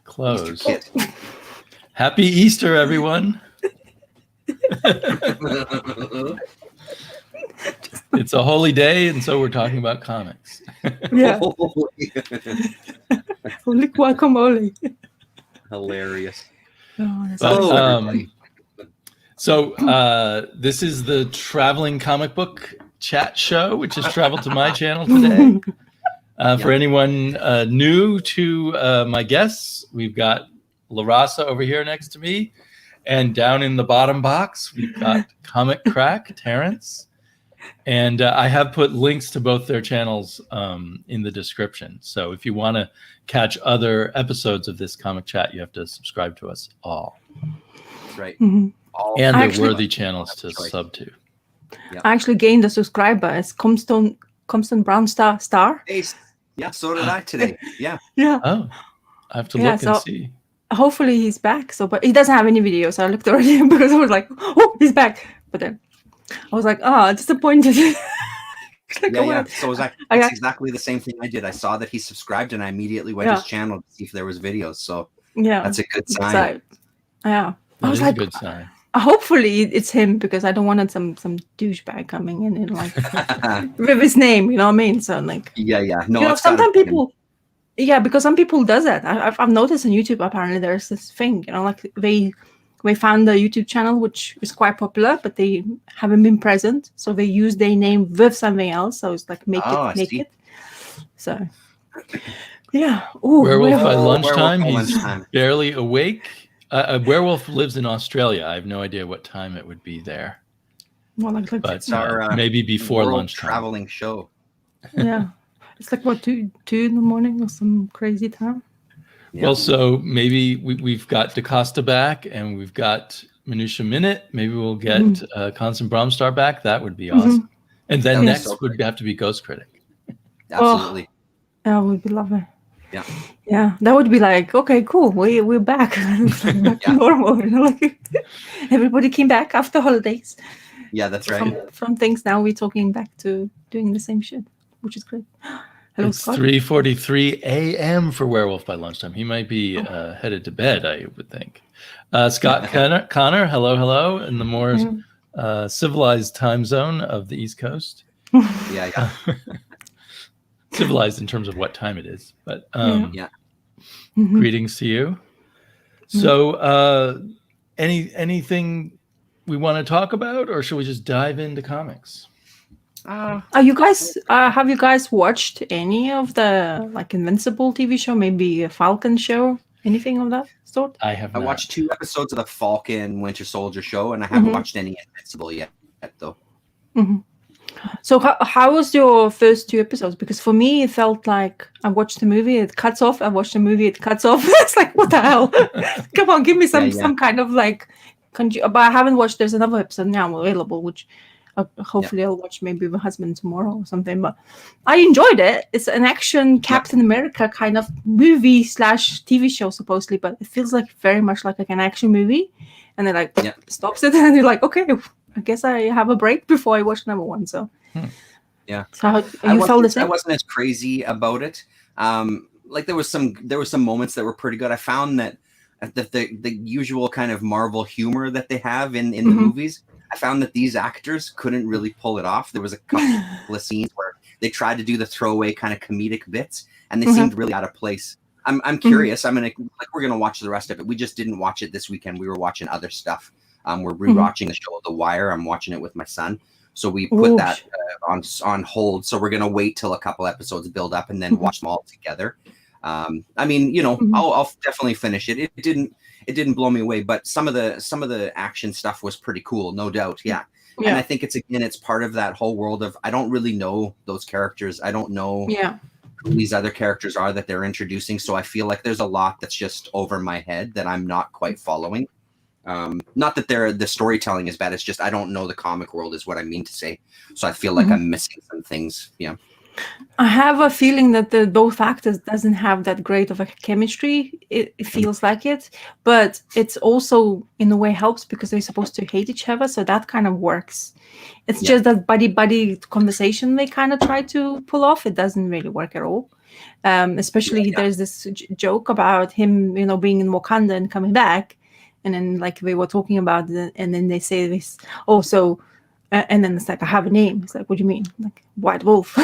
Close. Happy Easter, everyone. It's a holy day, and so we're talking about comics. Yeah. Holy guacamole. Hilarious. So this is the traveling comic book chat show, which has traveled to my channel today. For anyone new to my guests, we've got LaRassa over here next to me, and down in the bottom box, we've got ComicKkrakk, Terrence. And I have put links to both their channels in the description. So if you want to catch other episodes of this comic chat, you have to subscribe to us all. That's right. Mm-hmm. And they're worthy channels to sub to. Yep. I actually gained a subscriber as Comstone Brown Star. Yeah, so did I today. Yeah. Yeah. Oh, I have to look and see. Hopefully he's back. But he doesn't have any videos. So I looked already because I was like, oh, he's back. But then I was like, disappointed. Yeah. So that's exactly the same thing I did. I saw that he subscribed and I immediately went to his channel to see if there was videos. So that's a good sign. Yeah. That is a good sign. Hopefully it's him because I don't want some douchebag coming in and like with his name, you know what I mean? So like no, sometimes people because some people does that. I've noticed on YouTube apparently there's this thing, like they found a YouTube channel which is quite popular, but they haven't been present, so they use their name with something else. So it's like make it. So yeah. Ooh, Werewolf by lunchtime. He's barely awake. A werewolf lives in Australia. I have no idea what time it would be there. Well, but maybe before lunchtime. Traveling show. Yeah, it's like what 2 in the morning or some crazy time. Yeah. Well, so maybe we've got DaCosta back, and we've got Minutia Minute. Maybe we'll get Constant Bromstar back. That would be awesome. And then next would have to be Ghost Critic. Absolutely. That would be lovely. Yeah, that would be like, okay, cool. We're back. Back to normal. Like, everybody came back after holidays. Yeah, that's right. From things now we're talking back to doing the same shit, which is great. Hello, it's 3:43 a.m. for Werewolf by lunchtime. He might be headed to bed, I would think. Scott Connor, hello, in the more civilized time zone of the East Coast. Yeah. Civilized in terms of what time it is, but greetings to you. So anything we want to talk about, or should we just dive into comics? Are you guys have you guys watched any of the like Invincible TV show, maybe a Falcon show, anything of that sort? I have not. I watched 2 episodes of the Falcon Winter Soldier show, and I haven't watched any Invincible yet though. So how was your first 2 episodes? Because for me, it felt like I watched the movie, it cuts off. I watched the movie, it cuts off. It's like, what the hell? Come on, give me some kind of like. But I haven't watched. There's another episode now available, which hopefully I'll watch maybe with my husband tomorrow or something. But I enjoyed it. It's an action Captain America kind of movie / TV show supposedly, but it feels like very much like an action movie. And then like stops it, and you're like, okay. I guess I have a break before I watch number 1. So, yeah. So how you felt the same? I wasn't as crazy about it. Like there was some moments that were pretty good. I found that the usual kind of Marvel humor that they have in the movies, I found that these actors couldn't really pull it off. There was a couple of scenes where they tried to do the throwaway kind of comedic bits, and they seemed really out of place. I'm curious. We're gonna watch the rest of it. We just didn't watch it this weekend. We were watching other stuff. We're rewatching the show The Wire. I'm watching it with my son, so we put that on hold. So we're gonna wait till a couple episodes build up and then watch them all together. I'll definitely finish it. It didn't blow me away, but some of the action stuff was pretty cool, no doubt. Yeah. And I think it's part of that whole world of I don't really know those characters. I don't know who these other characters are that they're introducing. So I feel like there's a lot that's just over my head that I'm not quite following. Not that the storytelling is bad. It's just I don't know the comic world is what I mean to say. So I feel like I'm missing some things. Yeah. I have a feeling that both actors doesn't have that great of a chemistry. It feels like it, but it's also in a way helps because they're supposed to hate each other, so that kind of works. It's just that buddy conversation they kind of try to pull off. It doesn't really work at all. Especially there's this joke about him, being in Wakanda and coming back, and then like they were talking about it, and then they say this also, and then it's like, I have a name. It's like, what do you mean? Like, White Wolf.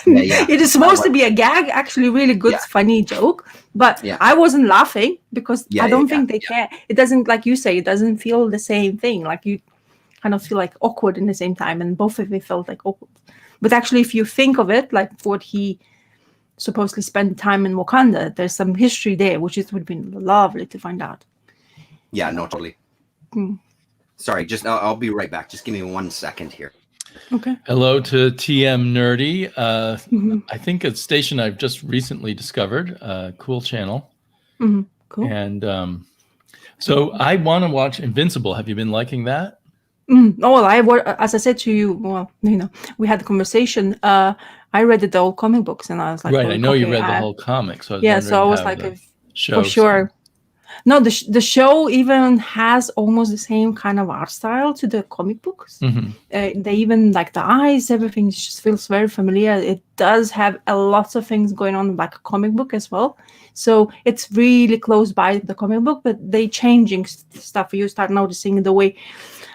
It is supposed to be a gag, actually really good, funny joke, but I wasn't laughing because I don't think they care. It doesn't, like you say, it doesn't feel the same thing. Like you kind of feel like awkward in the same time, and both of them felt like awkward. But actually, if you think of it, like what he supposedly spent time in Wakanda, there's some history there, which would have been lovely to find out. Yeah, no, totally. Sorry, I'll be right back. Just give me 1 second here. Okay. Hello to TM Nerdy. I think a station I've just recently discovered. Cool channel. Cool. And so I want to watch Invincible. Have you been liking that? As I said to you, we had the conversation. I read the old comic books, and I was like, right. I know you read the whole comic, so I was like, for sure. No, the show even has almost the same kind of art style to the comic books. They even, like, the eyes, everything just feels very familiar. It does have a lot of things going on like a comic book as well. So it's really close by the comic book, but they changing stuff. You start noticing the way,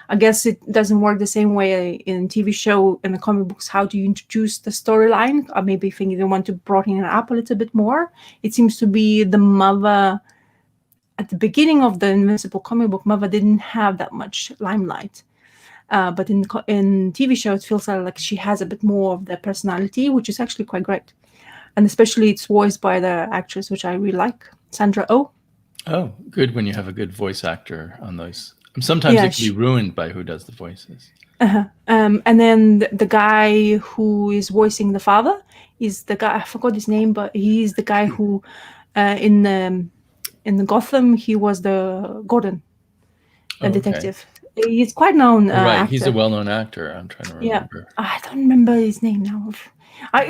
I guess it doesn't work the same way in TV show and the comic books. How do you introduce the storyline? Or maybe think they want to broaden it up a little bit more. It seems to be the mother. At the beginning of the Invincible comic book, Mother didn't have that much limelight. But in TV show, it feels like she has a bit more of the personality, which is actually quite great. And especially it's voiced by the actress, which I really like, Sandra Oh. Oh, good when you have a good voice actor on those. Sometimes it can be ruined by who does the voices. And then the guy who is voicing the father is the guy, I forgot his name, but he's the guy who in the Gotham, he was the Gordon, the detective. He's quite known. Right, actor. He's a well-known actor. I'm trying to remember. I don't remember his name now.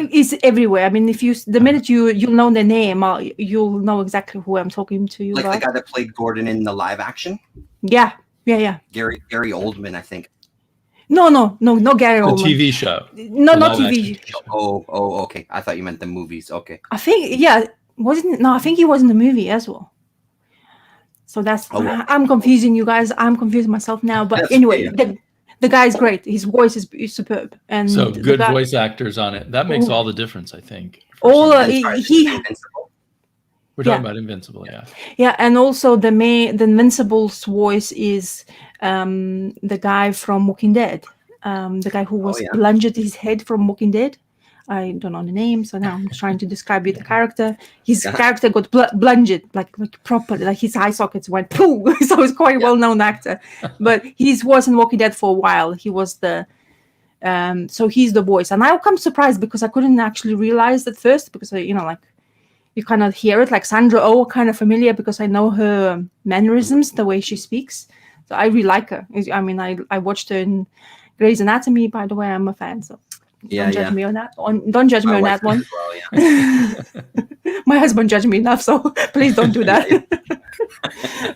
He's everywhere. I mean, if the minute you'll know the name, you'll know exactly who I'm talking to you like about. The guy that played Gordon in the live action. Yeah. Gary Oldman, I think. No, Gary Oldman. The TV show. No, not TV. Oh, okay. I thought you meant the movies. Okay. I think wasn't. No, I think he was in the movie as well. So that's, I'm confusing you guys. I'm confusing myself now. But that's anyway, the guy's great. His voice is superb. And so good voice actors on it. That makes all the difference, I think. We're talking about Invincible, yeah. Yeah, and also the Invincible's voice is the guy from Walking Dead. The guy who was plunged his head from Walking Dead. I don't know the name, so now I'm trying to describe you the character. His character got blunged, like properly, like his eye sockets went pooh. So he's quite a well-known actor, but he was in Walking Dead for a while. He was so he's the voice, and I come surprised because I couldn't actually realize at first because like you kind of hear it, like Sandra Oh, kind of familiar because I know her mannerisms, the way she speaks. So I really like her. I mean, I watched her in Grey's Anatomy. By the way, I'm a fan, so. Don't judge me on that. Don't judge me on that one. Well, my husband judged me enough, so please don't do that.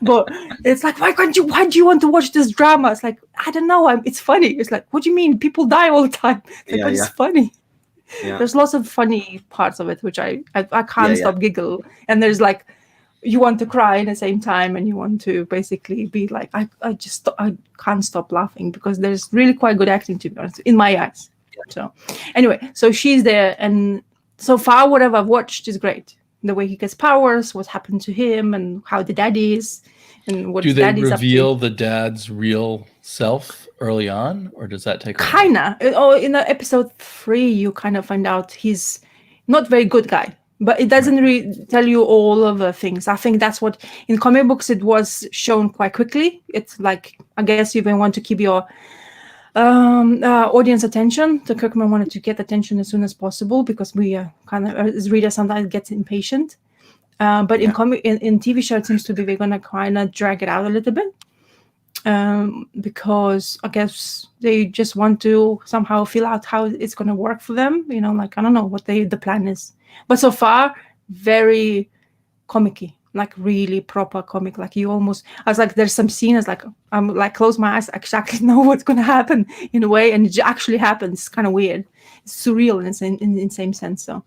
But it's like, why do you want to watch this drama? It's like, I don't know. It's funny. It's like, what do you mean? People die all the time. It's but it's funny. Yeah. There's lots of funny parts of it, which I can't stop giggle. And there's like, you want to cry at the same time, and you want to basically be like, I can't stop laughing because there's really quite good acting, to be honest, in my eyes. So anyway, so she's there, and so far whatever I've watched is great. The way he gets powers, what happened to him, and how the dad is, and what his dad is up to. Do they reveal the dad's real self early on, or does that take? Kinda. In episode 3, you kind of find out he's not very good guy, but it doesn't really tell you all of the things. I think that's what in comic books it was shown quite quickly. It's like, I guess you want to keep your audience attention. The Kirkman wanted to get attention as soon as possible because we kind of as readers sometimes get impatient. But in TV show it seems to be they're gonna kind of drag it out a little bit because I guess they just want to somehow feel out how it's gonna work for them. Like I don't know what the plan is. But so far, very comic-y. Like really proper comic, like you almost, I was like, there's some scene, it's like, I'm like, close my eyes, I exactly know what's going to happen in a way, and it actually happens. It's kind of weird. It's surreal in the same sense. So,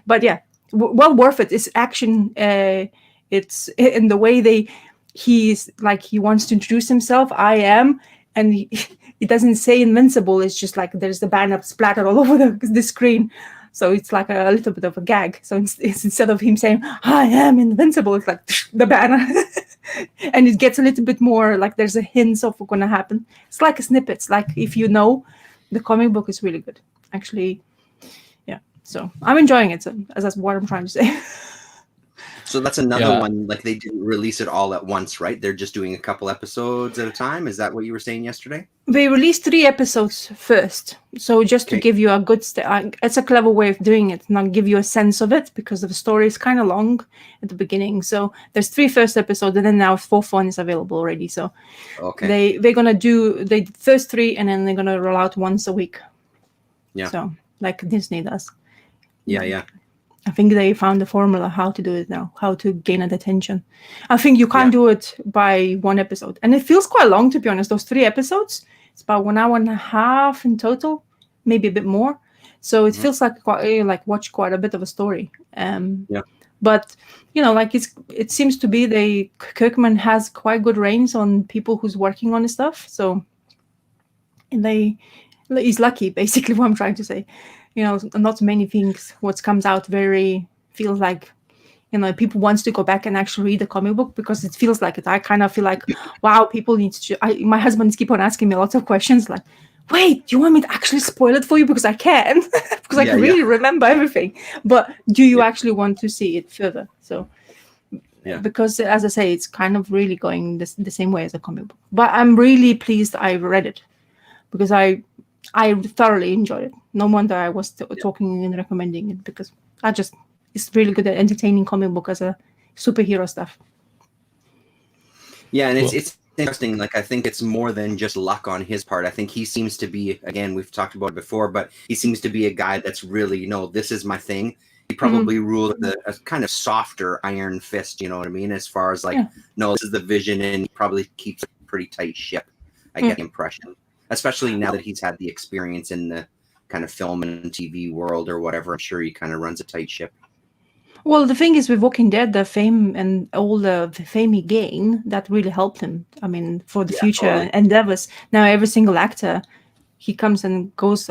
but yeah, well worth it. It's action. It's in the way he's like, he wants to introduce himself. I am, and it doesn't say Invincible. It's just like there's the banner splattered all over the screen. So it's like a little bit of a gag. So it's instead of him saying, I am Invincible, it's like the banner. And it gets a little bit more like there's a hint of what's going to happen. It's like a snippet. It's like, if you know, the comic book is really good. Actually, yeah. So I'm enjoying it. So that's what I'm trying to say. So that's another one, like they didn't release it all at once, right? They're just doing a couple episodes at a time. Is that what you were saying yesterday? They released 3 episodes first. So just to give you a good... it's a clever way of doing it, not give you a sense of it, because the story is kind of long at the beginning. So there's 3 first episodes, and then now 4th one is available already. So they're going to do the first 3, and then they're going to roll out once a week. Yeah. So like Disney does. Yeah. I think they found the formula how to do it now, how to gain that attention. I think you can't do it by 1 episode. And it feels quite long, to be honest. Those 3 episodes, it's about 1 hour and a half in total, maybe a bit more. So it feels like watch quite a bit of a story. But, like it seems to be Kirkman has quite good reins on people who's working on his stuff. So he's lucky, basically, what I'm trying to say. Not many things what comes out feels like, people wants to go back and actually read the comic book, because it feels like it. I kind of feel like, wow, people need to... my husband keep on asking me lots of questions like, wait, do you want me to actually spoil it for you? Because I can, because I can really remember everything. But do you actually want to see it further? So, because as I say, it's kind of really going the same way as a comic book. But I'm really pleased I read it, because I thoroughly enjoyed it. No wonder I was talking and recommending it, because it's really good at entertaining comic book as a superhero stuff. Yeah, and it's interesting. Like, I think it's more than just luck on his part. I think he seems to be, again, we've talked about it before, but he seems to be a guy that's really, this is my thing. He probably ruled a kind of softer iron fist, you know what I mean? As far as no, this is the vision, and he probably keeps a pretty tight ship. I get the impression. Especially now that he's had the experience in the kind of film and TV world or whatever, I'm sure he kind of runs a tight ship. Well, the thing is, with Walking Dead, the fame and all the fame he gained, that really helped him. I mean, for the future endeavors. Now, every single actor, he comes and goes,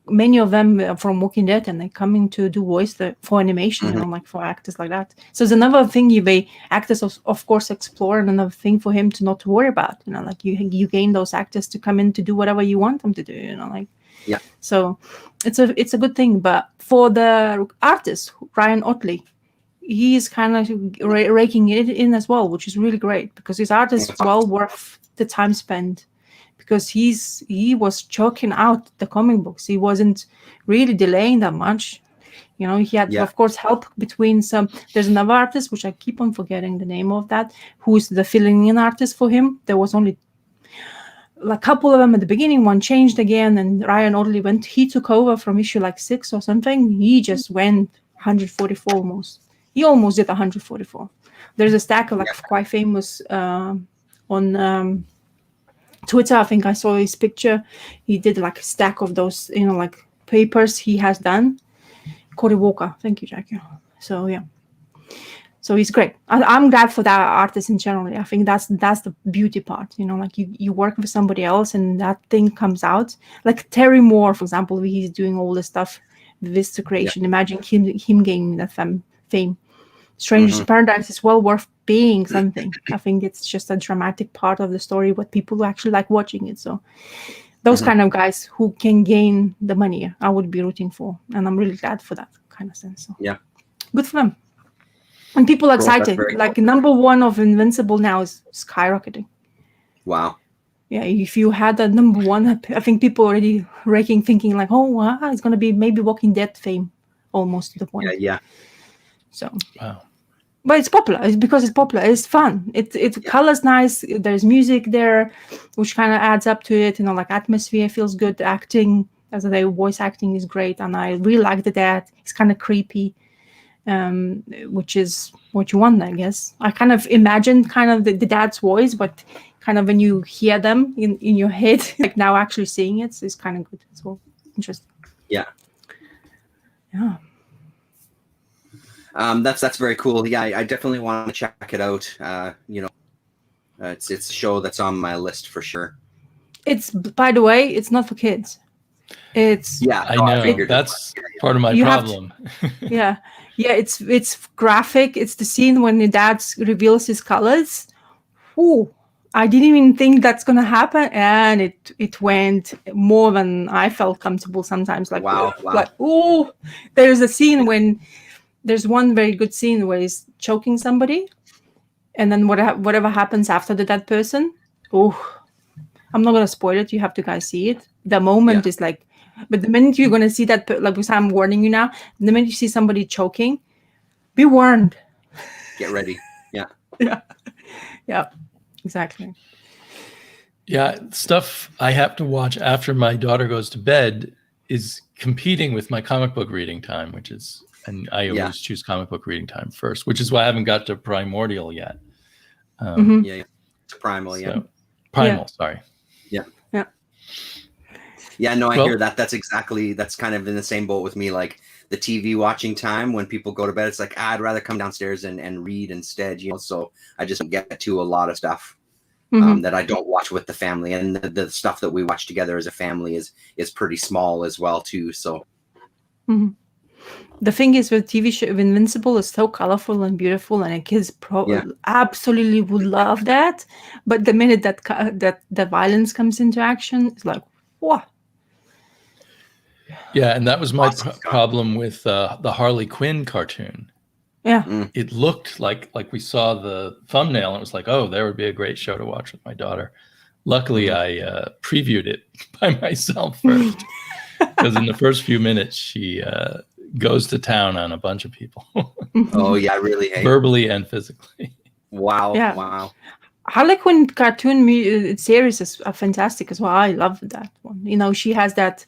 many of them are from Walking Dead, and they're coming to do voice for animation, like for actors like that. So it's another thing actors of course explore, and another thing for him to not to worry about. Like you gain those actors to come in to do whatever you want them to do. So it's a good thing. But for the artist, Ryan Otley, he's kind of raking it in as well, which is really great, because his art is well worth the time spent. Because he was choking out the comic books. He wasn't really delaying that much. He had, of course, help between some... There's another artist, which I keep on forgetting the name of that, who's the filling in artist for him. There was only a couple of them at the beginning. One changed again, and Ryan Otley he took over from issue 6 or something. He just went 144 almost. He almost did 144. There's a stack of quite famous on... Twitter, I think I saw his picture. He did a stack of those, papers he has done. Cory Walker, thank you, Jackie. So so he's great. I'm glad for that artist in general. I think that's the beauty part. You work with somebody else and that thing comes out. Like Terry Moore, for example, he's doing all this stuff with Vista Creation. Imagine him gaining that fame. Stranger's Paradise is well worth being something. I think it's just a dramatic part of the story, what people actually like watching it. So those kind of guys who can gain the money, I would be rooting for. And I'm really glad for that kind of sense. So good for them. And people are excited. Number 1 of Invincible now is skyrocketing. Wow. Yeah, if you had a number 1, I think people already thinking it's going to be maybe Walking Dead fame almost to the point. Yeah. So, wow. But it's popular. It's because it's popular. It's fun. It colors nice. There's music there, which kind of adds up to it. Atmosphere feels good. Acting, as I say, voice acting is great, and I really like the dad. It's kind of creepy, which is what you want, I guess. I kind of imagined the dad's voice, but kind of when you hear them in your head, now actually seeing it, so it's kind of good as well. Interesting. Yeah. Yeah. That's very cool. Yeah, I definitely want to check it out. It's a show that's on my list for sure. It's, by the way, it's not for kids. It's I know that's part of my problem. Yeah, it's graphic. It's the scene when the dad reveals his colors. Ooh, I didn't even think that's gonna happen, and it went more than I felt comfortable sometimes. Like, wow. Like, ooh, there's a scene when there's one very good scene where he's choking somebody, and then whatever happens after the dead person. Oh, I'm not gonna spoil it. You have to guys see it. The moment is like, but the minute you're gonna see that, like, because I'm warning you now, the minute you see somebody choking, be warned. Get ready. Yeah. Yeah. Exactly. Yeah, stuff I have to watch after my daughter goes to bed is competing with my comic book reading time, and I always choose comic book reading time first, which is why I haven't got to Primordial yet. It's Primal. Primal. Sorry. Yeah, no, I hear that. That's kind of in the same boat with me. Like the TV watching time when people go to bed, it's like, I'd rather come downstairs and read instead, so I just don't get to a lot of stuff that I don't watch with the family, and the stuff that we watch together as a family is pretty small as well too. So the thing is, with TV show Invincible is so colorful and beautiful, and kids absolutely would love that. But the minute that the violence comes into action, it's like, whoa. Yeah, and that was my problem with the Harley Quinn cartoon. Yeah, it looked like we saw the thumbnail, and it was like, oh, there would be a great show to watch with my daughter. Luckily, I previewed it by myself first, because in the first few minutes, she goes to town on a bunch of people. Oh yeah, really, verbally and physically. Wow, yeah. Wow. Harley Quinn cartoon series is fantastic as well. I love that one. She has that.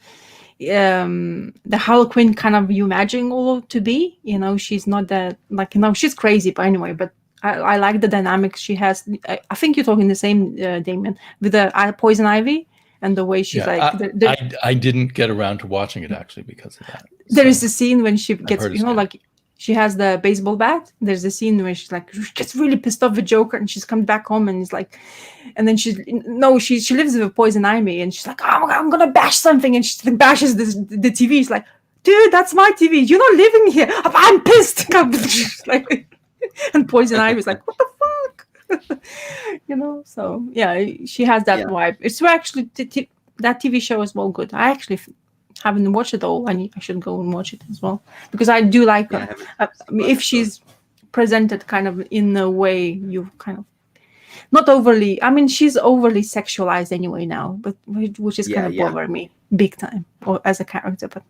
The Harley Quinn kind of you imagine all to be, she's not that, like, she's crazy, but anyway, but I like the dynamics she has. I think you're talking the same, Damien, with the Poison Ivy and the way she's I didn't get around to watching it actually because of that. There is a scene when she gets, like, she has the baseball bat. There's a scene where she gets really pissed off with Joker, and she's come back home, and it's like, and then she lives with Poison Ivy, and she's like, oh, I'm gonna bash something, and she bashes the TV. She's like, dude, that's my TV. You're not living here. I'm pissed. And Poison Ivy's like, what the fuck? So yeah, she has that vibe. It's actually that TV show is well good. I actually haven't watched it all. I should go and watch it as well, because I do like her. If she's presented kind of in a way you kind of not overly. I mean, she's overly sexualized anyway now, but which is kind of bothering me big time, or as a character. But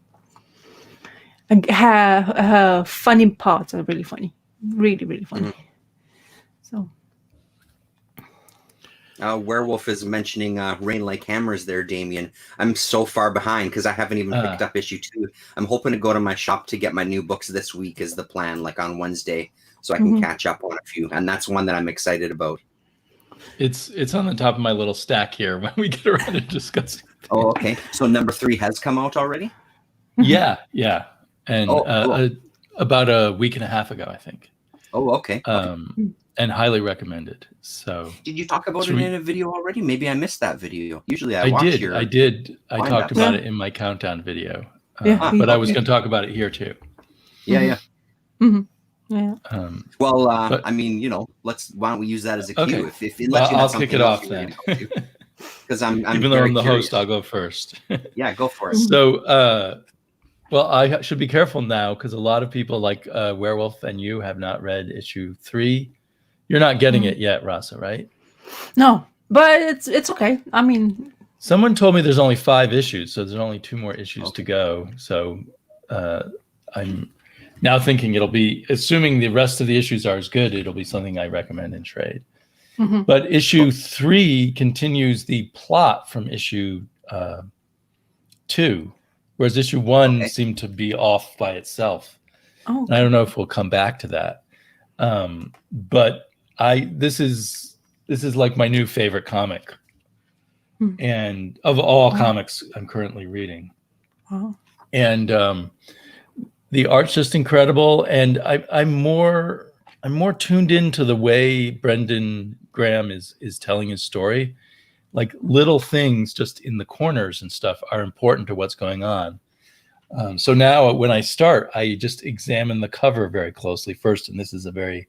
her funny parts are really funny, really, really funny. So. Werewolf is mentioning Rain Like Hammers there, Damien. I'm so far behind because I haven't even picked up issue 2. I'm hoping to go to my shop to get my new books this week is the plan, like on Wednesday, so I can catch up on a few. And that's one that I'm excited about. It's on the top of my little stack here when we get around to discussing. Oh, okay. So number 3 has come out already? Yeah. And cool. About a week and a half ago, I think. Oh, okay. And highly recommended. So, did you talk about it in a video already? Maybe I missed that video. Usually, I did. I talked about it in my countdown video. But I was going to talk about it here too. Yeah. Yeah. Well, I mean, why don't we use that as a cue? Okay. If I'll kick it off then. Because I'm even though I'm the host, I'll go first. Yeah, go for it. So, well, I should be careful now because a lot of people like Werewolf and you have not read issue 3. You're not getting it yet, Rasa, right? No, but it's okay. I mean, someone told me there's only 5 issues, so there's only 2 more issues to go. So I'm now thinking it'll be, assuming the rest of the issues are as good, it'll be something I recommend in trade. But issue 3 continues the plot from issue 2, whereas issue 1 seemed to be off by itself. Oh, and I don't know if we'll come back to that. But this is like my new favorite comic, and of all comics I'm currently reading. Wow. And The art's just incredible, and I'm more tuned into the way Brendan Graham is telling his story. Like little things just in the corners and stuff are important to what's going on. So now when I start, I just examine the cover very closely first, and this is a very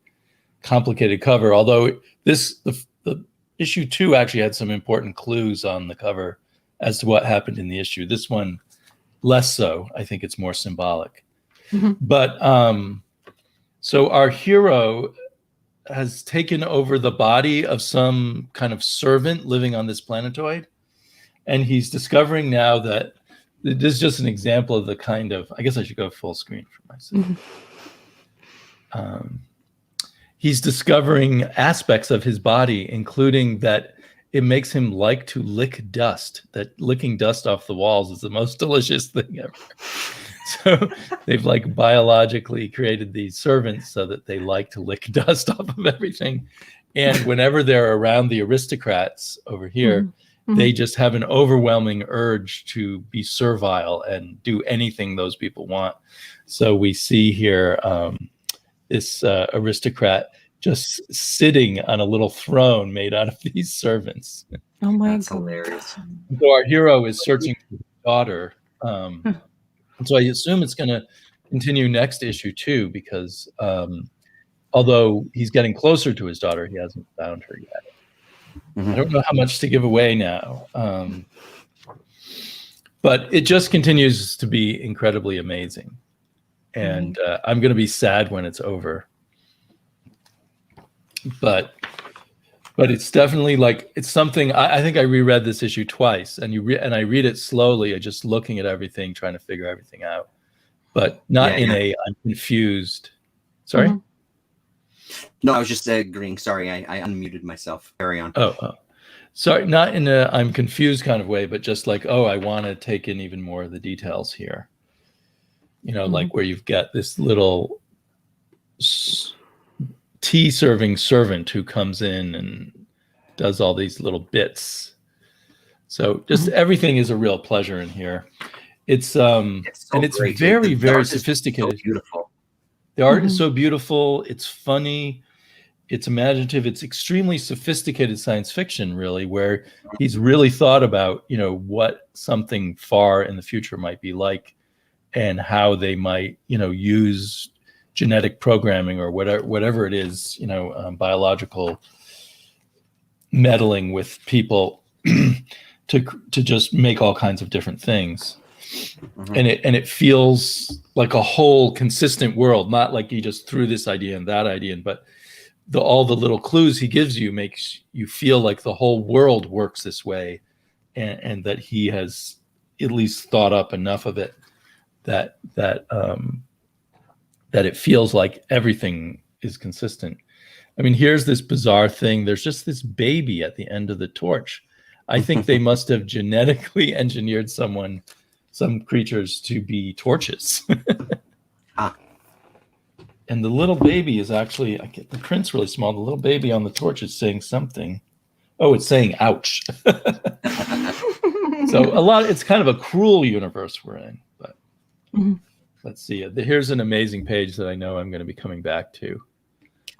complicated cover. Although the issue 2 actually had some important clues on the cover as to what happened in the issue. This one less so. I think it's more symbolic. Mm-hmm. But so our hero has taken over the body of some kind of servant living on this planetoid, and he's discovering now that this is just an example of the kind of, I guess I should go full screen for myself. Mm-hmm. He's discovering aspects of his body, including that it makes him like to lick dust, that licking dust off the walls is the most delicious thing ever. So they've like biologically created these servants so that they like to lick dust off of everything. And whenever they're around the aristocrats over here, mm-hmm. they just have an overwhelming urge to be servile and do anything those people want. So we see here this aristocrat just sitting on a little throne made out of these servants. Oh my That's God. Hilarious. So our hero is searching for his daughter. So I assume it's going to continue next issue too, because although he's getting closer to his daughter, he hasn't found her yet. Mm-hmm. I don't know how much to give away now. But it just continues to be incredibly amazing. And I'm going to be sad when it's over. But it's definitely like, it's something, I think I reread this issue twice, and I read it slowly, just looking at everything, trying to figure everything out, but not I'm confused. Sorry? Mm-hmm. No, I was just agreeing. Sorry, I unmuted myself. Carry on. Oh. Sorry, not in a I'm confused kind of way, but just like, I want to take in even more of the details here. You know, like where you've got this little tea serving servant who comes in and does all these little bits. So just everything is a real pleasure in here. It's so and it's great. Very, very sophisticated. So beautiful. The art is so beautiful. It's funny. It's imaginative. It's extremely sophisticated science fiction, really, where he's really thought about, what something far in the future might be like, and how they might, use genetic programming or whatever it is, biological meddling with people to just make all kinds of different things. Mm-hmm. And it feels like a whole consistent world, not like he just threw this idea and that idea, but all the little clues he gives you makes you feel like the whole world works this way, and that he has at least thought up enough of it that it feels like everything is consistent. I mean, here's this bizarre thing. There's just this baby at the end of the torch. I think they must have genetically engineered some creatures to be torches. And the little baby is actually, the print's really small. The little baby on the torch is saying something. Oh, it's saying ouch. So it's kind of a cruel universe we're in, but let's see. Here's an amazing page that I know I'm going to be coming back to.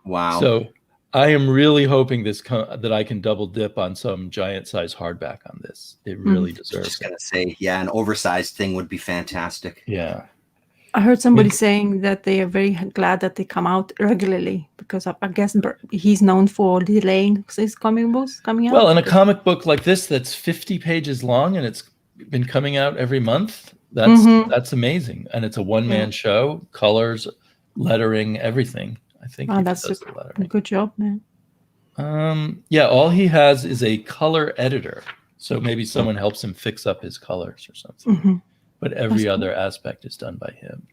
Wow. So I am really hoping that I can double dip on some giant size hardback on this. It really deserves it. I was just going to say, an oversized thing would be fantastic. Yeah. I heard somebody saying that they are very glad that they come out regularly, because I guess he's known for delaying his comic books coming out. Well, in a comic book like this that's 50 pages long and it's been coming out every month, that's amazing. And it's a one-man show, colors, lettering, everything. I think that's a good job, man. All he has is a color editor. So maybe someone helps him fix up his colors or something. But every other aspect is done by him.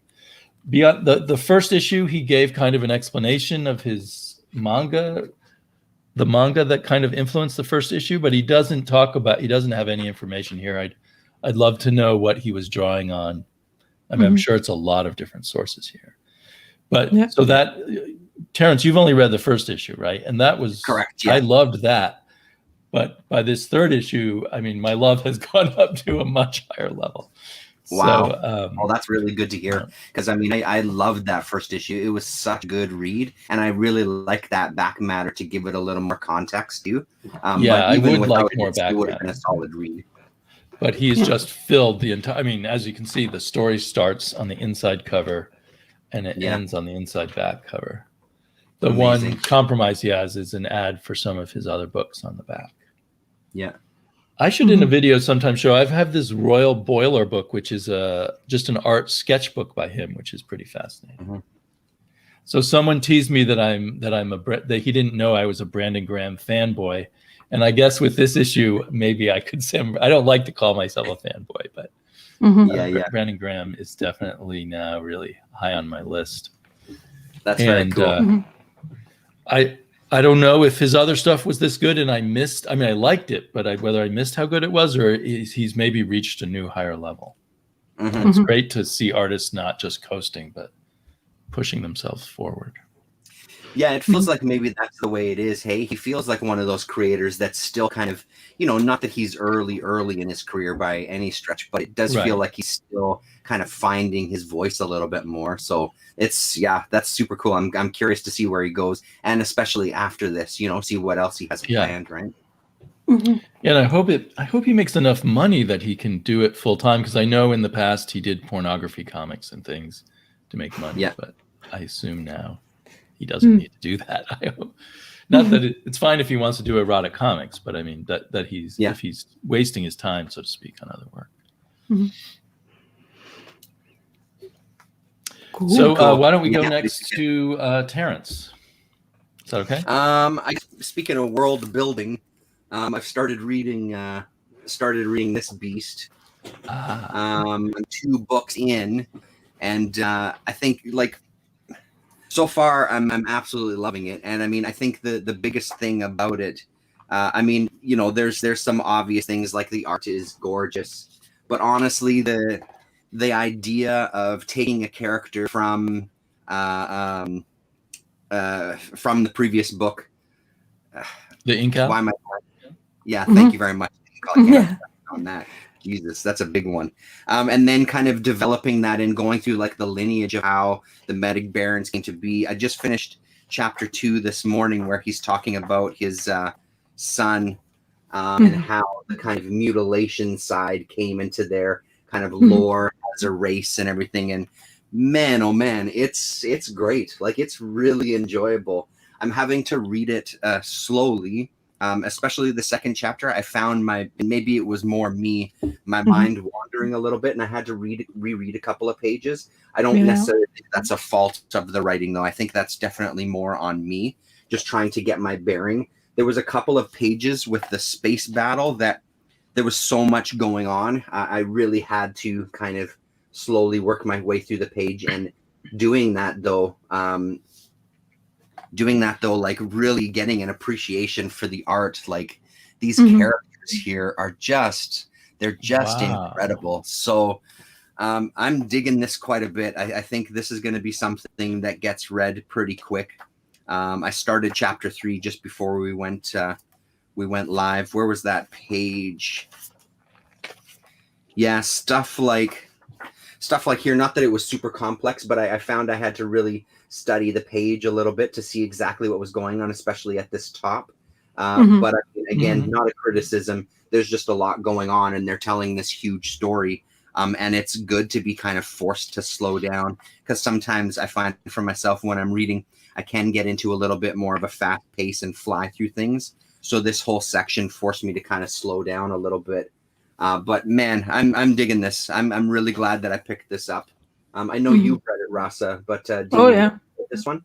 Beyond the first issue, he gave kind of an explanation of his manga, the manga that kind of influenced the first issue, but he doesn't have any information here. I'd love to know what he was drawing on. I mean, I'm sure it's a lot of different sources here. But so that, Terrence, you've only read the first issue, right? And that was correct. Yeah. I loved that. But by this third issue, I mean, my love has gone up to a much higher level. Wow. So, Oh, that's really good to hear. Because I mean, I loved that first issue. It was such a good read, and I really like that back matter to give it a little more context too. Yeah, I would like more back it would have been a matter. solid read. But he's just filled the entire. I mean, as you can see, the story starts on the inside cover, and it ends on the inside back cover. The Amazing. one compromise he has is an ad for some of his other books on the back. Yeah. I should in a video sometime show. I have this Royal Boiler book, which is just an art sketchbook by him, which is pretty fascinating. So someone teased me that he didn't know I was a Brandon Graham fanboy, and I guess with this issue, maybe I could say I don't like to call myself a fanboy, but Brandon Graham is definitely now really high on my list. That's very cool. I don't know if his other stuff was this good and I missed. I mean, I liked it, but whether I missed how good it was or he's maybe reached a new higher level. It's great to see artists not just coasting, but pushing themselves forward. Yeah, it feels like maybe that's the way it is. Hey, he feels like one of those creators that's still kind of, not that he's early in his career by any stretch, but it does feel like he's still kind of finding his voice a little bit more. So that's super cool. I'm curious to see where he goes, and especially after this, see what else he has planned, right? Yeah, and I hope he makes enough money that he can do it full time, because I know in the past he did pornography comics and things to make money. Yeah, but I assume now he doesn't need to do that. I hope. Not that it's fine if he wants to do erotic comics, but I mean that he's if he's wasting his time, so to speak, on other work. Cool. So why don't we go next to Terrence? Is that okay? Speaking of world building, I've started reading this beast. I'm 2 books in, and I think so far I'm absolutely loving it. And I mean, I think the biggest thing about it, there's some obvious things like the art is gorgeous, but honestly the idea of taking a character from the previous book, the Inca. Why am I? Yeah, thank you very much on that. Jesus, that's a big one. And then kind of developing that and going through the lineage of how the Metabarons came to be. I just finished chapter 2 this morning, where he's talking about his son and how the kind of mutilation side came into their kind of lore as a race and everything. And man, oh man, it's great. It's really enjoyable. I'm having to read it slowly. Especially the second chapter, I found maybe it was more my mind wandering a little bit, and I had to reread a couple of pages. I don't necessarily think that's a fault of the writing, though. I think that's definitely more on me, just trying to get my bearing. There was a couple of pages with the space battle that there was so much going on. I really had to kind of slowly work my way through the page, and doing that though, really getting an appreciation for the art. These characters here are they're just incredible. So I'm digging this quite a bit. I think this is going to be something that gets read pretty quick. I started chapter 3 just before we went live. Where was that page? Yeah, stuff like here, not that it was super complex, but I found I had to really study the page a little bit to see exactly what was going on, especially at this top. But again, not a criticism. There's just a lot going on, and they're telling this huge story. And it's good to be kind of forced to slow down, because sometimes I find for myself when I'm reading, I can get into a little bit more of a fast pace and fly through things. So this whole section forced me to kind of slow down a little bit. But man, I'm digging this. I'm really glad that I picked this up. I know you've read it, Rasa, but this one?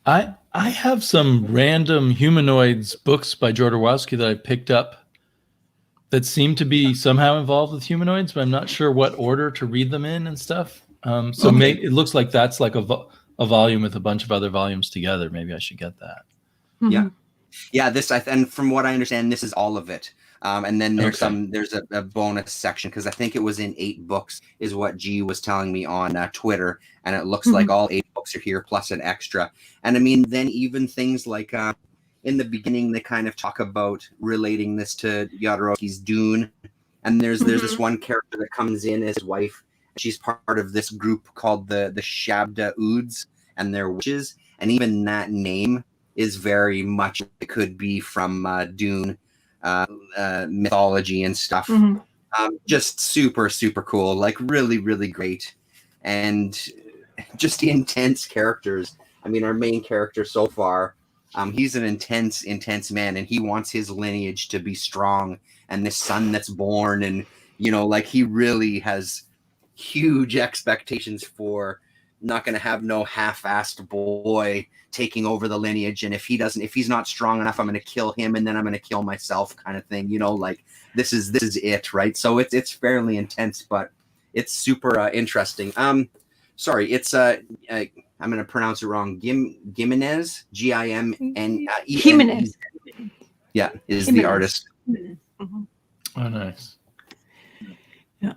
I have some random humanoids books by Jodorowsky that I picked up that seem to be somehow involved with humanoids, but I'm not sure what order to read them in and stuff. Maybe it looks like that's like a volume with a bunch of other volumes together. Maybe I should get that. Yeah. And from what I understand, this is all of it. And then there's a bonus section, because I think it was in 8 books is what G was telling me on Twitter, and it looks like all 8 books are here plus an extra. And I mean, then even things like in the beginning they kind of talk about relating this to Jodorowsky's Dune, And there's this one character that comes in as his wife. She's part of this group called the Shabda Oods, and they're witches. And even that name is very much, it could be from Dune mythology and stuff. Just super, super cool. Like really, really great. And just intense characters. I mean, our main character so far, he's an intense man, and he wants his lineage to be strong, and this son that's born, and like he really has huge expectations for not going to have no half-assed boy taking over the lineage, and if he's not strong enough, I'm going to kill him, and then I'm going to kill myself, kind of thing. Like this is it, right? So it's fairly intense, but it's super interesting. Sorry, it's I'm going to pronounce it wrong. Gimenez, Gimn. Jimenez. Yeah, is Jimenez. the artist. Oh, nice. Yeah.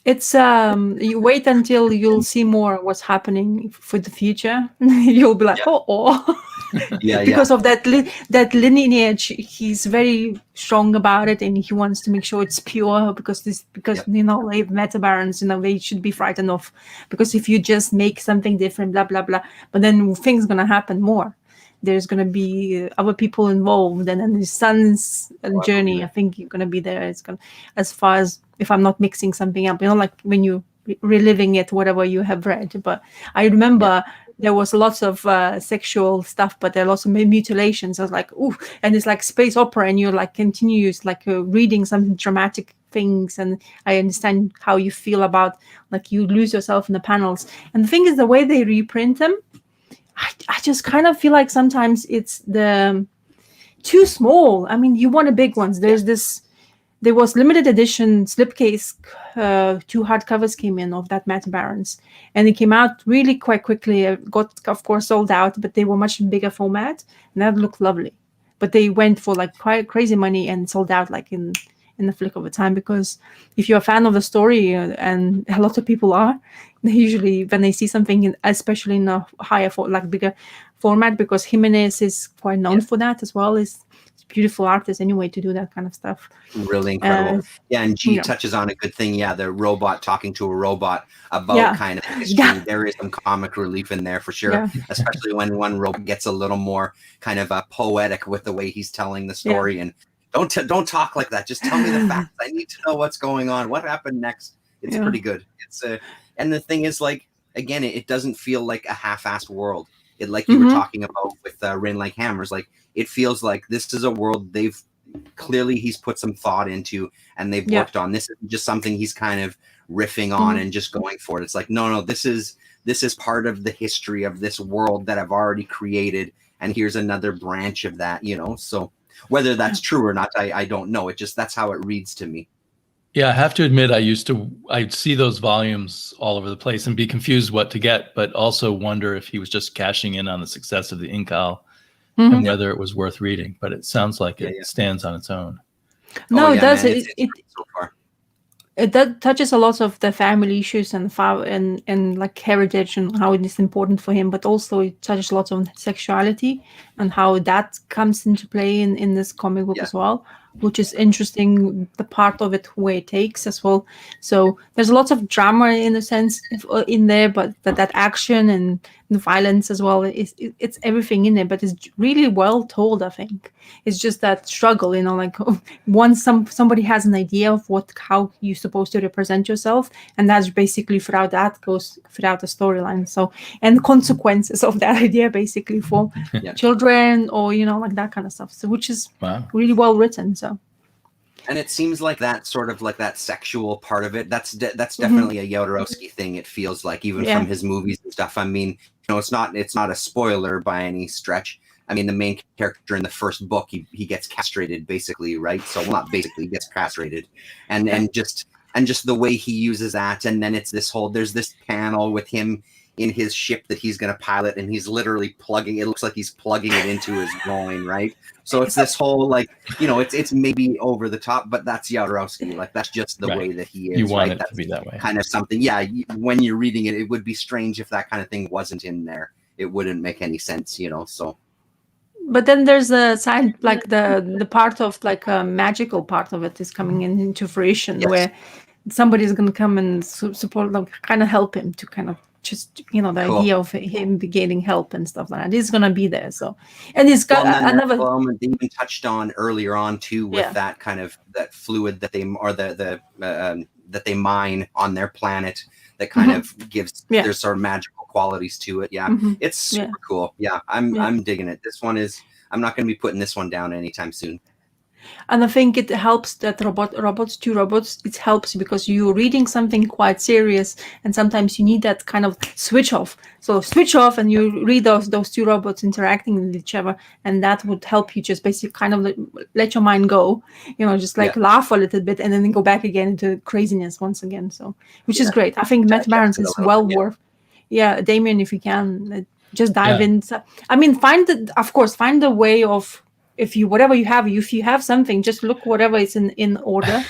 It's you wait until you'll see more what's happening for the future. You'll be like, because of that lineage. He's very strong about it, and he wants to make sure it's pure because like Metabarons, they should be frightened of, because if you just make something different, blah blah blah, but then things gonna happen more. There's gonna be other people involved, and then his son's journey. I think you're gonna be there. It's gonna, as far as if I'm not mixing something up, like when you reliving it, whatever you have read. But I remember there was lots of sexual stuff, but there are lots of mutilations. I was like, ooh, and it's like space opera, and you're like continuous, like reading some dramatic things, and I understand how you feel about, like, you lose yourself in the panels. And the thing is, the way they reprint them, I just kind of feel like sometimes it's too small. I mean, you want the big ones. There was limited edition slipcase, 2 hardcovers came in of that Metabarons, and it came out really quite quickly. It got, of course, sold out, but they were much bigger format, and that looked lovely. But they went for like quite crazy money and sold out like in the flick of a time, because if you're a fan of the story, and a lot of people are, they usually, when they see something, especially in a higher, bigger format, because Jimenez is quite known for that as well. Is beautiful artist anyway to do that kind of stuff. Really incredible. And G touches on a good thing. Yeah, the robot talking to a robot about kind of history. Yeah. There is some comic relief in there for sure, especially when one robot gets a little more kind of poetic with the way he's telling the story. And don't talk like that. Just tell me the facts. I need to know what's going on. What happened next? It's pretty good. It's and the thing is, like, again, it doesn't feel like a half-assed world. It, like you were talking about with Rain Like Hammers, like, it feels like this is a world he's put some thought into, and they've worked on. This isn't just something he's kind of riffing on and just going for it. It's like, no, this is part of the history of this world that I've already created, and here's another branch of that, so whether that's true or not, I don't know. That's how it reads to me. Yeah, I have to admit, I'd see those volumes all over the place and be confused what to get, but also wonder if he was just cashing in on the success of the Incal and whether it was worth reading. But it sounds like it stands on its own. No, it does. Man, so far. It touches a lot of the family issues and like heritage and how it is important for him, but also it touches a lot on sexuality and how that comes into play in this comic book as well, which is interesting, the part of it where it takes as well. So there's a lot of drama in a sense in there, but that action and the violence as well, it's everything in it, but it's really well told, I think. It's just that struggle, like once somebody has an idea of how you're supposed to represent yourself, and that's basically throughout the storyline. So, and consequences of that idea basically for children or, like that kind of stuff. So, which is really well written. So. And it seems like that sort of like that sexual part of it, that's definitely a Jodorowsky thing. It feels like, even from his movies and stuff. I mean, it's not a spoiler by any stretch. I mean, the main character in the first book, he gets castrated basically, right? So, well, not basically, he gets castrated, and just the way he uses that, and then it's there's this panel with him in his ship that he's going to pilot, and he's literally it looks like he's plugging it into his groin, right? So it's this whole, like, it's maybe over the top, but that's Jodorowsky. Like, that's just the way that he is. You want it that's to be that way. Kind of something. Yeah, when you're reading it, it would be strange if that kind of thing wasn't in there. It wouldn't make any sense, so. But then there's a side, like the part of like a magical part of it is coming into fruition, where somebody's going to come and support, like, kind of help him to kind of just, the idea of him getting help and stuff like that is going to be there. So, and it's got another element they even touched on earlier on too, with that kind of that fluid that they that they mine on their planet that kind of gives their sort of magical qualities to it. Yeah, it's super cool. Yeah, I'm digging it. This one is. I'm not going to be putting this one down anytime soon. And I think it helps that two robots, it helps because you're reading something quite serious, and sometimes you need that kind of switch off. So switch off and you read those two robots interacting with each other, and that would help you just basically kind of let your mind go, just like laugh a little bit and then go back again into craziness once again. So, which is great. I think Metabarons is well worth. Yeah, Damien, if you can, just dive in. I mean, find a way of, if you have something, just look whatever is in order.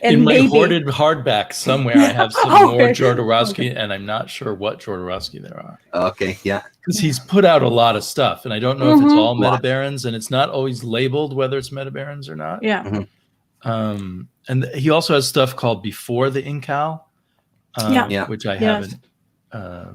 And in my hoarded hardback somewhere, I have some more Jodorowsky, and I'm not sure what Jodorowsky there are. Okay, yeah. Because he's put out a lot of stuff, and I don't know if it's all Metabarons, and it's not always labeled whether it's Metabarons or not. Yeah. And he also has stuff called Before the Incal, which I haven't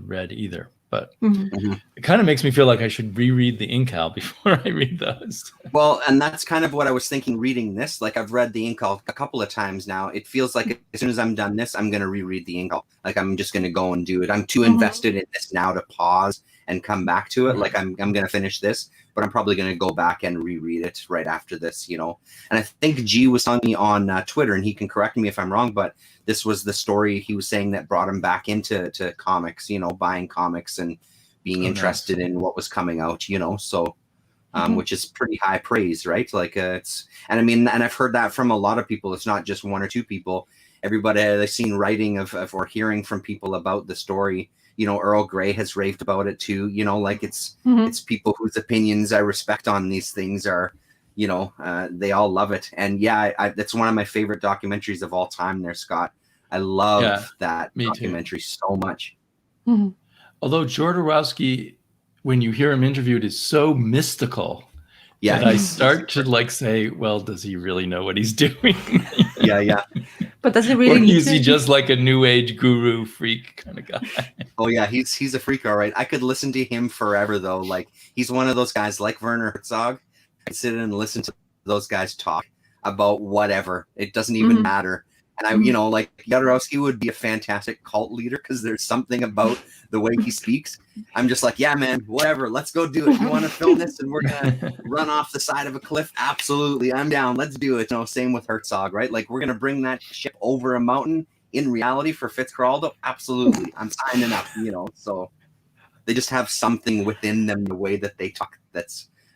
read either. But it kind of makes me feel like I should reread the Incal before I read those. Well, and that's kind of what I was thinking reading this. Like, I've read the Incal a couple of times now. It feels like as soon as I'm done this, I'm going to reread the Incal. Like, I'm just going to go and do it. I'm too invested in this now to pause and come back to it. Like, I'm going to finish this, but I'm probably going to go back and reread it right after this, And I think G was telling me on Twitter, and he can correct me if I'm wrong, but this was the story he was saying that brought him back into comics, buying comics and being interested in what was coming out, so, which is pretty high praise, right? Like, and I've heard that from a lot of people. It's not just one or two people. Everybody I've seen writing of or hearing from people about the story. Earl Grey has raved about it too. Like it's people whose opinions I respect on these things are, they all love it. And that's one of my favorite documentaries of all time there, Scott. I love that documentary so much. Although Jodorowsky, when you hear him interviewed, is so mystical that I start to say, well, does he really know what he's doing? Yeah. But does he really or need is he just like a new age guru freak kind of guy? Oh yeah, he's a freak, all right. I could listen to him forever though. Like, he's one of those guys like Werner Herzog. I sit and listen to those guys talk about whatever. It doesn't even matter. And I, Jodorowsky would be a fantastic cult leader because there's something about the way he speaks. I'm just like, yeah, man, whatever. Let's go do it. You want to film this and we're going to run off the side of a cliff? Absolutely. I'm down. Let's do it. Same with Herzog, right? Like, we're going to bring that ship over a mountain in reality for Fitzcarraldo. Absolutely. I'm signing up, so they just have something within them, the way that they talk.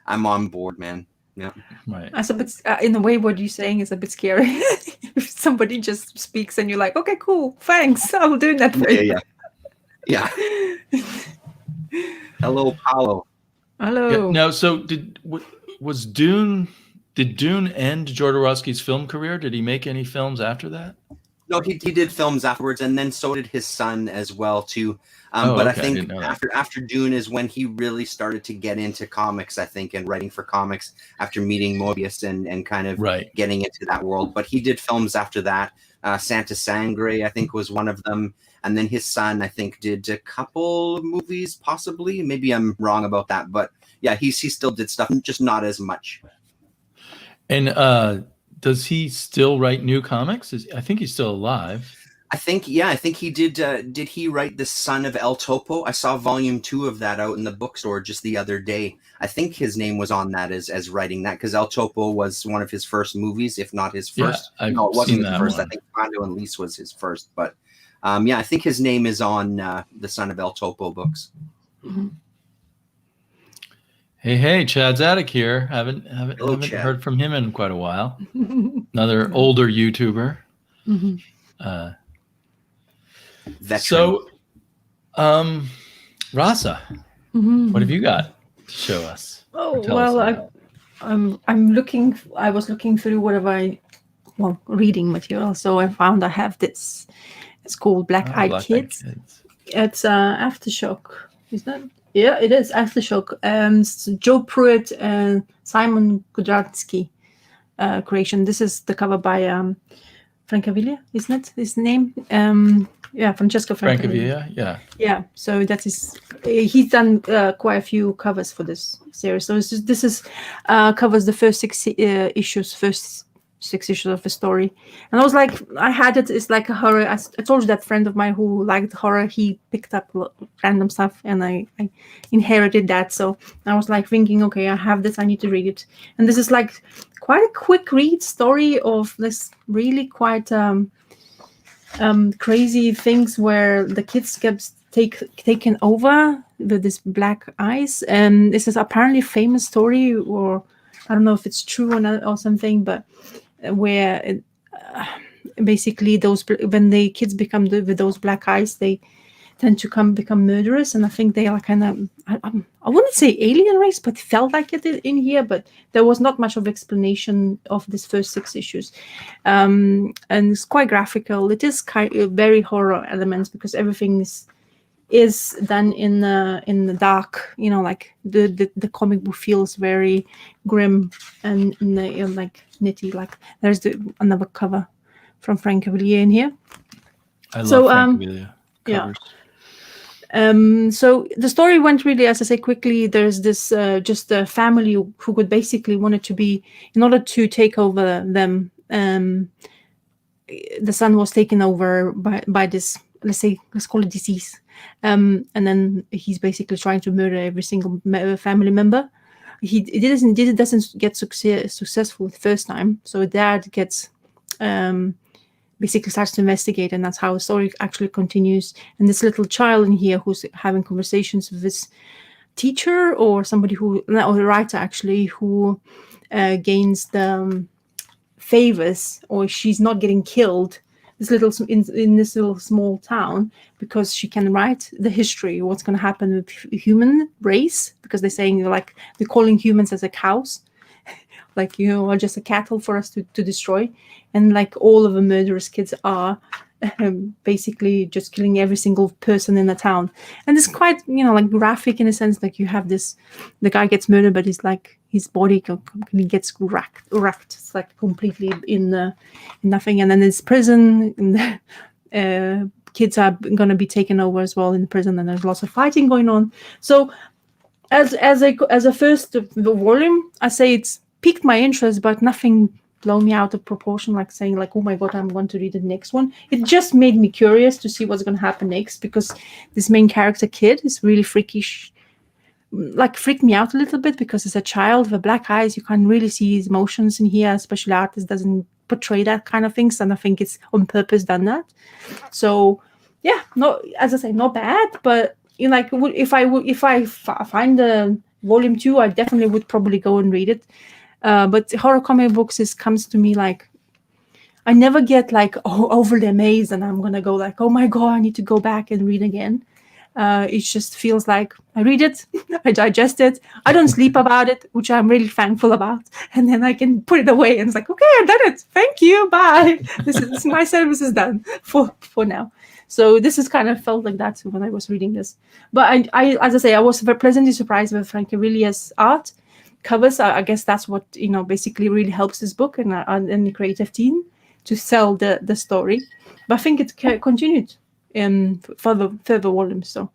I'm on board, man. Yeah. Right. That's a bit, in a way, what you're saying is a bit scary. If somebody just speaks and you're like, okay, cool, thanks, I'll do that for you. Yeah. Hello, Paulo. Hello. Yeah, now, so did Dune end Jodorowsky's film career? Did he make any films after that? No, he did films afterwards, and then so did his son as well too. But I think after Dune is when he really started to get into comics, I think, and writing for comics after meeting Moebius and kind of getting into that world. But he did films after that. Santa Sangre, I think, was one of them. And then his son, I think, did a couple of movies, possibly. Maybe I'm wrong about that. But yeah, he still did stuff, just not as much. And does he still write new comics? I think he's still alive. I think he did. Did he write The Son of El Topo? I saw volume 2 of that out in the bookstore just the other day. I think his name was on that as writing that, because El Topo was one of his first movies, if not his first. No, it wasn't his first. One. I think Condo and Lise was his first. But I think his name is on The Son of El Topo books. Mm-hmm. Hey, Chad's Attic here. Haven't heard from him in quite a while. Another older YouTuber. Mm-hmm. So, Rasa, what have you got to show us? Oh, well, I'm looking. I was looking through reading material. So I found I have this. It's called Black Eyed Kids. It's Aftershock. Is that? Yeah, it is Aftershock. Joe Pruitt and Simon Kudranski creation. This is the cover by Francavilla, isn't it? His name? Francesco Francavilla. Yeah. So that is he's done quite a few covers for this series. So this is covers the first six issues of the story. And I was like, I had it. It's like a horror. I told you that friend of mine who liked horror. He picked up random stuff, and I inherited that. So I was like thinking, okay, I have this. I need to read it. And this is like quite a quick read story of this really quite crazy things where the kids get taken over with this black eyes. And this is apparently a famous story, or I don't know if it's true or not, or something, but where basically when the kids become with those black eyes, they tend to become murderous. And I think they are kind of, I wouldn't say alien race, but felt like it in here. But there was not much of explanation of this first 6 issues, and it's quite graphical. It is very horror elements because everything is done in the dark. You know, like the comic book feels very grim and like nitty. Like there's another cover from Francavilla in here. I love Francavilla covers. So the story went really, as I say, quickly. There's this just a family who would basically wanted to be, in order to take over them, the son was taken over by this, let's call it disease, and then he's basically trying to murder every single family member. It doesn't get successful the first time, so dad gets basically starts to investigate, and that's how the story actually continues. And this little child in here who's having conversations with this teacher or somebody or the writer actually, who gains the favors, or she's not getting killed in this little small town because she can write the history, what's going to happen with human race, because they're saying like they're calling humans as a cows. Like, you know, are just a cattle for us to destroy. And like all of the murderous kids are basically just killing every single person in the town. And it's quite, you know, like graphic in a sense. Like you have the guy gets murdered, but he's like, his body completely gets wrecked. It's like completely in nothing. And then there's prison, and kids are going to be taken over as well in the prison. And there's lots of fighting going on. So as a first volume, I say it's piqued my interest, but nothing blow me out of proportion, like saying like, oh my god, I'm going to read the next one. It just made me curious to see what's going to happen next, because this main character kid is really freakish, like freaked me out a little bit, because as a child with black eyes, you can't really see his emotions in here, especially artist doesn't portray that kind of things, and I think it's on purpose done that. So yeah, no, as I say, not bad, but you know, like if I find the volume 2, I definitely would probably go and read it. But horror comic books comes to me like, I never get like overly amazed and I'm gonna go like, oh my god, I need to go back and read again. It just feels like I read it, I digest it, I don't sleep about it, which I'm really thankful about, and then I can put it away and it's like, okay, I've done it, thank you, bye. This my service is done for now. So this is kind of felt like that when I was reading this. But I as I say, I was very pleasantly surprised with Francavilla's art. Covers, I guess that's what, you know, basically really helps this book and the creative team to sell the story. But I think it continued in further volumes. So,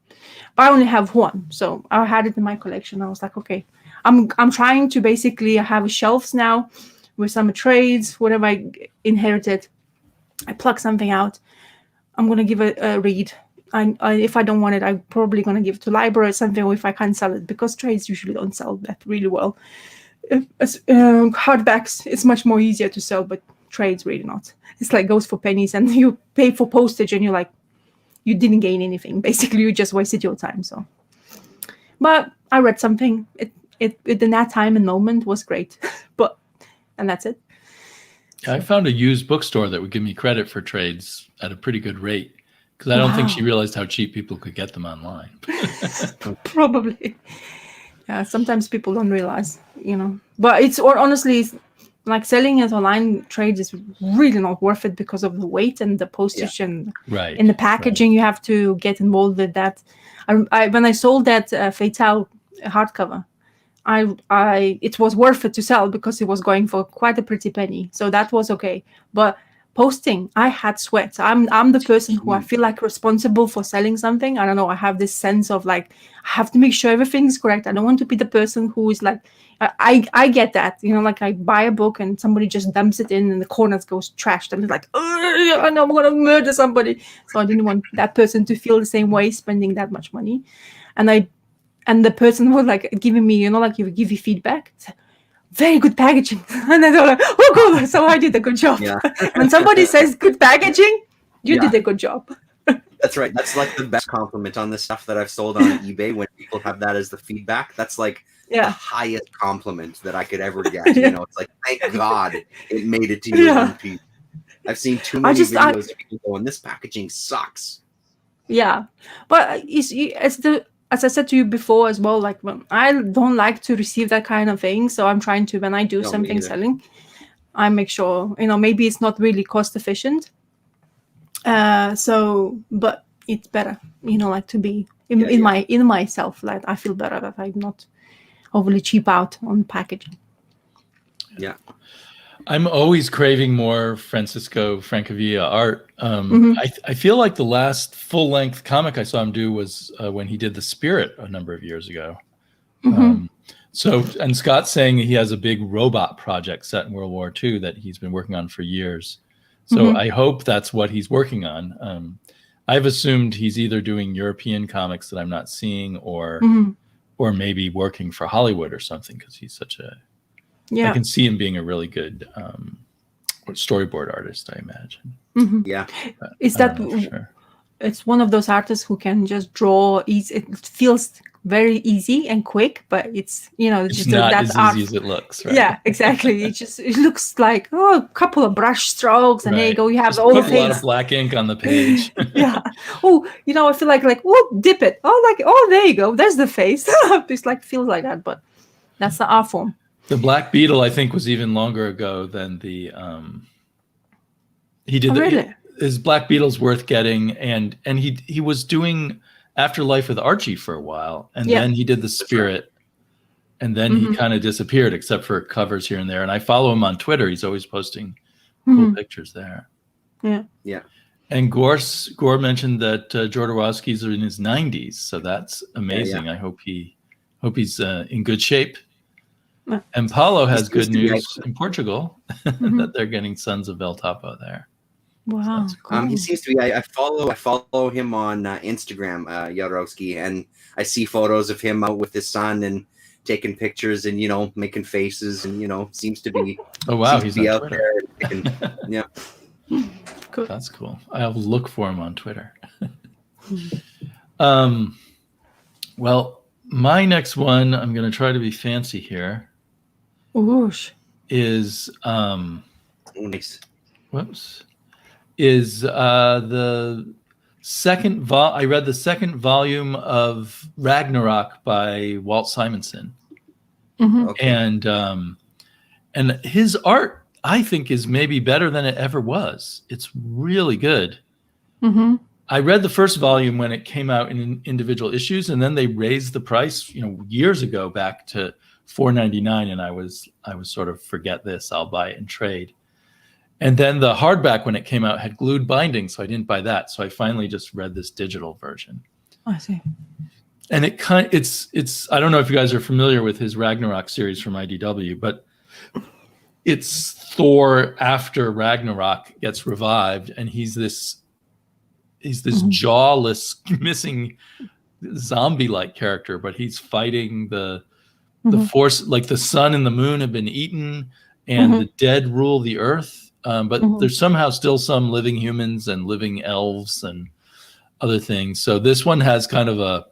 but I only have one, so I had it in my collection. I was like, okay, I'm trying to basically have shelves now with some trades, whatever I inherited. I pluck something out. I'm gonna give it a read. If I don't want it, I'm probably going to give it to library or something, or if I can't sell it, because trades usually don't sell that really well. Hardbacks, it's much more easier to sell, but trades really not. It's like goes for pennies, and you pay for postage, and you're like, you didn't gain anything. Basically, you just wasted your time. So, but I read something. It in that time and moment was great, and that's it. I found a used bookstore that would give me credit for trades at a pretty good rate. Because I don't think she realized how cheap people could get them online. Probably. Yeah, sometimes people don't realize, you know. But it's honestly, like selling as online trade is really not worth it because of the weight and the postage and Right. in the packaging. You have to get involved with that. I when I sold that Fatale hardcover, it was worth it to sell because it was going for quite a pretty penny. So that was okay. But posting, I had sweat. I'm the person who I feel like responsible for selling something. I don't know. I have this sense of like I have to make sure everything's correct. I don't want to be the person who is like I get that, you know, like I buy a book and somebody just dumps it in and the corners goes trashed and it's like, I know I'm gonna murder somebody. So I didn't want that person to feel the same way spending that much money. And the person was like giving me, you know, like you give you feedback. Very good packaging. And then they're like, oh, cool. So I did a good job. Yeah. When somebody says good packaging, you did a good job. That's right. That's like the best compliment on the stuff that I've sold on eBay. When people have that as the feedback, that's like the highest compliment that I could ever get. You know, it's like, thank God it made it to you in one piece. I've seen too many videos of people going, this packaging sucks. Yeah. But as I said to you before as well, like I don't like to receive that kind of thing. So I'm trying to, when I do something selling, I make sure, you know, maybe it's not really cost efficient. But it's better, you know, like to be in myself, like I feel better that I'm not overly cheap out on packaging. Yeah. I'm always craving more Francisco Francavilla art. I feel like the last full-length comic I saw him do was when he did The Spirit a number of years ago. And Scott's saying he has a big robot project set in World War II that he's been working on for years. So I hope that's what he's working on. I've assumed he's either doing European comics that I'm not seeing or maybe working for Hollywood or something, because he's such a... I can see him being a really good storyboard artist, I imagine. Yeah. Is that... It's one of those artists who can just draw easy. It feels very easy and quick, but it's, you know, it's just not that as art. easy as it looks, right? Yeah, exactly. It looks like a couple of brush strokes, and there you go. You have just all the put things. A lot of black ink on the page. Yeah. Oh, you know, I feel like dip it. There you go. There's the face. It's like feels like that, but that's the art form. The Black Beetle, I think, was even longer ago than the. He did really? His Black Beetle's worth getting, and he was doing Afterlife with Archie for a while, and then he did The Spirit, and then he kind of disappeared, except for covers here and there. And I follow him on Twitter; he's always posting cool pictures there. Yeah. And Gore mentioned that Jodorowsky's in his 90s, so that's amazing. I hope he's in good shape. And Paulo has good news in Portugal that they're getting Sons of El Topo there. Wow. So cool. He seems to be. I follow him on Instagram, Jodorowsky, and I see photos of him out with his son and taking pictures and, you know, making faces, and, you know, seems to be. Oh wow, he's on out Twitter. there. Yeah. Cool. That's cool. I'll look for him on Twitter. Well, my next one, I'm going to try to be fancy here. Whoosh. Nice. Is the second I read the second volume of Ragnarok by Walt Simonson. Okay. And his art, I think, is maybe better than it ever was. It's really good. I read the first volume when it came out in individual issues, and then they raised the price, you know, years ago back to $4.99, and I was sort of, forget this, I'll buy it and trade. And then the hardback, when it came out, had glued binding, so I didn't buy that. So I finally just read this digital version. I see. And it's I don't know if you guys are familiar with his Ragnarok series from IDW, but it's Thor after Ragnarok gets revived, and he's this jawless, missing zombie-like character, but he's fighting the force, like the sun and the moon have been eaten, and the dead rule the earth. But there's somehow still some living humans and living elves and other things. So this one has kind of a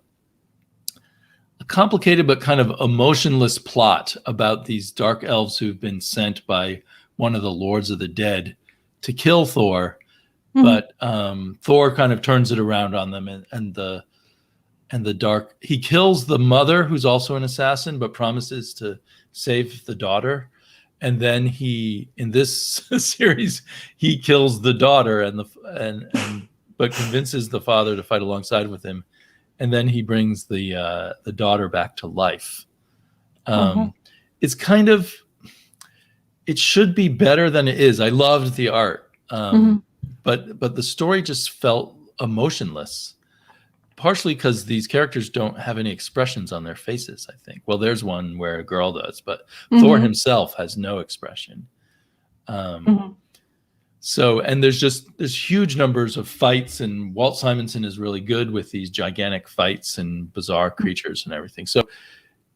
complicated but kind of emotionless plot about these dark elves who've been sent by one of the lords of the dead to kill Thor. But Thor kind of turns it around on them, and the dark, he kills the mother, who's also an assassin, but promises to save the daughter. and then he, in this series, he kills the daughter but convinces the father to fight alongside with him, and then he brings the daughter back to life. It's kind of, it should be better than it is. I loved the art, but the story just felt emotionless. Partially because these characters don't have any expressions on their faces, I think. Well, there's one where a girl does, but Thor himself has no expression. So, and there's huge numbers of fights, and Walt Simonson is really good with these gigantic fights and bizarre creatures and everything. So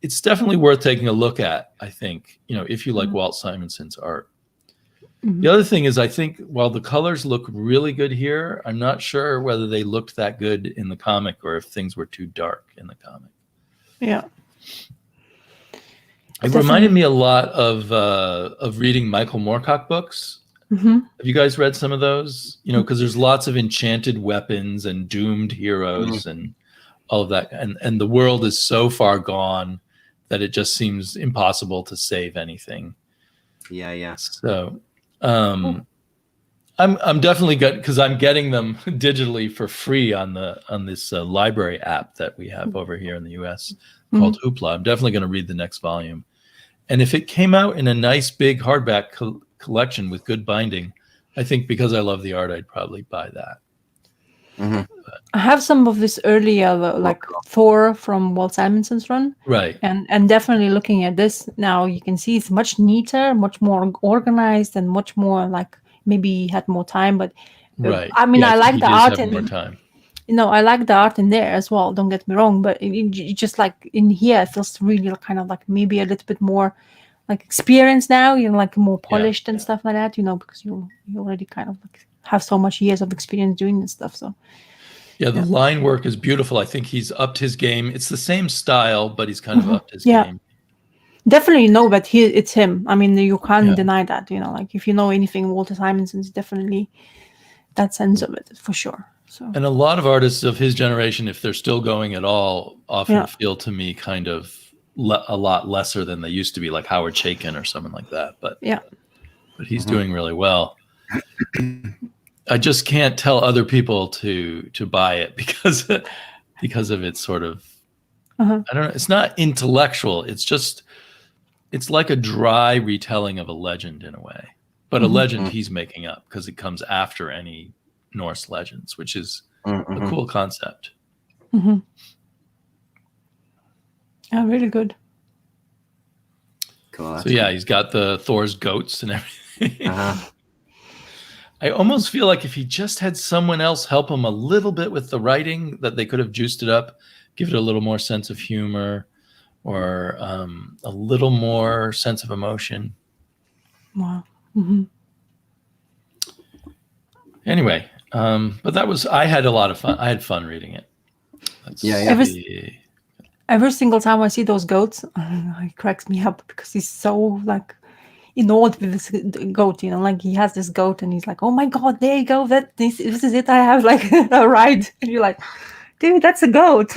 it's definitely worth taking a look at, I think, if you like Walt Simonson's art. The other thing is, I think while the colors look really good here, I'm not sure whether they looked that good in the comic or if things were too dark in the comic. Yeah. It reminded me a lot of reading Michael Moorcock books. Have you guys read some of those? Because there's lots of enchanted weapons and doomed heroes and all of that. And the world is so far gone that it just seems impossible to save anything. Yeah. So... I'm definitely good because I'm getting them digitally for free on this library app that we have over here in the US called Hoopla. I'm definitely going to read the next volume, and if it came out in a nice big hardback collection with good binding, I think because I love the art, I'd probably buy that. I have some of this earlier, like Thor from Walt Simonson's run. Right. And definitely looking at this now, you can see it's much neater, much more organized, and much more like maybe he had more time. But right. I mean, I like the art and more time. I like the art in there as well. Don't get me wrong, but it just like in here, it feels really kind of like maybe a little bit more like experienced now. Like more polished and stuff like that. Because you already kind of like have so much years of experience doing this stuff. So. Yeah, the line work is beautiful. I think he's upped his game. It's the same style, but he's kind of upped his game. Definitely know that it's him. I mean, you can't deny that. Like if you know anything, Walter Simonson's definitely that sense of it for sure. So. And a lot of artists of his generation, if they're still going at all, often feel to me kind of a lot lesser than they used to be, like Howard Chaykin or someone like that. But he's doing really well. I just can't tell other people to buy it because of its sort of I don't know. It's not intellectual. It's like a dry retelling of a legend in a way, but a legend he's making up because it comes after any Norse legends, which is a cool concept. Yeah, really good. Cool. So he's got the Thor's goats and everything. I almost feel like if he just had someone else help him a little bit with the writing, that they could have juiced it up, give it a little more sense of humor, or a little more sense of emotion. Wow. Anyway, but I had a lot of fun. I had fun reading it. Every single time I see those goats, it cracks me up because he's so like enamored with this goat, like he has this goat and he's like, oh my god, there you go, this is it, I have like a ride, and you're like, dude, that's a goat.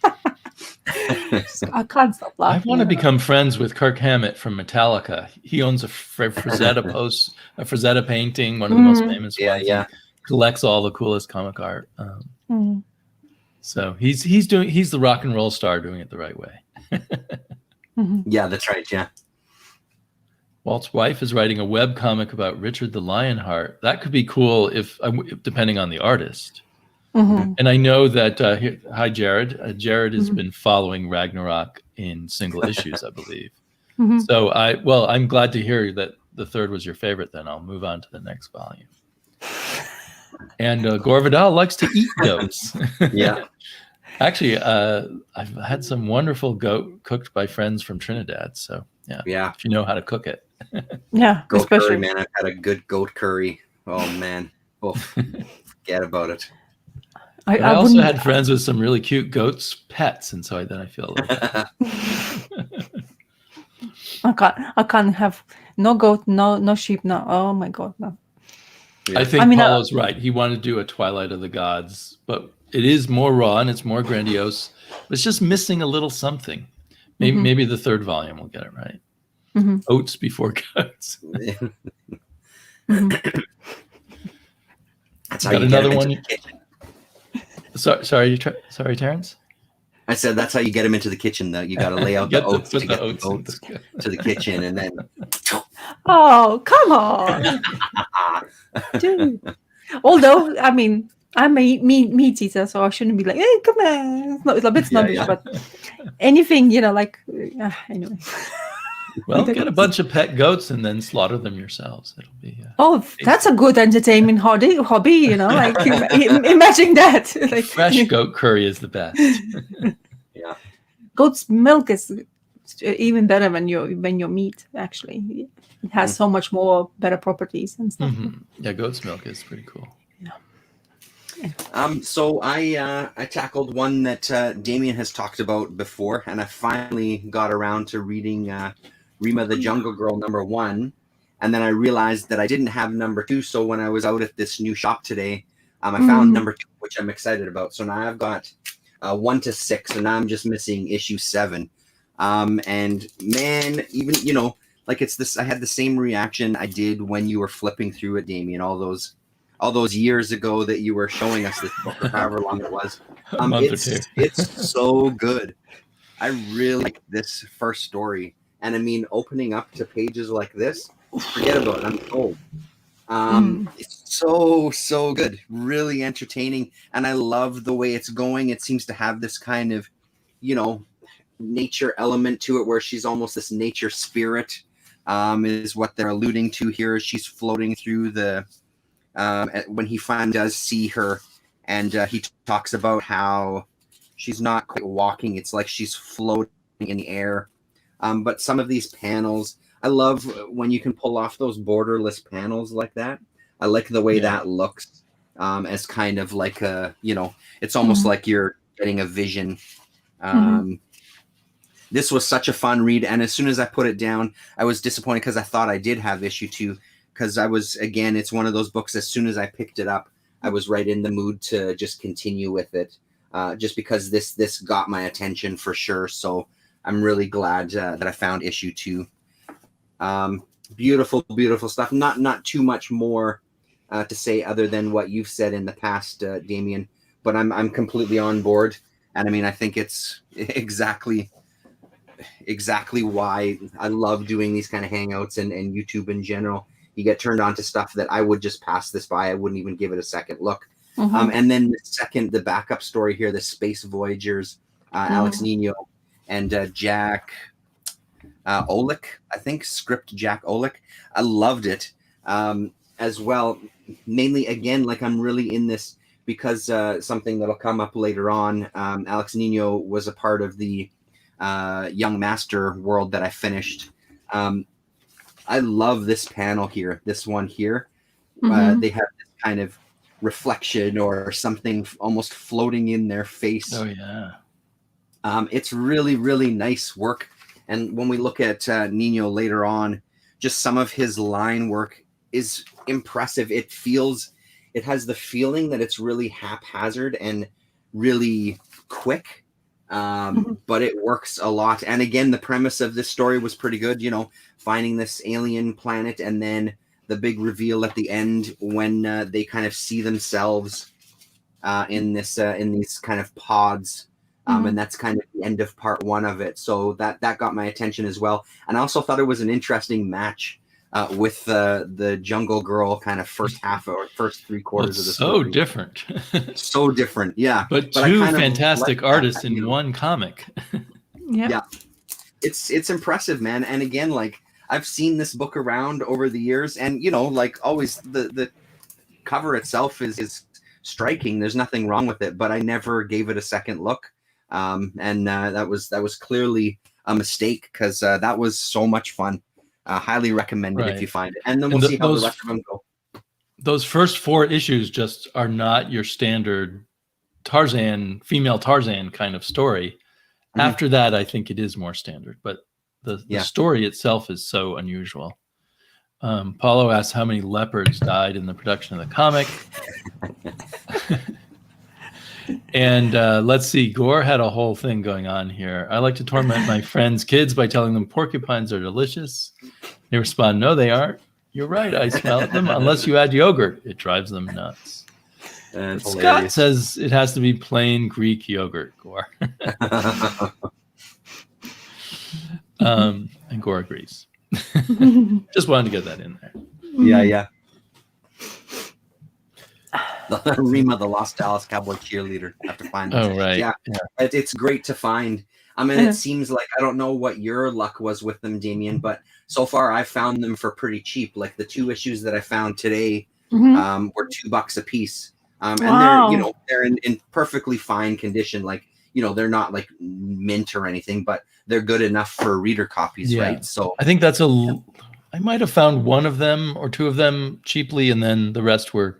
I can't stop laughing. I want to become friends with Kirk Hammett from Metallica. He owns a Frazetta painting, one of the most famous ones. He collects all the coolest comic art. So he's the rock and roll star doing it the right way. Yeah, that's right. Yeah. Walt's wife is writing a web comic about Richard the Lionheart. That could be cool if depending on the artist. And I know that hi Jared. Jared has been following Ragnarok in single issues, I believe. So I'm glad to hear that the third was your favorite. Then I'll move on to the next volume. And Gore Vidal likes to eat goats. Yeah. Actually, I've had some wonderful goat cooked by friends from Trinidad. So yeah, if you know how to cook it. Goat especially curry, man. I've had a good goat curry. Oh man, forget about it. I also had friends with some really cute goats pets, and so then I feel a little bad. I can't have no goat, no sheep, no. Oh my god, no. Yeah. I think Paulo's right. He wanted to do a Twilight of the Gods, but it is more raw and it's more grandiose. But it's just missing a little something. Maybe the third volume will get it right. Oats before goats. Mhm. That's how Got you get another him one. into the kitchen. Sorry, Terrence. I said that's how you get him into the kitchen. Though you got to lay out the oats to get the oats to the kitchen, and then. Oh, come on, dude. Although, I mean, I'm a meat eater, so I shouldn't be like, hey, come on. It's a bit snobbish, but anything, like, anyway. Well, get a bunch of pet goats and then slaughter them yourselves. It'll be. That's a good entertainment hobby. Like imagine that. Like fresh goat curry is the best. Yeah. Goat's milk is even better than your meat. Actually, it has so much more better properties and stuff. Yeah, goat's milk is pretty cool. Yeah. So I tackled one that Damien has talked about before, and I finally got around to reading Rima the Jungle Girl #1, and then I realized that I didn't have #2. So when I was out at this new shop today, I found #2, which I'm excited about. So now I've got 1 to 6, and now I'm just missing issue 7. And man, even like it's this. I had the same reaction I did when you were flipping through it, Damien, all those years ago that you were showing us this book, or however long it was. It's so good. I really like this first story. And I mean, opening up to pages like this, forget about it. I'm cold. It's so good, really entertaining, and I love the way it's going. It seems to have this kind of, nature element to it, where she's almost this nature spirit, is what they're alluding to here. She's floating through the, when he finally does see her, and he talks about how she's not quite walking. It's like she's floating in the air. But some of these panels, I love when you can pull off those borderless panels like that. I like the way that looks, as kind of like it's almost like you're getting a vision. This was such a fun read, and as soon as I put it down, I was disappointed because I thought I did have issue 2, because it's one of those books, as soon as I picked it up, I was right in the mood to just continue with it, just because this got my attention for sure. So I'm really glad that I found issue 2. Beautiful stuff. Not too much more to say other than what you've said in the past, Damien. But I'm completely on board, and I mean, I think it's exactly why I love doing these kind of hangouts and YouTube in general. You get turned on to stuff that I would just pass this by. I wouldn't even give it a second look. And then the backup story here, the Space Voyagers, Alex Nino and Jack Olick, I think, script Jack Olick. I loved it as well. Mainly, again, like I'm really in this because something that'll come up later on. Alex Nino was a part of the Young Master world that I finished. I love this panel here, this one here. They have this kind of reflection or something almost floating in their face. Oh, yeah. It's really, really nice work. And when we look at Nino later on, just some of his line work is impressive. It has the feeling that it's really haphazard and really quick, but it works a lot. And again, the premise of this story was pretty good, finding this alien planet, and then the big reveal at the end when they kind of see themselves in these kind of pods. And that's kind of the end of part 1 of it. So that got my attention as well. And I also thought it was an interesting match with the Jungle Girl kind of first half or first 3/4 of the story. So different. So different, yeah. But two fantastic artists in one comic. Yeah. It's impressive, man. And again, like, I've seen this book around over the years, and like always, the cover itself is striking. There's nothing wrong with it, but I never gave it a second look. And that was clearly a mistake, because that was so much fun. Highly recommend it if you find it. And then we'll see how the rest of them go. Those first 4 issues just are not your standard Tarzan, female Tarzan kind of story. After that, I think it is more standard, but the story itself is so unusual. Paulo asks how many leopards died in the production of the comic. And let's see, Gore had a whole thing going on here. I like to torment my friends' kids by telling them porcupines are delicious. They respond, no, they aren't. You're right, I smell them. Unless you add yogurt, it drives them nuts. Scott says it has to be plain Greek yogurt, Gore. And Gore agrees. Just wanted to get that in there. Yeah. Rima, the Lost Dallas Cowboy cheerleader. I have to find this. Oh, right. Yeah. It's great to find. I mean, it seems like, I don't know what your luck was with them, Damien, but so far I found them for pretty cheap. Like the 2 issues that I found today were $2 a piece. And they're in perfectly fine condition. Like, they're not like mint or anything, but they're good enough for reader copies, right? So I think that's I might have found one of them or 2 of them cheaply, and then the rest were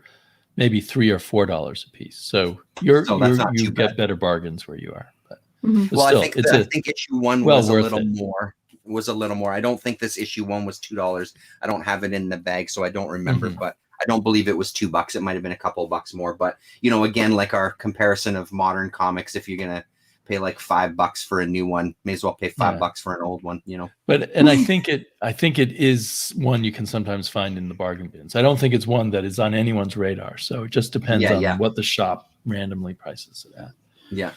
maybe $3 or $4 a piece. So you get better bargains where you are. But, well, still, I think issue 1 was a little more. Was a little more. I don't think this issue 1 was $2. I don't have it in the bag, so I don't remember. But I don't believe it was $2. It might have been a couple of bucks more. But again, like our comparison of modern comics, if you're gonna pay like $5 for a new one, may as well pay $5 for an old one. But I think it is one you can sometimes find in the bargain bins. I don't think it's one that is on anyone's radar. So it just depends on what the shop randomly prices it at. Yeah.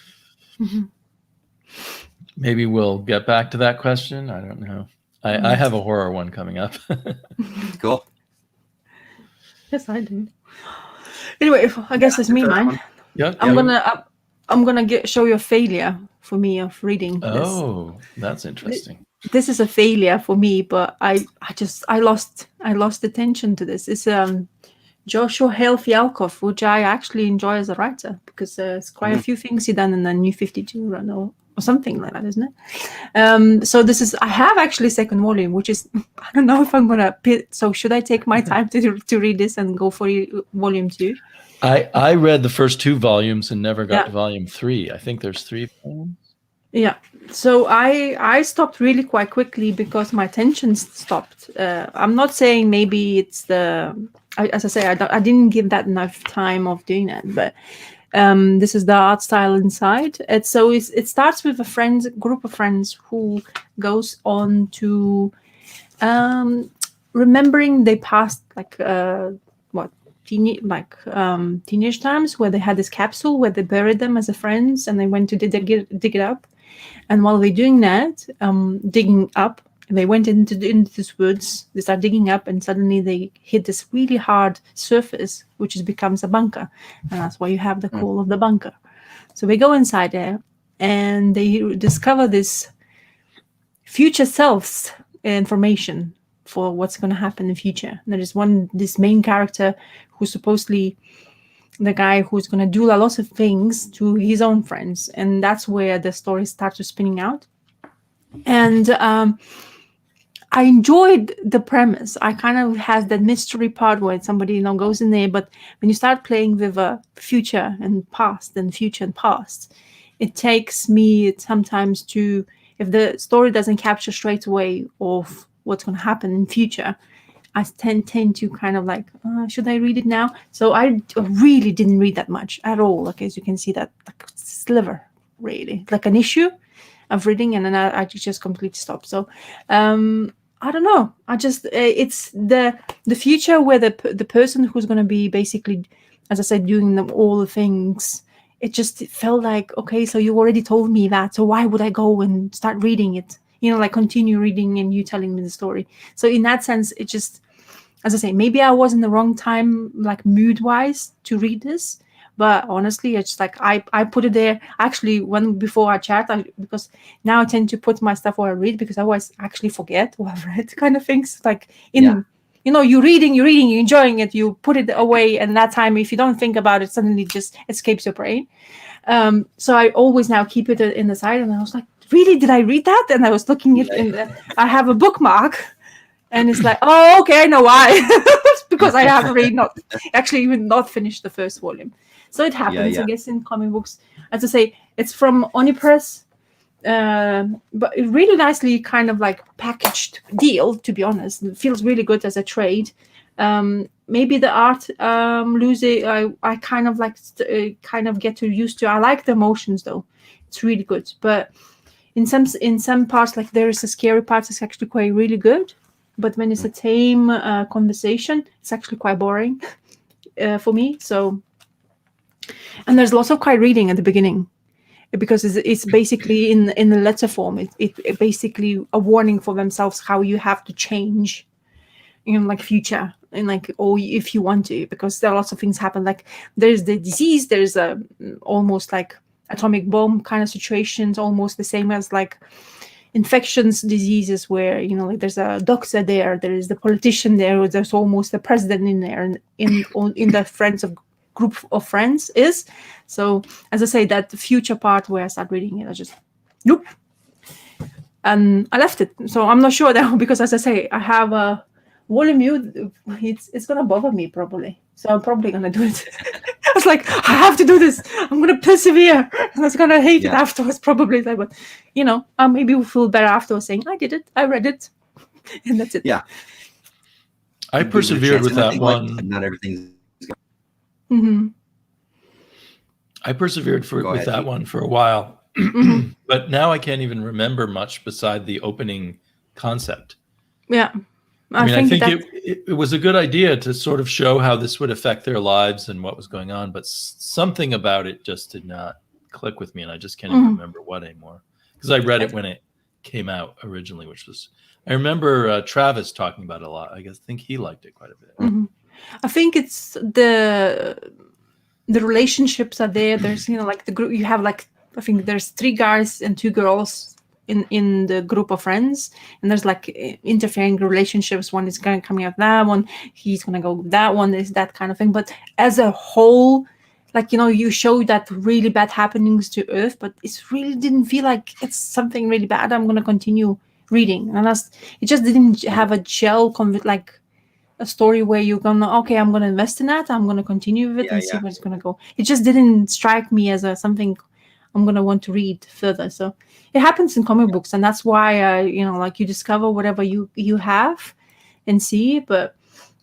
Maybe we'll get back to that question. I don't know. I have a horror one coming up. Cool. Yes, I do. Anyway, I guess it's me, mine. Yeah. I'm gonna show you a failure for me of reading this. Oh, that's interesting. This is a failure for me, but I lost attention to this. It's Joshua Hale Fialkov, which I actually enjoy as a writer because there's quite a few things he done in the New 52 run or something like that, isn't it? So this is, I have actually second volume, which is, I don't know if I'm gonna so should I take my time to read this and go for volume 2? I read the first 2 volumes and never got to volume 3. I think there's 3 volumes. Yeah. So I stopped really quite quickly because my attention stopped. I'm not saying maybe it's as I say, I didn't give that enough time of doing that, but this is the art style inside. It starts with a group of friends who goes on to remembering they passed teenage times where they had this capsule where they buried them as a friends and they went to dig it up. And while they're doing that, digging up, they went into this woods, they start digging up, and suddenly they hit this really hard surface, which becomes a bunker. And that's why you have the call of the bunker. So they go inside there and they discover this future self's information for what's going to happen in the future. There is this main character who's supposedly the guy who's going to do a lot of things to his own friends. And that's where the story starts spinning out. And I enjoyed the premise. I kind of has that mystery part where somebody goes in there, but when you start playing with future and past and future and past, it takes me sometimes to, if the story doesn't capture straight away of what's going to happen in future, I tend to kind of like, should I read it now? So I really didn't read that much at all. Like, as you can see, that like sliver, really, like an issue of reading, and then I just completely stopped. So I don't know. I just it's the future where the person who's going to be basically, as I said, doing all the things. It just felt like, okay, so you already told me that, so why would I go and start reading it? Like continue reading and you telling me the story. So in that sense, it just, as I say, maybe I was in the wrong time, like mood-wise, to read this. But honestly, it's just like I put it there. Actually, before I chat, because now I tend to put my stuff where I read because I always actually forget what I've read, kind of things. Like you're reading, you're enjoying it, you put it away, and that time, if you don't think about it, suddenly it just escapes your brain. So I always now keep it in the side, and I was like, really, did I read that? And I was looking at I have a bookmark, and it's like, oh, okay, I know why. Because I have even not finished the first volume. So it happens, I guess, in comic books. As I say, it's from Oni Press, but it really nicely kind of like packaged deal, to be honest. It feels really good as a trade. Maybe the art losing. I kind of like kind of get used to. I like the emotions though. It's really good, but in some parts, like there is a scary part, it's actually quite really good. But when it's a tame conversation, it's actually quite boring for me. So, and there's lots of quite reading at the beginning, because it's basically in the letter form. It basically a warning for themselves how you have to change in like future, and like, or if you want to, because there are lots of things happen. Like there's the disease, there's a almost like atomic bomb kind of situations, almost the same as like infections diseases, where like there's a doctor there is the politician there, there's almost the president in there, and in the friends of group of friends is. So as I say, that future part where I start reading it, I just nope, and I left it. So I'm not sure now, because as I say, I have a volume. It's gonna bother me probably, so I'm probably gonna do it. I was like, I have to do this. I'm gonna persevere. I was gonna hate it afterwards, probably. But maybe we'll feel better afterwards, saying I did it, I read it, and that's it. Yeah, I persevered with that one. Not everything's. Mm-hmm. I persevered with that one for a while, but now I can't even remember much beside the opening concept. Yeah. I think it was a good idea to sort of show how this would affect their lives and what was going on, but something about it just did not click with me, and I just can't even remember what anymore, because I read it when it came out originally, I remember Travis talking about it a lot. I think he liked it quite a bit. Mm-hmm. I think it's the relationships are there. There's like the group you have, like I think there's 3 guys and 2 girls in the group of friends, and there's like interfering relationships. One is coming out that one, he's gonna go with that one, is that kind of thing. But as a whole, like you show that really bad happenings to Earth, but it really didn't feel like it's something really bad. I'm gonna continue reading, and it just didn't have a gel like a story where you're gonna I'm gonna invest in that, I'm gonna continue with it and see where it's gonna go. It just didn't strike me as something I'm gonna want to read further. So it happens in comic books, and that's why like you discover whatever you have and see. But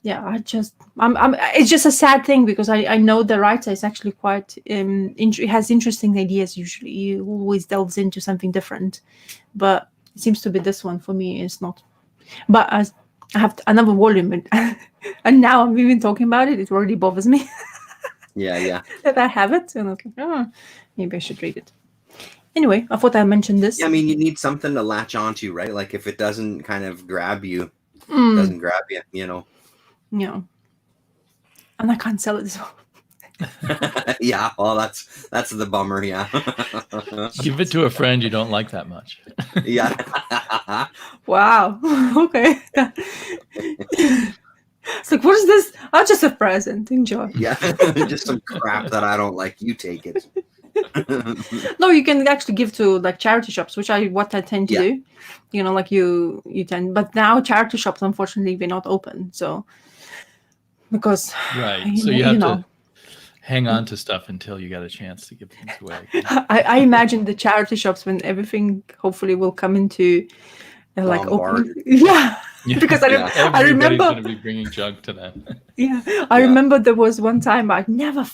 yeah, it's just a sad thing, because I know the writer is actually quite has interesting ideas. Usually he always delves into something different, but it seems to be this one for me is not. But I have another volume, and now I'm even talking about it, it already bothers me. Yeah. That I have it, and I was like, maybe I should read it. Anyway, I thought I mentioned this. Yeah, I mean, you need something to latch onto, right? Like if it doesn't kind of grab you, it doesn't grab you, Yeah. And I can't sell it as well. Yeah, well, that's the bummer. Yeah. Give it to a friend you don't like that much. Yeah. Wow. Okay. It's like, what is this? Oh, just a present. Enjoy. Yeah. Just some crap that I don't like. You take it. No, you can actually give to like charity shops, which what I tend to do. Like you tend, but now charity shops, unfortunately, they're not open. So because right, so you have to hang on to stuff until you got a chance to give things away. I imagine the charity shops, when everything hopefully will come into like open. Yeah. Because I remember going to be bringing junk to them. Yeah, I remember there was one time I've never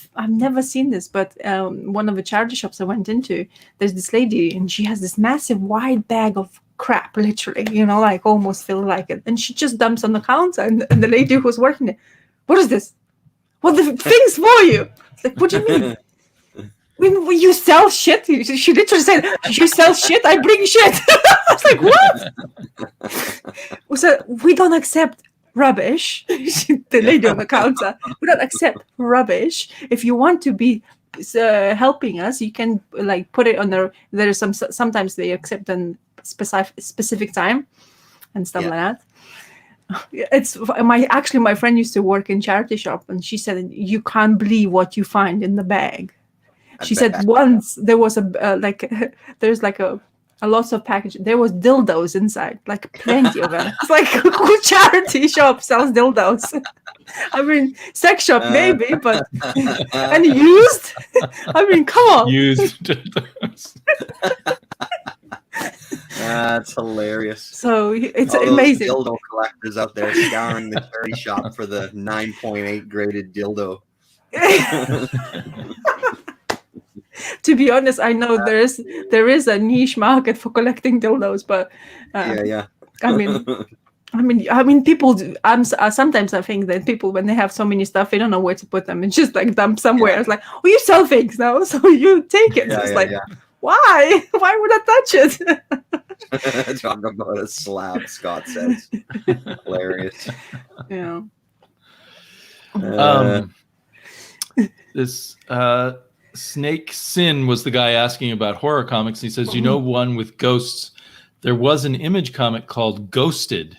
seen this, but one of the charity shops I went into, there's this lady, and she has this massive wide bag of crap, literally, like almost feel like it, and she just dumps on the counter, and the lady who was working there, what is this? What the things for you? It's like, what do you mean? When you sell shit? She literally said, you sell shit, I bring shit. I was like, what? So we don't accept rubbish. The lady on the counter, we don't accept rubbish. If you want to be helping us, you can like put it on there is sometimes they accept a specific time and stuff like that. It's my friend used to work in charity shop, and she said, you can't believe what you find in the bag. She said once there was there's like a lots of packaging. There was dildos inside, like plenty of them. It's like who charity shop sells dildos? I mean, sex shop maybe, but and used. I mean, come on, used dildos. That's hilarious. So it's All amazing. those dildo collectors out there scouring the charity shop for the 9.8 graded dildo. To be honest, I know there is a niche market for collecting dildos, but yeah. I mean, people. Sometimes I think that people, when they have so many stuff, they don't know where to put them. It's just like dump somewhere. It's like, well, you sell things now, so you take it. So it's why? Why would I touch it? Talk about a slab, Scott says. Hilarious. Yeah. This Snake Sin was the guy asking about horror comics. He says, one with ghosts. There was an Image comic called Ghosted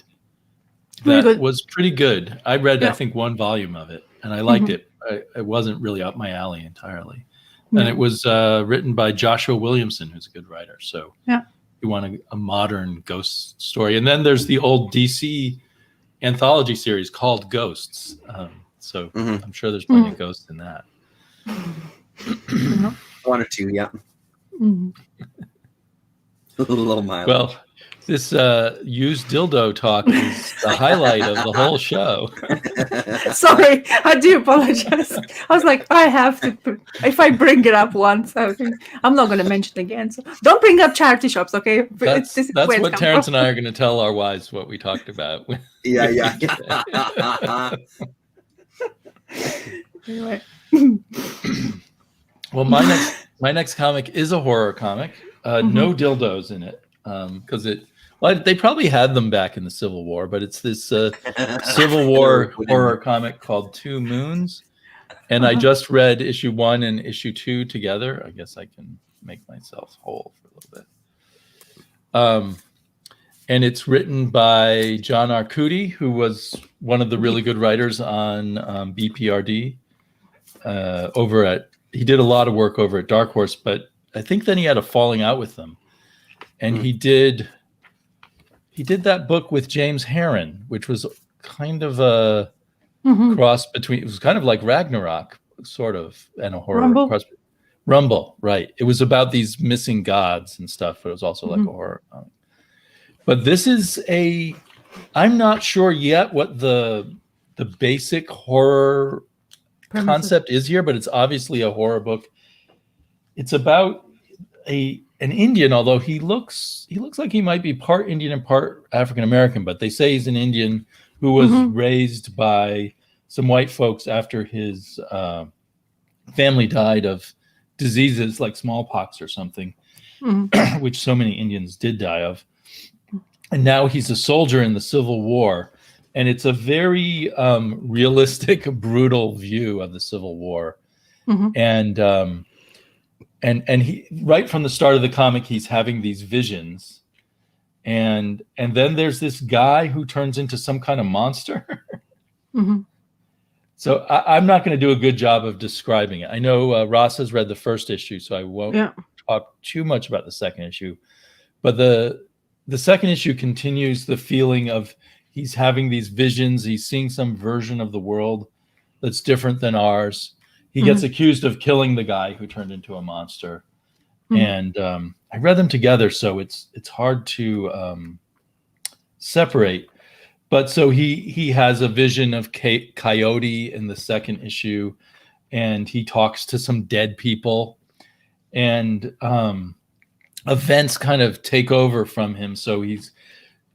that was pretty good. I read, I think, one volume of it, and I liked it. It wasn't really up my alley entirely. And it was written by Joshua Williamson, who's a good writer. So you want a modern ghost story. And then there's the old DC anthology series called Ghosts. So I'm sure there's plenty of ghosts in that. One or two, yeah. Little mild. Well, this used dildo talk is the highlight of the whole show. Sorry, I do apologize. I was like, I have to. If I bring it up once, I'm not going to mention it again. So don't bring up charity shops, okay? That's what Terrence and I are going to tell our wives what we talked about. Yeah. Anyway. Well, my next comic is a horror comic. No dildos in it, because they probably had them back in the Civil War, but it's this Civil War horror comic called Two Moons, and I just read issue 1 and issue 2 together. I guess I can make myself whole for a little bit. And it's written by John Arcudi, who was one of the really good writers on BPRD. He did a lot of work over at Dark Horse, but I think then he had a falling out with them, and he did that book with James Herron, which was kind of a cross between. It was kind of like Ragnarok, sort of, and a horror. Rumble, right? It was about these missing gods and stuff, but it was also like a horror comic. But this is I'm not sure yet what the basic horror concept is here, but it's obviously a horror book. It's about an Indian, although he looks like he might be part Indian and part African American, but they say he's an Indian who was raised by some white folks after his family died of diseases like smallpox or something, which so many Indians did die of. And now he's a soldier in the Civil War. And it's a very realistic, brutal view of the Civil War. And he, right from the start of the comic, he's having these visions. And then there's this guy who turns into some kind of monster. So I'm not going to do a good job of describing it. I know Ross read the first issue, so I won't talk too much about the second issue. But the second issue continues the feeling of he's having these visions. He's seeing some version of the world that's different than ours. He gets accused of killing the guy who turned into a monster. And I read them together, so it's hard to separate. But so he has a vision of Coyote in the second issue, and he talks to some dead people, and events kind of take over from him. So he's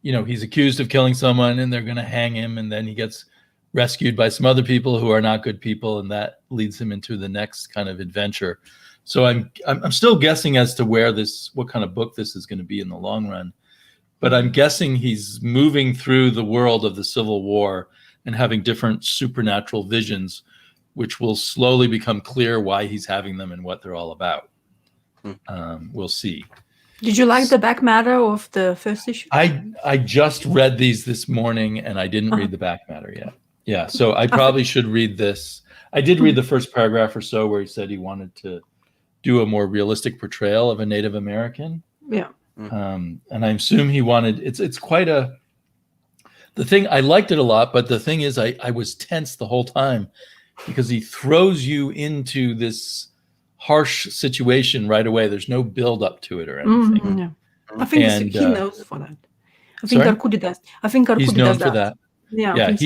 accused of killing someone, and they're going to hang him, and then he gets rescued by some other people who are not good people, and that leads him into the next kind of adventure. So I'm still guessing as to what kind of book this is going to be in the long run. But I'm guessing he's moving through the world of the Civil War and having different supernatural visions, which will slowly become clear why he's having them and what they're all about. We'll see. Did you like the back matter of the first issue? I just read these this morning, and I didn't read the back matter yet. Yeah, so I probably should read this. I did read the first paragraph or so where he said he wanted to do a more realistic portrayal of a Native American. Yeah. And I assume he wanted, it's quite the thing, I liked it a lot, but the thing is I was tense the whole time because he throws you into this harsh situation right away. There's no build up to it or anything. I think And, he knows for that. I think sorry? Arcudi does. I think Arcudi he's known does for that. Yeah, Yeah,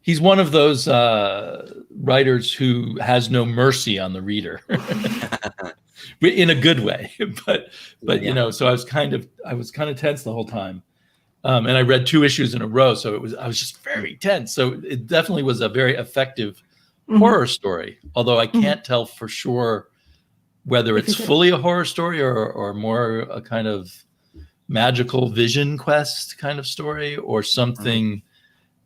he's one of those writers who has no mercy on the reader, in a good way. But you know, so I was kind of tense the whole time, and I read 2 issues in a row, so I was just very tense. So it definitely was a very effective horror story. Although I can't tell for sure whether it's fully a horror story or more a kind of magical vision quest kind of story or something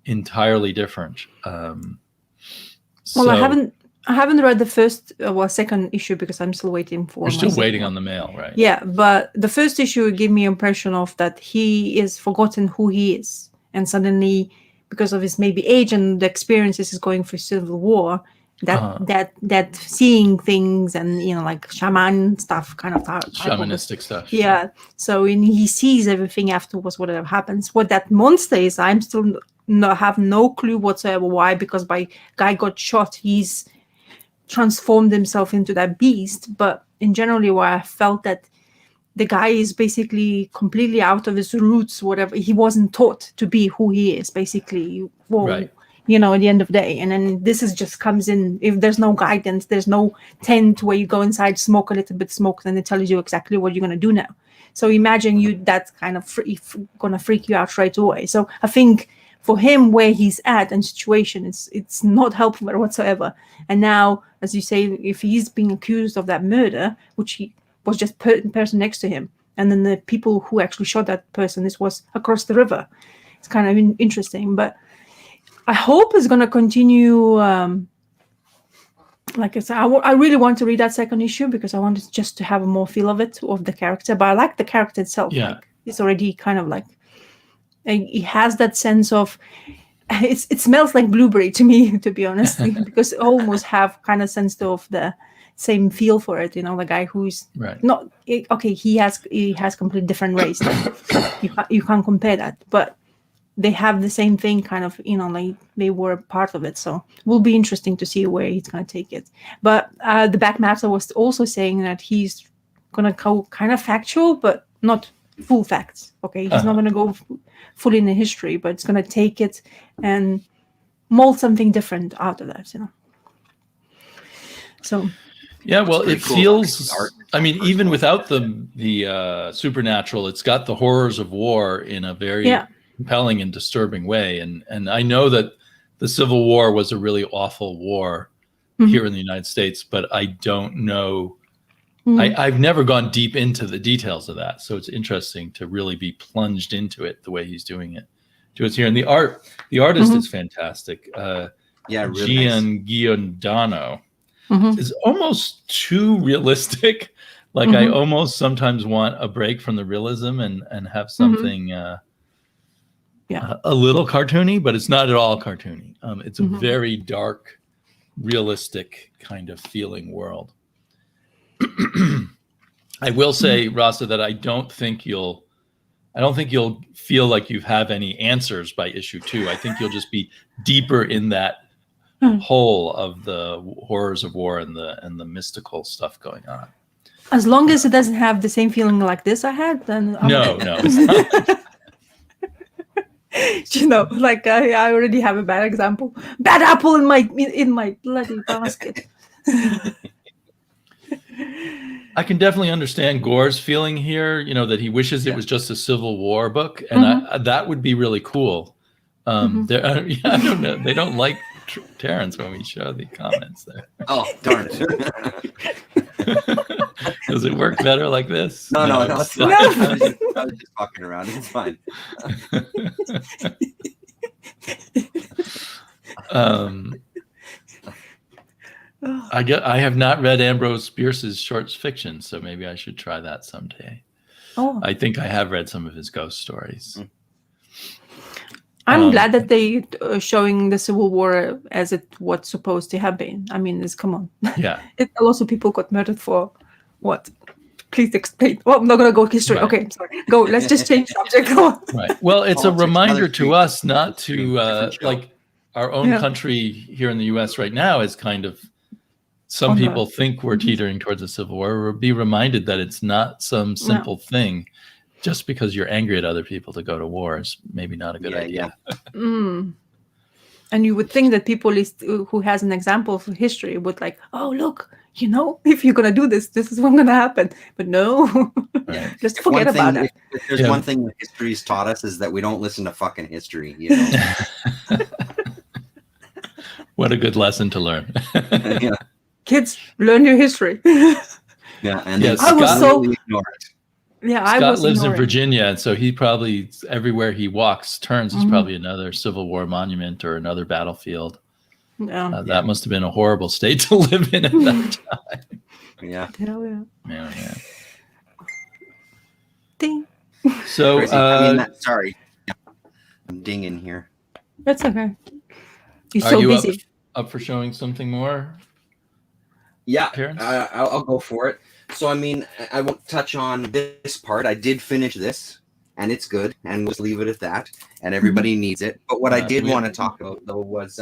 entirely different. Well, I haven't read the first second issue because I'm still waiting for. We're still waiting on the mail, right? Yeah, but the first issue gave me impression of that he is forgotten who he is, and suddenly, because of his maybe age and the experiences he's going through Civil War, that seeing things and like shaman stuff, kind of shamanistic stuff. Yeah. So when he sees everything afterwards, whatever happens, what that monster is, I'm still have no clue whatsoever why, because by guy got shot, he's transformed himself into that beast. But in generally, why I felt that the guy is basically completely out of his roots, whatever. He wasn't taught to be who he is, basically. Well, right. At the end of the day. And then this is just comes in, if there's no guidance, there's no tent where you go inside, smoke a little bit, smoke, then it tells you exactly what you're going to do now. So imagine that's kind of going to freak you out right away. So I think for him, where he's at and situation, it's not helpful whatsoever. And now, as you say, if he's being accused of that murder, which he was just person next to him, and then the people who actually shot that person, this was across the river. It's kind of interesting, but I hope it's going to continue. Like I said, I really want to read that second issue because I wanted just to have a more feel of the character. But I like the character itself. Yeah. Like, it's already kind of like, it has that sense of, it smells like blueberry to me, to be honest, because it almost have kind of sense of the same feel for it. The guy who's not okay. He has completely different race. You can't compare that, but they have the same thing, kind of, like they were part of it. So it will be interesting to see where he's going to take it. But the back matter was also saying that he's going to go kind of factual, but not full facts. Okay, he's not going to go fully in the history, but it's going to take it and mold something different out of that. So. Yeah, well, it feels. I mean, even without the supernatural, it's got the horrors of war in a very compelling and disturbing way. And I know that the Civil War was a really awful war here in the United States, but I don't know. I've never gone deep into the details of that, so it's interesting to really be plunged into it the way he's doing it to us here. And the artist is fantastic. Really Gian Giordano. Is almost too realistic. Like I almost sometimes want a break from the realism and have something a little cartoony, but it's not at all cartoony. It's a very dark, realistic kind of feeling world. I will say, Rasa, that I don't think you'll feel like you have any answers by issue 2. I think you'll just be deeper in that whole of the horrors of war and the mystical stuff going on. As long as it doesn't have the same feeling like this I had, then no, it's not. Like I already have a bad example. Bad apple in my bloody basket. I can definitely understand Gore's feeling here. That he wishes it was just a Civil War book, and that would be really cool. I don't know. They don't like Terrence when we show the comments there. Oh, darn it. Does it work better like this? No, it's fine. I was just fucking around. It's fine. I have not read Ambrose Bierce's short fiction, so maybe I should try that someday. Oh. I think I have read some of his ghost stories. I'm glad that they showing the Civil War as it was supposed to have been. I mean, come on. Yeah. A lot of people got murdered for what? Please explain. Well, I'm not going to go history. Right. Okay, sorry. Go. Let's just change subject. Go on. Right. Well, it's a reminder to us not to like our own country here in the U.S. right now is kind of. Some people think we're teetering towards a civil war. We'll be reminded that it's not some simple thing just because you're angry at other people to go to war is maybe not a good idea. And you would think that people who has an example of history would like, oh, look, if you're going to do this, this is what's going to happen. But no, just forget about it. If there's one thing that history's taught us is that we don't listen to fucking history. What a good lesson to learn. Kids, learn your history. And I was so... ignore it. Scott lives in Virginia, and so he probably, everywhere he walks, turns is probably another Civil War monument or another battlefield. That must have been a horrible state to live in at that time. Hell yeah. Ding. So, sorry. I'm dinging here. That's okay. You're so busy. Up for showing something more? Yeah, I'll go for it. So, I mean, I won't touch on this part. I did finish this, and it's good, and we'll just leave it at that. And everybody needs it. But what I did want to talk about, though, was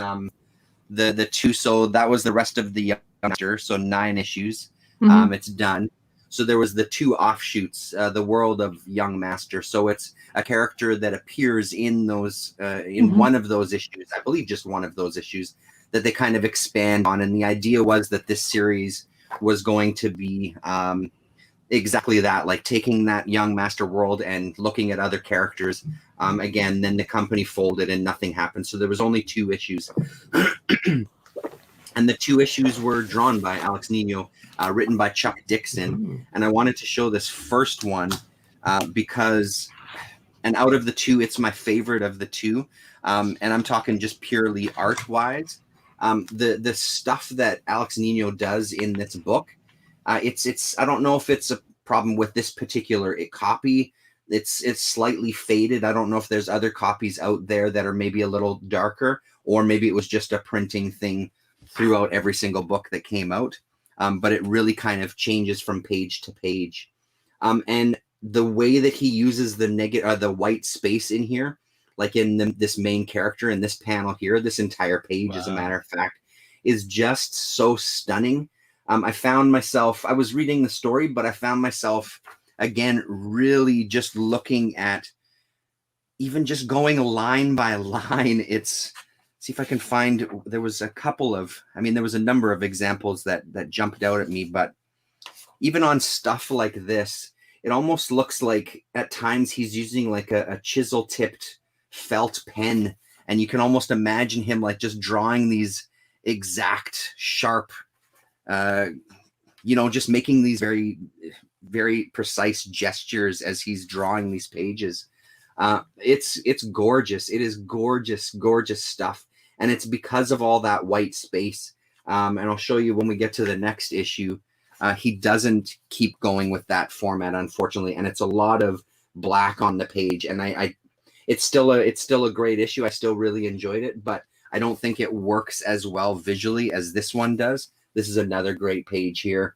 the two. So that was the rest of the Young Master. So 9 issues. It's done. So there was the 2 offshoots, the World of Young Master. So it's a character that appears in those one of those issues. I believe just one of those issues that they kind of expand on. And the idea was that this series was going to be exactly that, like taking that Young Master world and looking at other characters. Again, then the company folded and nothing happened. So there was only 2 issues. And the 2 issues were drawn by Alex Nino, written by Chuck Dixon. And I wanted to show this first one because, and out of the 2, it's my favorite of the 2. And I'm talking just purely art-wise. The stuff that Alex Nino does in this book, it's I don't know if it's a problem with this particular copy. It's slightly faded. I don't know if there's other copies out there that are maybe a little darker, or maybe it was just a printing thing throughout every single book that came out. But it really kind of changes from page to page. And the way that he uses the white space in here, like in this main character in this panel here, this entire page, as a matter of fact, is just so stunning. I found myself, I was reading the story, but I found myself, again, really just looking at, even just going line by line. See if I can find, there was a number of examples that jumped out at me, but even on stuff like this, it almost looks like at times he's using like a chisel tipped felt pen, and you can almost imagine him like just drawing these exact sharp just making these very, very precise gestures as he's drawing these pages. It's gorgeous. It is gorgeous stuff, and it's because of all that white space. And I'll show you when we get to the next issue. He doesn't keep going with that format, unfortunately, and it's a lot of black on the page, and it's still a great issue. I still really enjoyed it, but I don't think it works as well visually as this one does. This is another great page here.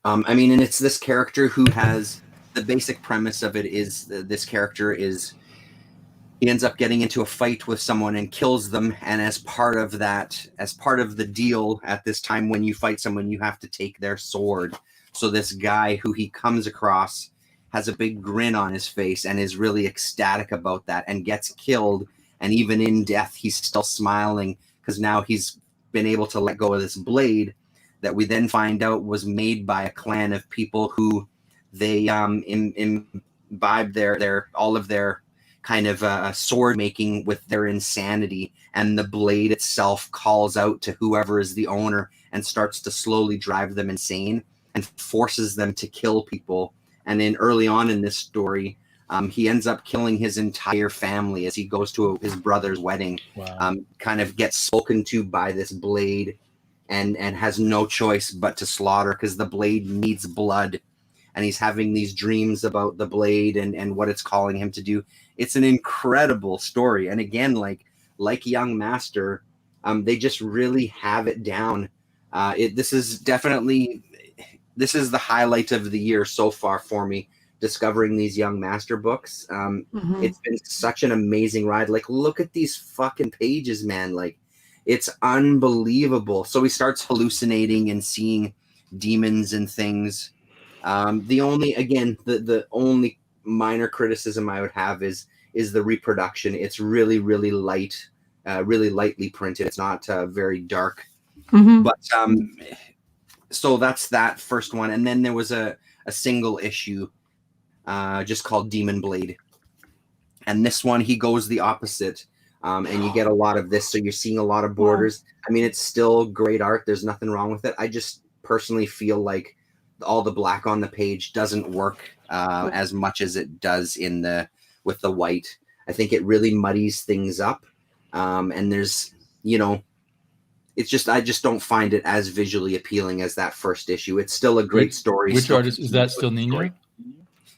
And it's this character who has, the basic premise of it is this character he ends up getting into a fight with someone and kills them. And as part of the deal at this time, when you fight someone, you have to take their sword. So this guy who he comes across has a big grin on his face and is really ecstatic about that, and gets killed. And even in death, he's still smiling because now he's been able to let go of this blade that we then find out was made by a clan of people who they imbibe all of their kind of sword making with their insanity, and the blade itself calls out to whoever is the owner and starts to slowly drive them insane and forces them to kill people. And then early on in this story, he ends up killing his entire family as he goes to his brother's wedding. Wow. Kind of gets spoken to by this blade and has no choice but to slaughter because the blade needs blood. And he's having these dreams about the blade and what it's calling him to do. It's an incredible story. And again, like Young Master, they just really have it down. This is the highlight of the year so far for me, discovering these Young Master books. It's been such an amazing ride. Like, look at these fucking pages, man. Like, it's unbelievable. So he starts hallucinating and seeing demons and things. The only minor criticism I would have is the reproduction. It's really, really light, really lightly printed. It's not very dark. But so that's that first one. And then there was a single issue just called Demon Blade. And this one, he goes the opposite. And you get a lot of this. So you're seeing a lot of borders. I mean, it's still great art. There's nothing wrong with it. I just personally feel like all the black on the page doesn't work as much as it does with the white. I think it really muddies things up. And there's, it's just, I just don't find it as visually appealing as that first issue. It's still a great story. Which artist is that? Still Nino?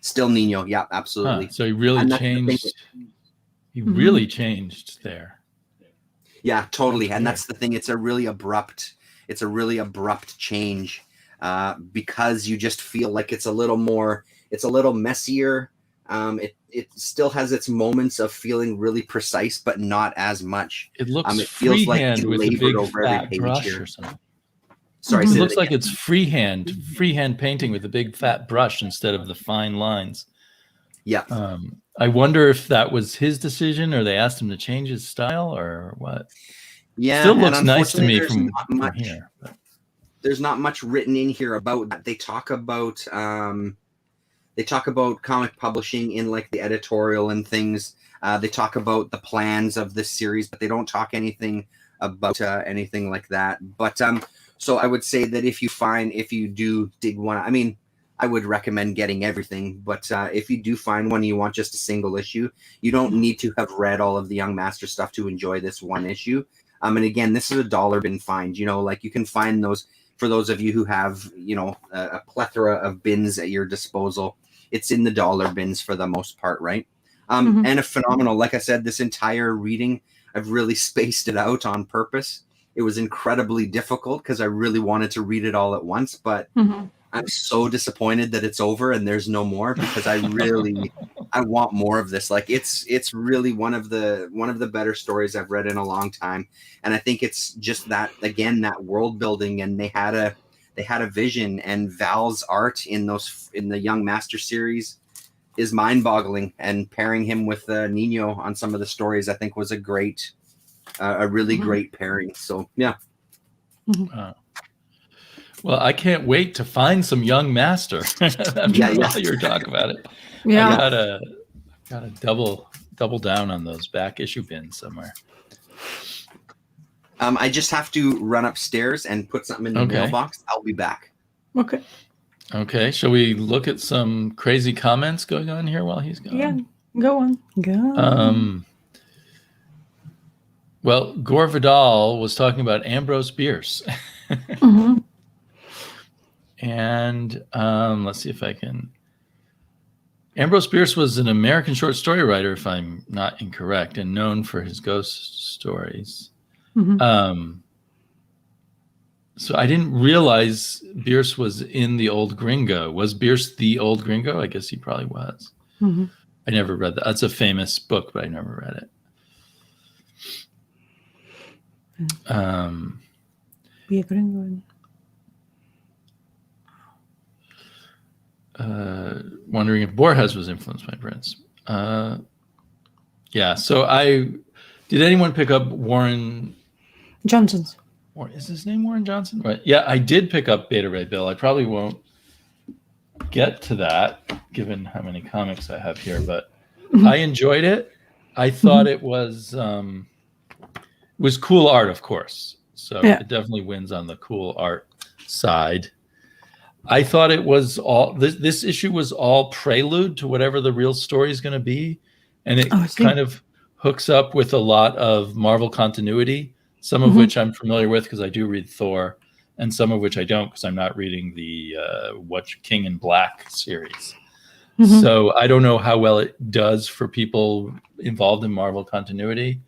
Still Nino. Yeah, absolutely. So he really changed. He really changed there. Yeah, totally. And that's the thing. It's a really abrupt change because you just feel like it's a little messier. It still has its moments of feeling really precise, but not as much. It looks it feels freehand like with a big over fat every brush here. or something. Sorry, it looks like it's freehand painting with a big fat brush instead of the fine lines. Yeah. I wonder if that was his decision, or they asked him to change his style, or what. Yeah, still looks nice to me from here. But. There's not much written in here about that. They talk about comic publishing in like the editorial and things. They talk about the plans of this series, but they don't talk anything about anything like that. But so I would say that if you do dig one, I mean, I would recommend getting everything. But if you do find one, you want just a single issue, you don't need to have read all of the Young Master stuff to enjoy this one issue. And again, this is a $1 bin find. Like you can find those for those of you who have a plethora of bins at your disposal. It's in the $1 bins for the most part, right? And a phenomenal, like I said, this entire reading, I've really spaced it out on purpose. It was incredibly difficult because I really wanted to read it all at once, but I'm so disappointed that it's over and there's no more, because I want more of this. Like it's really one of the better stories I've read in a long time. And I think it's just that, again, that world building, and they had a vision, and Val's art in the Young Master series is mind-boggling, and pairing him with Nino on some of the stories, I think, was a really great pairing. So yeah. Well, I can't wait to find some Young Master after all you're talking about it. Yeah, I gotta double down on those back issue bins somewhere. I just have to run upstairs and put something in the mailbox. I'll be back. Okay. Shall we look at some crazy comments going on here while he's gone? Yeah, go on. Well, Gore Vidal was talking about Ambrose Bierce. And let's see if I can. Ambrose Bierce was an American short story writer, if I'm not incorrect, and known for his ghost stories. So I didn't realize Bierce was in The Old Gringo. Was Bierce The Old Gringo? I guess he probably was. I never read that. That's a famous book, but I never read it. Be a gringo. Wondering if Borges was influenced by Prince. Yeah. So did anyone pick up Warren Johnson's? Or is his name Warren Johnson? Right. Yeah, I did pick up Beta Ray Bill. I probably won't get to that given how many comics I have here, but I enjoyed it. I thought it was cool art, of course. So it definitely wins on the cool art side. I thought it was all this issue was all prelude to whatever the real story is going to be, and it kind of hooks up with a lot of Marvel continuity. Some of which I'm familiar with because I do read Thor, and some of which I don't because I'm not reading the King in Black series. So I don't know how well it does for people involved in Marvel continuity.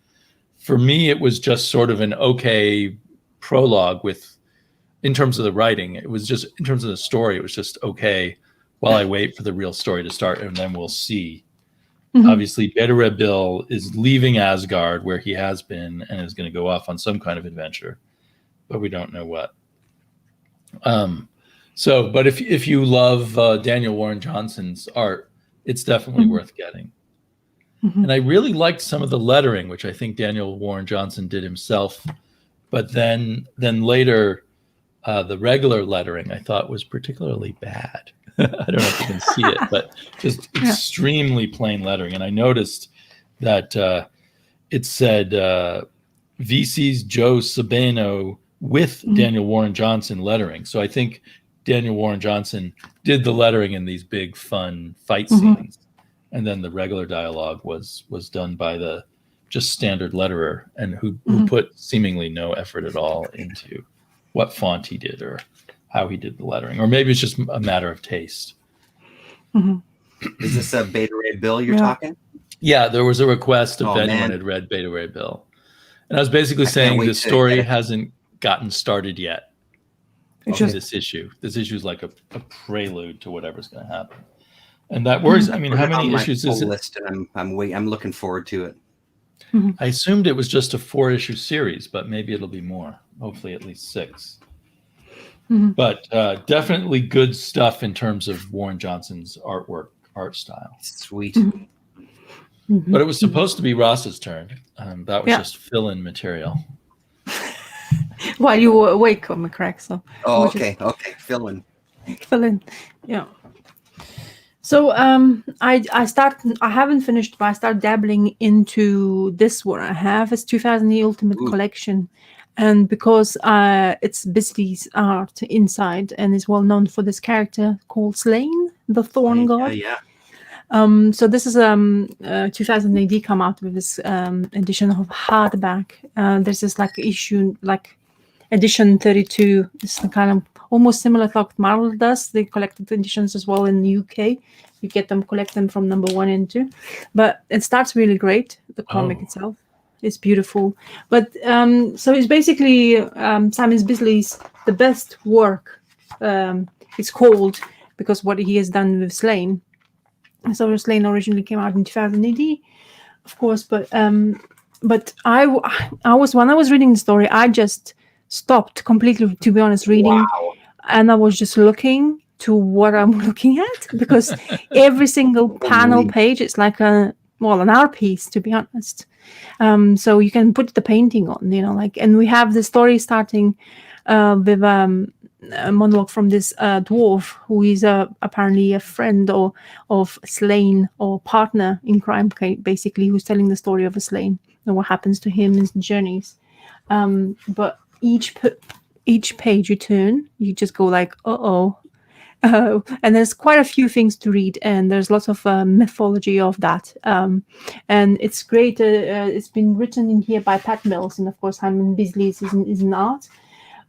For me, it was just sort of an okay prologue in terms of the writing. It was just, in terms of the story, it was just okay while I wait for the real story to start, and then we'll see. Obviously, Beta Red Bill is leaving Asgard, where he has been, and is going to go off on some kind of adventure, but we don't know what. So, but if you love Daniel Warren Johnson's art, it's definitely worth getting. And I really liked some of the lettering, which I think Daniel Warren Johnson did himself. But then later, the regular lettering I thought was particularly bad. I don't know if you can see it, but just extremely plain lettering. And I noticed that it said VC's Joe Sabino with Daniel Warren Johnson lettering. So I think Daniel Warren Johnson did the lettering in these big, fun fight scenes. And then the regular dialogue was done by the just standard letterer, and who put seemingly no effort at all into what font he did or how he did the lettering. Or maybe it's just a matter of taste. Is this a Beta Ray Bill you're talking? Yeah, there was a request if anyone had read Beta Ray Bill. And I was basically saying the story hasn't gotten started yet. This issue. This issue is like a prelude to whatever's going to happen. And that worries. I mean, how many issues is it? List, and I'm looking forward to it. I assumed it was just a 4-issue series, but maybe it'll be more. Hopefully, at least 6. But definitely good stuff in terms of Warren Johnson's art style. Sweet. But it was supposed to be Ross's turn. That was just fill-in material. While you were awake, ComicKkrakk. So. Okay. Fill in. Yeah. So I haven't finished, but I start dabbling into this one. I have is 2000 Ultimate Collection, and because it's Bisley's art inside, and is well known for this character called Sláine, the Thorn God. So this is 2000 AD come out with this edition of hardback. There's this like issue like edition 32. This is kind of almost similar to what Marvel does. They collected editions as well in the UK. You collect them from number 1 and 2. But it starts really great. The comic itself is beautiful. But so it's basically Simon Bisley's the best work. It's called because what he has done with Sláine. So Sláine originally came out in 2000 AD, of course. But I was when I was reading the story, I just stopped completely, to be honest, reading, and I was just looking to what I'm looking at, because every single panel page, it's like an art piece, to be honest. So you can put the painting on, and we have the story starting with a monologue from this dwarf who is apparently a friend of Sláine, or partner in crime, basically, who's telling the story of a Sláine and what happens to him in his journeys. But each page you turn, you just go like, and there's quite a few things to read, and there's lots of mythology of that, and it's great. It's been written in here by Pat Mills, and of course Simon Bisley is an art,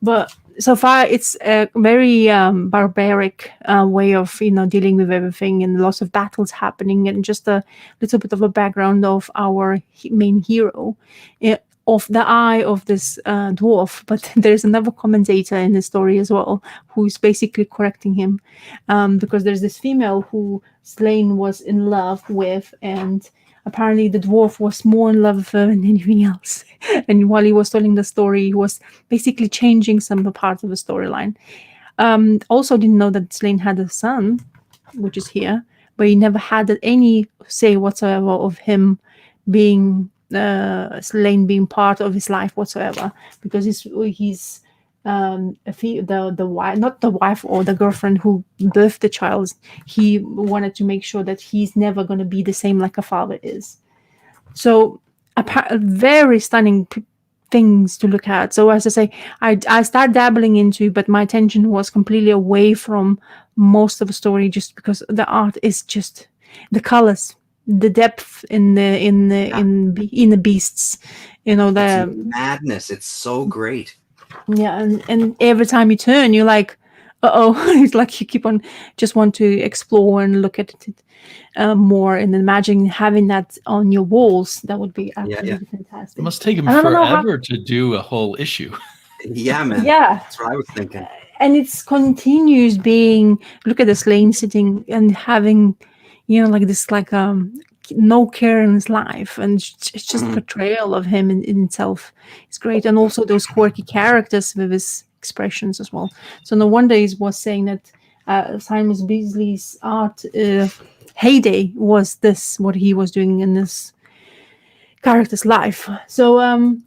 but so far it's a very barbaric way of dealing with everything, and lots of battles happening, and just a little bit of a background of our main hero, of the eye of this dwarf. But there's another commentator in the story as well who's basically correcting him, because there's this female who Sláine was in love with, and apparently the dwarf was more in love with her than anything else. And while he was telling the story, he was basically changing some parts of the storyline. Also didn't know that Sláine had a son, which is here, but he never had any say whatsoever of him being Sláine being part of his life whatsoever, because he's the wife, not the wife or the girlfriend who birthed the child. He wanted to make sure that he's never going to be the same like a father is. So very stunning things to look at. So as I say, I start dabbling into, but my attention was completely away from most of the story, just because the art is just the colors, the depth in the beasts, the it's madness. It's so great. Yeah, and every time you turn, you're like, it's like you keep on just want to explore and look at it more, and imagine having that on your walls. That would be absolutely fantastic. It must take him forever to do a whole issue. Yeah, man. Yeah, that's what I was thinking. And it's continues being, look at the Sláine sitting and having, like this, like no care in his life, and it's just portrayal of him in itself. It's great. And also those quirky characters with his expressions as well. So no wonder he was saying that Simon Bisley's art heyday was this, what he was doing in this character's life. So I'm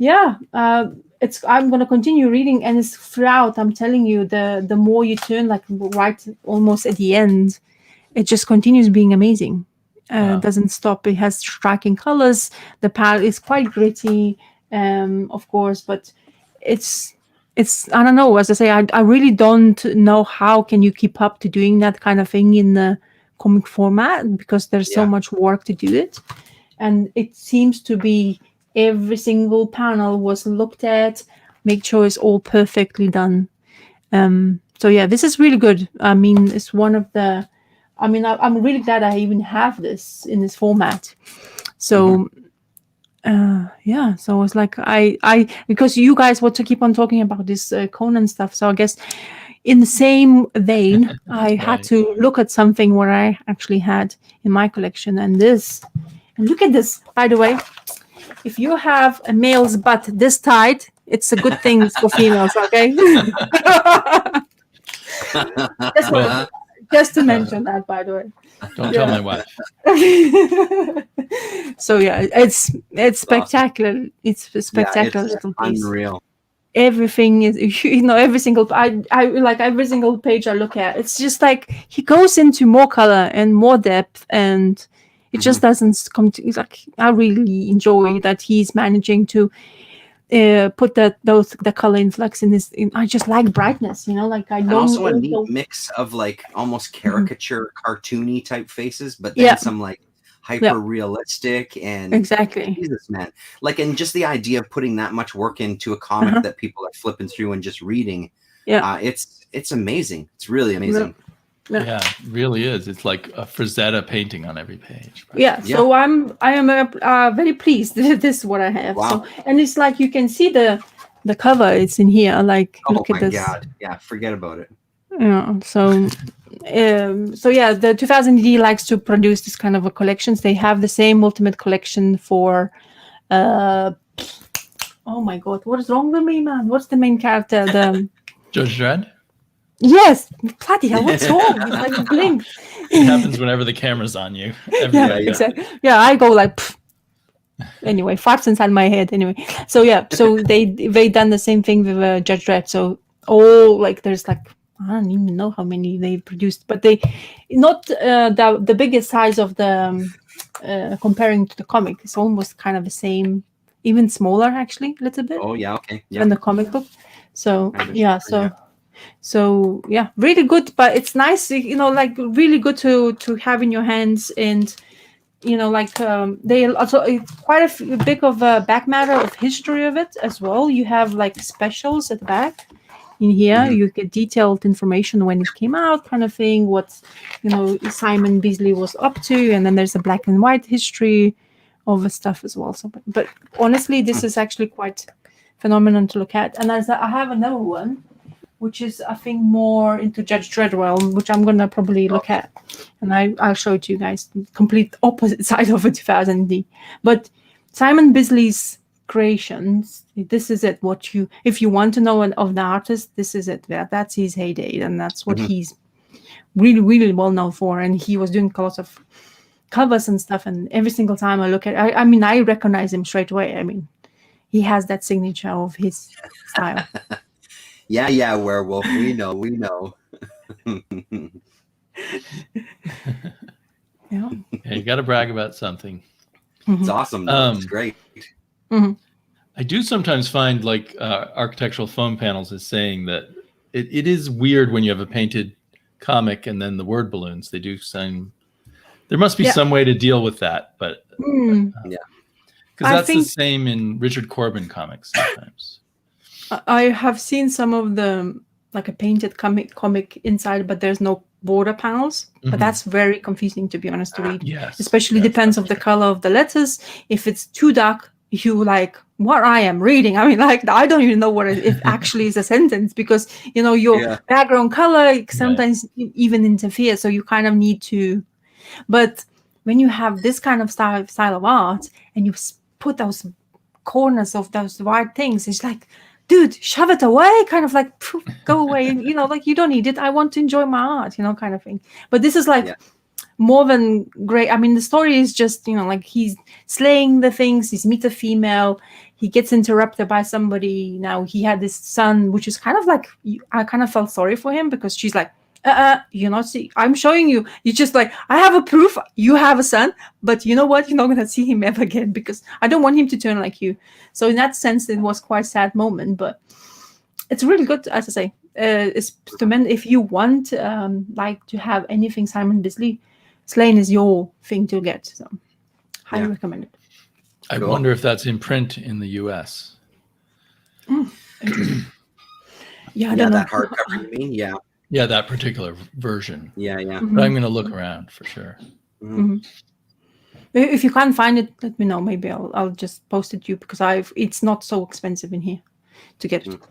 going to continue reading, and it's throughout. I'm telling you, the more you turn, like right almost at the end, it just continues being amazing. Doesn't stop. It has striking colors. The palette is quite gritty, of course, but it's I don't know. As I say, I really don't know how can you keep up to doing that kind of thing in the comic format, because there's so much work to do it. And it seems to be every single panel was looked at, make sure it's all perfectly done. So yeah, this is really good. I mean, it's one of the, I'm really glad I even have this in this format. So so it's like I because you guys want to keep on talking about this Conan stuff. So I guess in the same vein, I had to look at something what I actually had in my collection, and look at this, by the way. If you have a male's butt this tight, it's a good thing for females, okay? just to mention that, by the way. Don't tell my wife. So yeah, it's spectacular. Awesome. It's a spectacular little piece. Unreal. Everything is, every single I like every single page I look at. It's just like he goes into more color and more depth, and it just doesn't come to, like, I really enjoy that he's managing to put the color influx in this. I just like brightness, like I don't. And also a neat mix of like almost caricature, cartoony type faces, but then some like hyper realistic and exactly. Jesus, man, like, and just the idea of putting that much work into a comic that people are flipping through and just reading. It's amazing. It's really amazing. Yeah, it really is. It's like a Frazetta painting on every page. So I am very pleased. This is what I have. Wow. So, and it's like you can see the cover. It's in here. Like, look at this. Oh my god! Yeah, forget about it. Yeah. So, the 2000 AD likes to produce this kind of a collections. They have the same Ultimate collection for. Oh my god! What is wrong with me, man? What's the main character? The Judge Dredd. Yes, bloody hell, what's wrong? It's like a blink. It happens whenever the camera's on you. Exactly. Yeah, I go like, pff. Anyway, farts inside my head. Anyway, so they done the same thing with Judge Dredd. So there's like, I don't even know how many they produced, but they not the biggest size of the comparing to the comic. It's almost kind of the same, even smaller actually, a little bit. Oh yeah, okay. Yeah. Than the comic book. So So yeah, really good, but it's nice, like really good to have in your hands, and they also, it's quite a bit of a back matter of history of it as well. You have like specials at the back in here. You get detailed information when it came out, kind of thing, what Simon Bisley was up to, and then there's a black and white history of the stuff as well. So, but honestly, this is actually quite phenomenal to look at. And I have another one, which is, I think, more into Judge Dredd realm, which I'm going to probably look at. And I'll show it to you guys, complete opposite side of a 2000D. But Simon Bisley's creations, this is it. If you want to know of the artist, this is it. That's his heyday, and that's what he's really, really well known for. And he was doing lots of covers and stuff, and every single time I look at it, I recognize him straight away. I mean, he has that signature of his style. Yeah, werewolf. We know. Yeah, you got to brag about something. It's awesome. It's great. I do sometimes find like architectural foam panels is saying that it is weird when you have a painted comic and then the word balloons. They do seem there must be some way to deal with that, but because that's the same in Richard Corbin comics sometimes. I have seen some of the like a painted comic inside, but there's no border panels. But that's very confusing, to be honest, to read. Yes, especially depends of the color of the letters. If it's too dark, you like what I am reading. I mean, like I don't even know what it actually is a sentence, because your background color sometimes even interferes. So you kind of need to. But when you have this kind of style of art and you put those corners of those white things, it's like dude, shove it away, kind of like, poof, go away, you know, like, you don't need it. I want to enjoy my art, you know, kind of thing. But this is like more than great. I mean, the story is just, you know, like, he's slaying the things, he's meet a female, he gets interrupted by somebody. Now he had this son, which is kind of like, I kind of felt sorry for him, because she's like, you're not see, I'm showing you, you're just like, I have a proof you have a son, but you know what, you're not going to see him ever again, because I don't want him to turn like you. So in that sense, it was quite a sad moment, but it's really good, as I say. If you want like to have anything Simon Bisley, Sláine is your thing to get, so highly recommend it. I wonder if that's in print in the US. Yeah, I don't know. That hardcover, you mean? Yeah. Yeah, that particular version. Yeah. But I'm going to look around for sure. If you can't find it, let me know. Maybe I'll just post it to you, because it's not so expensive in here to get it.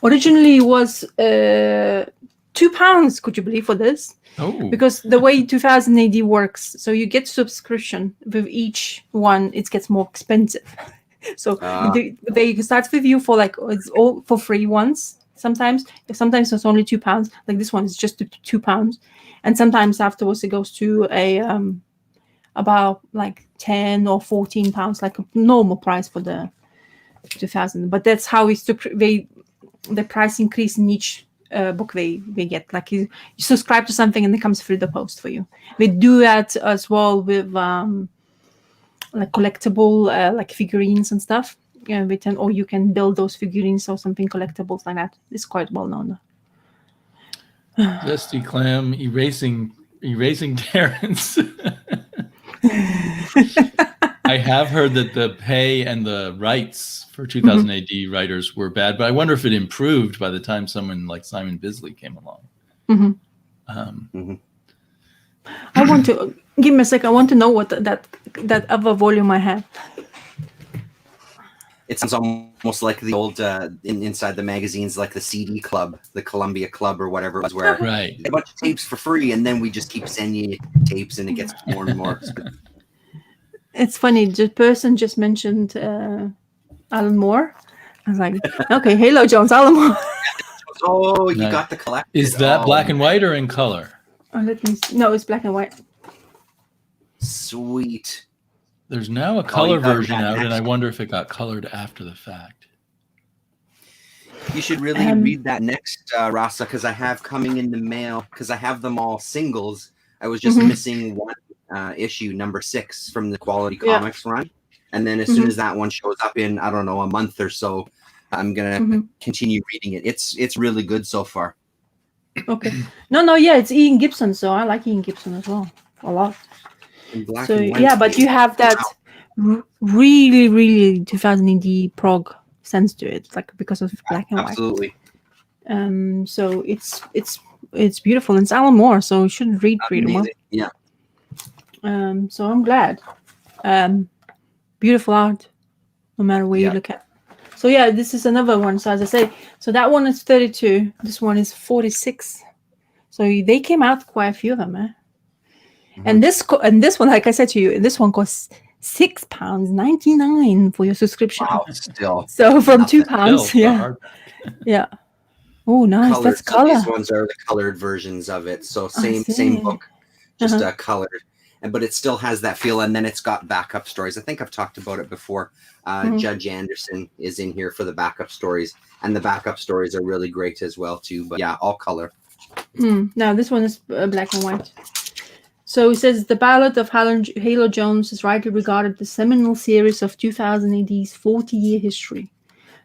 Originally it was £2, could you believe, for this? Oh. Because the way 2000 AD works, so you get subscription with each one, it gets more expensive. So they start with you for like, it's all for free once. Sometimes it's only £2. Like this one is just £2, and sometimes afterwards it goes to a about like £10 or £14, like a normal price for the 2000. But that's how it's the price increase in each book they get. Like you subscribe to something and it comes through the post for you. They do that as well with like collectible like figurines and stuff. Yeah, or you can build those figurines or something, collectibles like that. It's quite well known. Zesty Clam erasing Terrence. I have heard that the pay and the rights for 2000 AD writers were bad, but I wonder if it improved by the time someone like Simon Bisley came along. I want to give me a sec. I want to know what that other volume I have. It sounds almost like the old inside the magazines, like the CD Club, the Columbia Club, or whatever it was, where a bunch of tapes for free, and then we just keep sending you tapes, and it gets more and more. It's funny. The person just mentioned Alan Moore. I was like, okay, Halo Jones, Alan Moore. Oh, you got the collection. Is that black and white or in color? Let me see. No, it's black and white. Sweet. There's now a color version out, and I wonder if it got colored after the fact. You should really read that next LahRasa, because I have coming in the mail, because I have them all singles. I was just missing one issue, number 6, from the Quality Comics run. And then as soon as that one shows up in, I don't know, a month or so, I'm going to continue reading it. It's really good so far. Okay. No, yeah, it's Ian Gibson, so I like Ian Gibson as well. A lot. So yeah, but you have that really, really 2000 AD prog sense to it, like because of black and white. Absolutely. So it's beautiful, and it's Alan Moore, so you shouldn't read more. Yeah. So I'm glad. Beautiful art, no matter where you look at. So yeah, this is another one. So as I say, so that one is 32. This one is 46. So they came out quite a few of them, eh? And this one, like I said to you, this one costs £6.99 for your subscription. Wow, still. So from £2, yeah. Oh, nice. Colored. That's color. So these ones are the colored versions of it. So same book, just colored, but it still has that feel. And then it's got backup stories. I think I've talked about it before. Judge Anderson is in here for the backup stories, and the backup stories are really great as well too. But yeah, all color. Now this one is black and white. So it says the Ballad of Halo Jones is rightly regarded the seminal series of 2000 AD's 40-year history.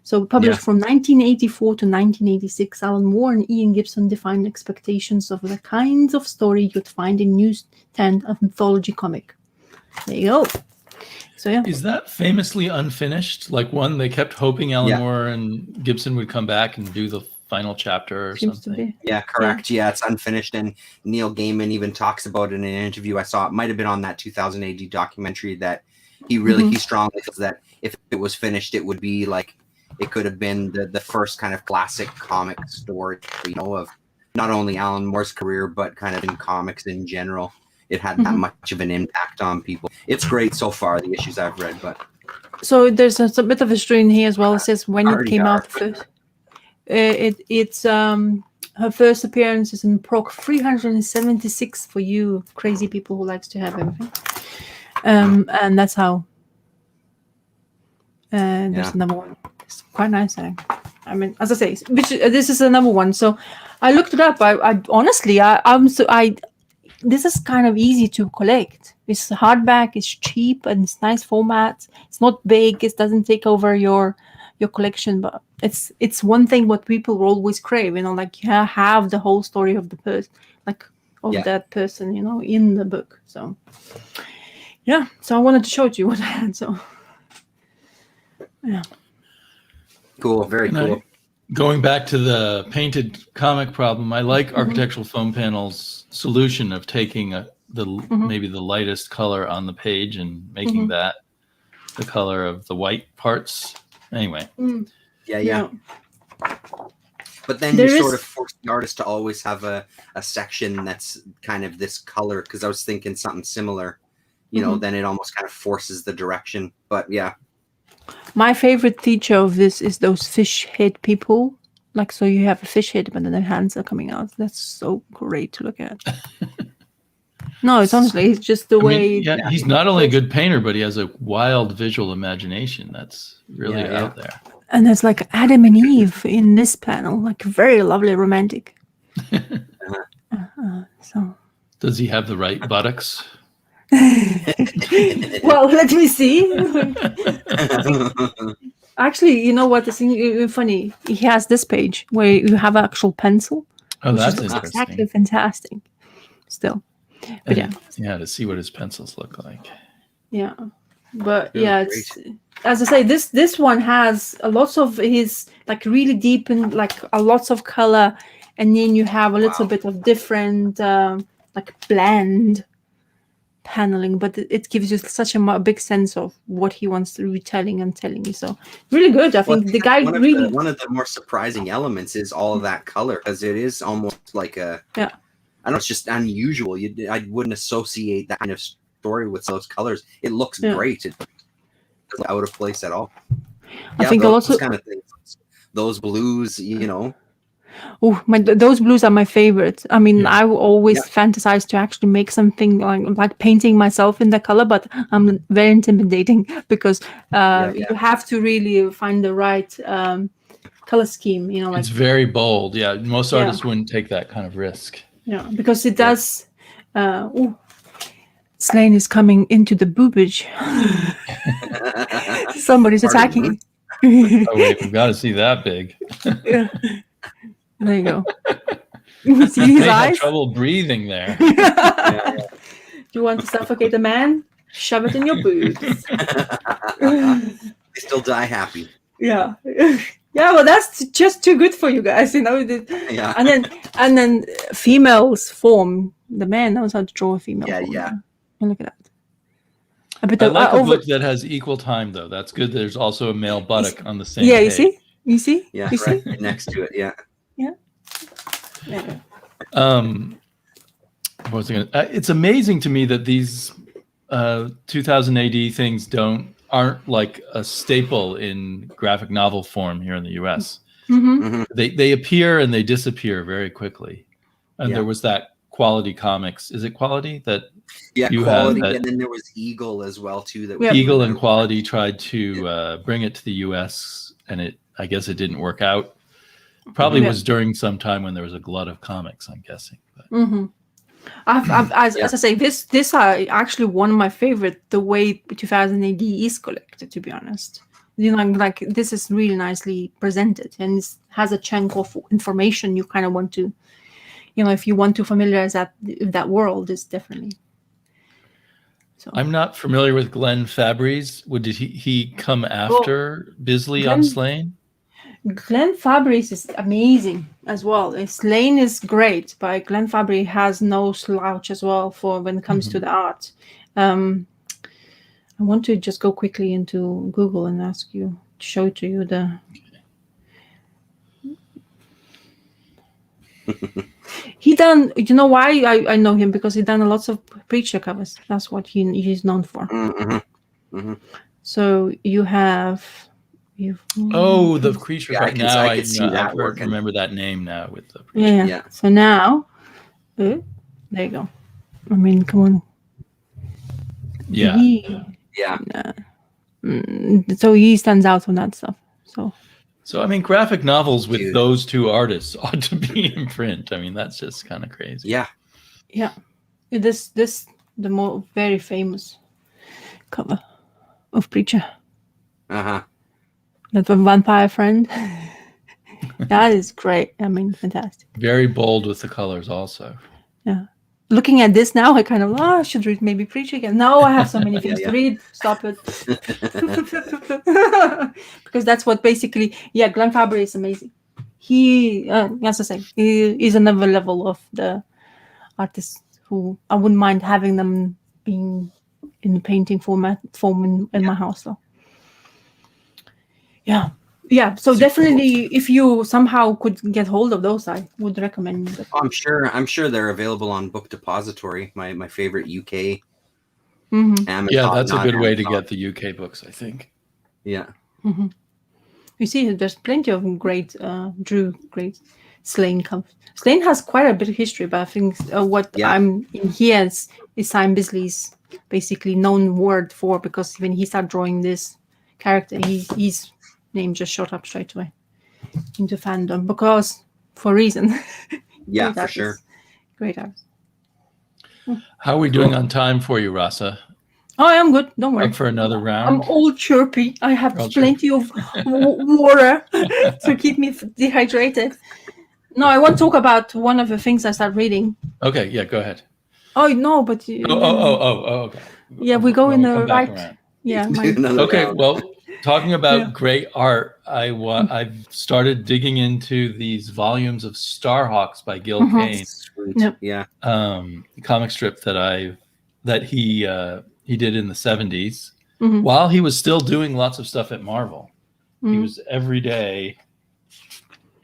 So published from 1984 to 1986, Alan Moore and Ian Gibson defined expectations of the kinds of story you'd find in newsstand of mythology comic. There you go. So yeah. Is that famously unfinished? Like one they kept hoping Alan Moore and Gibson would come back and do the final chapter or Seems something? Yeah, correct. Yeah, it's unfinished, and Neil Gaiman even talks about it in an interview I saw. It might have been on that 2000 AD documentary that he strongly feels that if it was finished, it would be like it could have been the first kind of classic comic story, of not only Alan Moore's career, but kind of in comics in general. It had that much of an impact on people. It's great so far, the issues I've read, but So there's a bit of history in here as well. It says when it Already came are. out first. It's her first appearance is in Proc 376 for you crazy people who likes to have everything. And that's how. There's another one. It's quite nice. I mean, as I say, this is another one. So I looked it up. I honestly, this is kind of easy to collect. It's hardback. It's cheap and it's nice format. It's not big. It doesn't take over your collection, but it's one thing what people always crave. Like you have the whole story of the person, like of that person, in the book. So yeah. So I wanted to show it to you what I had. So. Yeah. Cool. Very cool. Going back to the painted comic problem, I like Architectural Foam Panel's solution of taking maybe the lightest color on the page and making that the color of the white parts. Anyway. Yeah. But then you sort of force the artist to always have a section that's kind of this color, because I was thinking something similar. Then it almost kind of forces the direction. But yeah. My favorite feature of this is those fish head people. Like, so you have a fish head, but then their hands are coming out. That's so great to look at. No, it's honestly, it's just the way. He's not only a good painter, but he has a wild visual imagination that's really out there. And there's like Adam and Eve in this panel, like very lovely romantic. So. Does he have the right buttocks? Well, let me see. Actually, you know what? It's funny. He has this page where you have an actual pencil. Oh, that's interesting. Exactly fantastic. Still, but to see what his pencils look like. Yeah, but it's as I say, this one has a lot of his like really deep and like a lots of color, and then you have a little bit of different like blend paneling, but it gives you such a big sense of what he wants to retelling and telling you. So really good. I think the guy one of the more surprising elements is all of that color, because it is almost like I don't know, it's just unusual. I wouldn't associate that kind of story with those colors. It looks great. It doesn't out of place at all. I think those kind of things, those blues, Oh, those blues are my favorite. I mean, I always fantasize to actually make something like painting myself in that color, but I'm very intimidating because you have to really find the right color scheme. Like it's very bold. Yeah, most artists wouldn't take that kind of risk. Yeah, because it does. Sláine is coming into the boobage. Somebody's attacking. Oh wait, we've got to see that big. Yeah. There you go. You see his eyes? Have trouble breathing there. You want to suffocate a man? Shove it in your boobs. They still die happy. Yeah. Yeah, well, that's just too good for you guys, Yeah. And then females form. The man knows how to draw a female. Yeah. And look at that. I like a book that has equal time, though. That's good. There's also a male buttock on the same page. You see? You see? Yeah, you right see? next to it. Yeah. What was I gonna, it's amazing to me that these 2000 AD things aren't like a staple in graphic novel form here in the US. They appear and they disappear very quickly. And there was that Quality Comics. Is it Quality that you Quality, have? and then there was Eagle as well too. Eagle and Quality tried to bring it to the US, and I guess it didn't work out. Probably was during some time when there was a glut of comics, I'm guessing. But. As I say, this are actually one of my favorite. The way 2000 AD is collected, to be honest, like this is really nicely presented, and it has a chunk of information you kind of want to, if you want to familiarize that world, is definitely. So I'm not familiar with Glenn Fabry's. Did he come after Bisley on Sláine? Glenn Fabry's is amazing as well. Sláine is great, but Glenn Fabry has no slouch as well for when it comes to the art. I want to just go quickly into Google and ask you to show to you the. He done. You know why I know him? Because he done a lots of preacher covers. That's what he's known for. So you have Oh, the creatures! Yeah, I right can- now, I can see that working. remember that name now with the. yeah. Yeah. So now, there you go. I mean, come on. Yeah. Yeah. So he stands out on that stuff. So I mean, graphic novels with Dude. those two artists ought to be in print. I mean, that's just kind of crazy. Yeah. Yeah. This the more very famous cover of Preacher. Uh-huh. That vampire friend. That is great. I mean, fantastic. Very bold with the colors, also. Yeah. Looking at this now, I kind of I should read maybe Preacher again. No, I have so many things to read. Stop it. Because that's what basically, Glenn Fabry is amazing. He, as I say, he is another level of the artists who I wouldn't mind having them being in the painting form in my house though. Yeah. So Super definitely, if you somehow could get hold of those, I would recommend them. I'm sure they're available on Book Depository, my favorite UK Amazon. Yeah, that's a good way to Amazon. get the UK books, I think. Yeah. You see, there's plenty of great great Sláine covers. Sláine has quite a bit of history, but I think I'm in here is Sláine Bisley's basically known word for, because when he started drawing this character, his name just shot up straight away into fandom because for a reason. Yeah, Great for artist. sure. Great artist. How are we doing on time for you, Rasa? Oh, I'm good. Don't worry. Up for another I'm round? all chirpy. I have All plenty of water to keep me dehydrated. No, I want to talk about one of the things I started reading. Okay, yeah, go ahead. Oh no, but Okay. yeah, we go When in we the come back right. around. Yeah, Okay, well, talking about Yeah. great art, I've started digging into these volumes of Starhawks by Gil Kane, Sweet. Yep. Yeah. comic strip that he did in the 70s Mhm. while he was still doing lots of stuff at Marvel. He Mhm. was every day.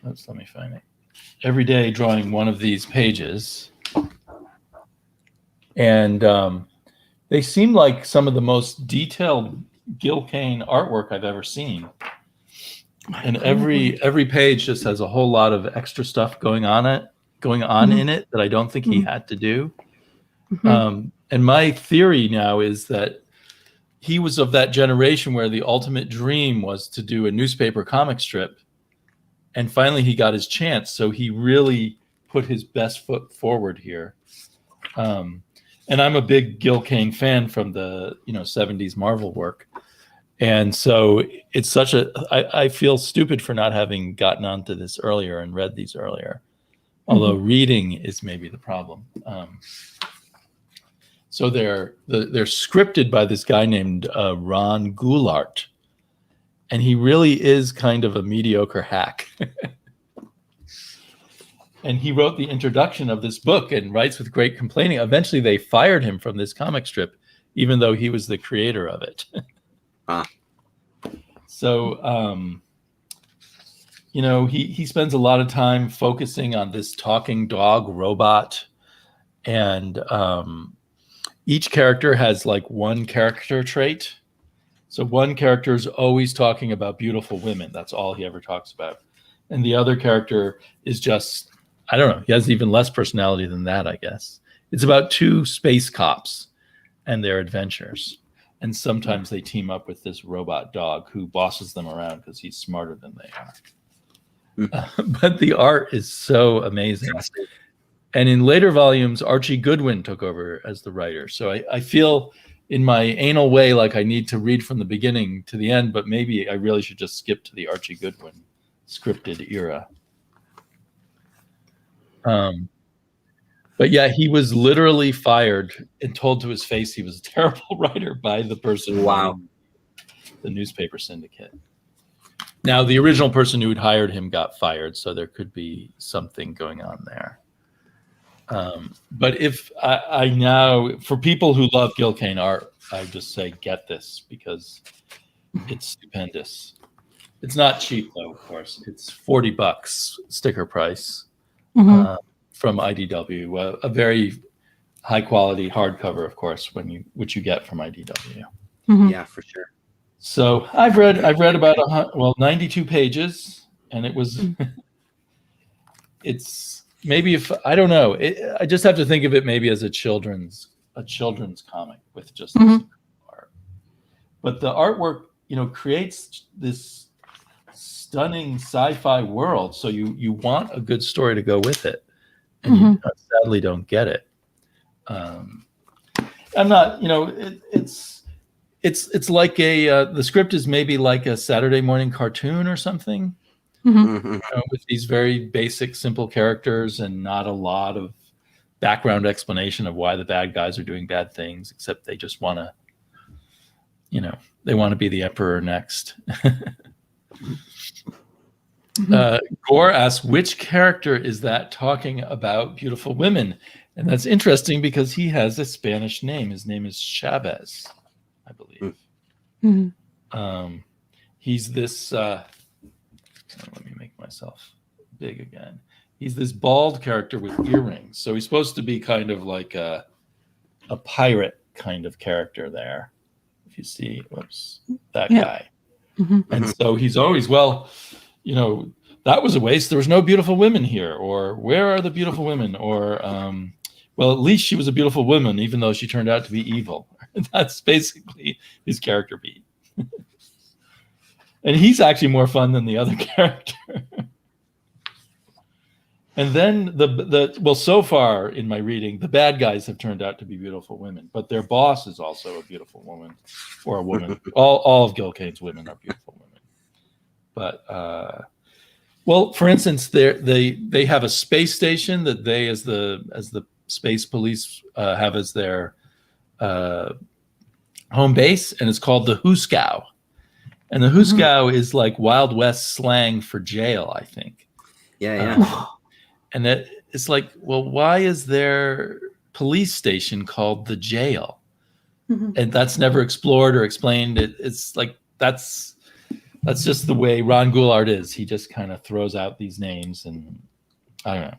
Let me find it. Every day drawing one of these pages, and they seem like some of the most detailed Gil Kane artwork I've ever seen. And every page just has a whole lot of extra stuff going on in it that I don't think he had to do. And my theory now is that he was of that generation where the ultimate dream was to do a newspaper comic strip. And finally he got his chance. So he really put his best foot forward here. And I'm a big Gil Kane fan from the 70s Marvel work. And so it's I feel stupid for not having gotten onto this earlier and read these earlier. Although reading is maybe the problem. So they're scripted by this guy named Ron Goulart. And he really is kind of a mediocre hack. And he wrote the introduction of this book and writes with great complaining. Eventually they fired him from this comic strip, even though he was the creator of it. So, he spends a lot of time focusing on this talking dog robot. And each character has like one character trait. So one character is always talking about beautiful women. That's all he ever talks about. And the other character is just, I don't know, he has even less personality than that, I guess. It's about two space cops and their adventures. And sometimes they team up with this robot dog who bosses them around because he's smarter than they are. But the art is so amazing. And in later volumes, Archie Goodwin took over as the writer. So I feel in my anal way like I need to read from the beginning to the end, but maybe I really should just skip to the Archie Goodwin scripted era. But yeah, he was literally fired and told to his face he was a terrible writer by the person running the newspaper syndicate. Now, the original person who had hired him got fired, so there could be something going on there. But if I now, for people who love Gil Kane art, I just say get this because it's stupendous. It's not cheap though, of course. It's $40 sticker price from IDW. A very high quality hardcover, of course, which you get from IDW. Yeah, for sure. So I've read about 92 pages, and it was it's maybe if I don't know, I just have to think of it maybe as a children's comic with just this art. But the artwork, creates this stunning sci-fi world, so you want a good story to go with it, and you sadly don't get it. I'm not, it's like the script is maybe like a Saturday morning cartoon or something, with these very basic, simple characters and not a lot of background explanation of why the bad guys are doing bad things, except they just want to, they want to be the emperor next. Gore asks, which character is that talking about beautiful women? And that's interesting because he has a Spanish name. His name is Chavez, I believe. He's this, let me make myself big again. He's this bald character with earrings. So he's supposed to be kind of like a pirate kind of character there. If you see, that guy. And so he's always, that was a waste. There was no beautiful women here. Or where are the beautiful women? Or, well, at least she was a beautiful woman, even though she turned out to be evil. That's basically his character beat. And he's actually more fun than the other character. And then so far in my reading, the bad guys have turned out to be beautiful women, but their boss is also a beautiful woman, or a woman. all of Gil Kane's women are beautiful women. But for instance, they have a space station that they, as the space police, have as their home base, and it's called the Hooskow. And the Hooskow is like Wild West slang for jail, I think. Yeah. And it's like, well, why is their police station called the jail? And that's never explored or explained. It's like that's just the way Ron Goulart is. He just kind of throws out these names, and I don't know.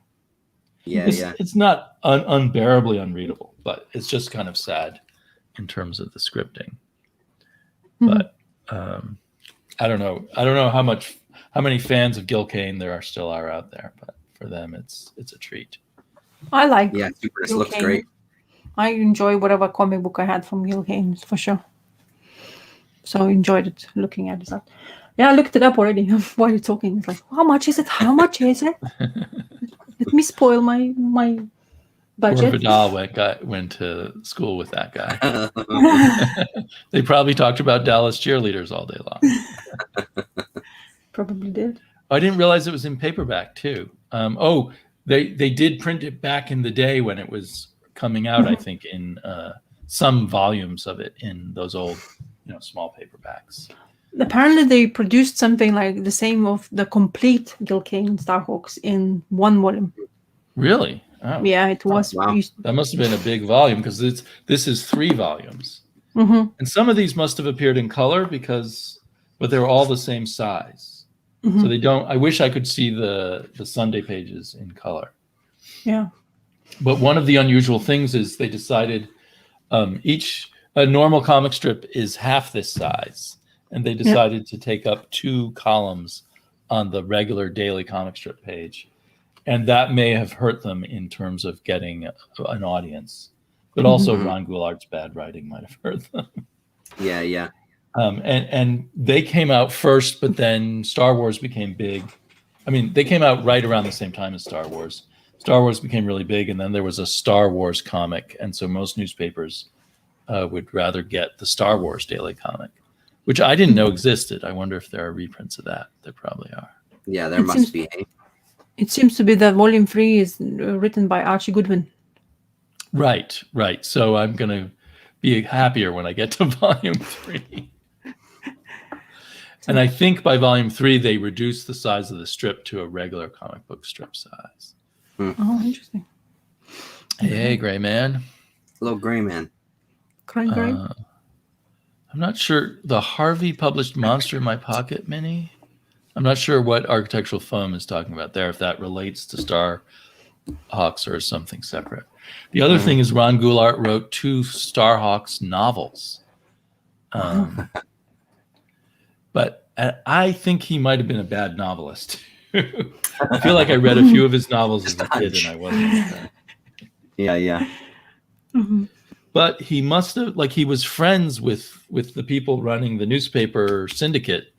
It's not unbearably unreadable, but it's just kind of sad in terms of the scripting. But I don't know how many fans of Gil Kane there still are out there, but for them it's a treat. I like Super. This looks great. I enjoy whatever comic book I had from Gil Kane, for sure. So I enjoyed it, looking at it. Yeah, I looked it up already while you're talking. It's like, how much is it? Let me spoil my budget. Or Vidal went to school with that guy. They probably talked about Dallas cheerleaders all day long. Probably did. I didn't realize it was in paperback too. They did print it back in the day when it was coming out. I think in some volumes of it in those old, small paperbacks. Apparently, they produced something like the same of the complete Gil Kane Starhawks in one volume. Really? Oh. Yeah, it was. Wow. That must have been a big volume, because this is 3 volumes. And some of these must have appeared in color but they were all the same size. So they don't. I wish I could see the Sunday pages in color. Yeah. But one of the unusual things is they decided a normal comic strip is half this size, and they decided to take up 2 columns on the regular daily comic strip page. And that may have hurt them in terms of getting an audience. But also Ron Goulart's bad writing might have hurt them. Yeah. And they came out first, but then Star Wars became big. I mean, they came out right around the same time as Star Wars. Star Wars became really big, and then there was a Star Wars comic. And so most newspapers would rather get the Star Wars daily comic, which I didn't know existed. I wonder if there are reprints of that. There probably are. Yeah, there must be. It seems to be that volume 3 is written by Archie Goodwin. Right. So I'm going to be happier when I get to volume 3. And I think by volume 3, they reduced the size of the strip to a regular comic book strip size. Oh, interesting. Hey, Gray Man. Hello, Gray Man. Gray. I'm not sure. The Harvey published Monster in My Pocket mini. I'm not sure what Architectural Foam is talking about there, if that relates to Star Hawks or something separate. The other thing is Ron Goulart wrote 2 Star Hawks novels. but I think he might have been a bad novelist. I feel like I read a few of his novels as a kid, and I wasn't. Yeah. Mm-hmm. But he must have, like, he was friends with the people running the newspaper syndicate.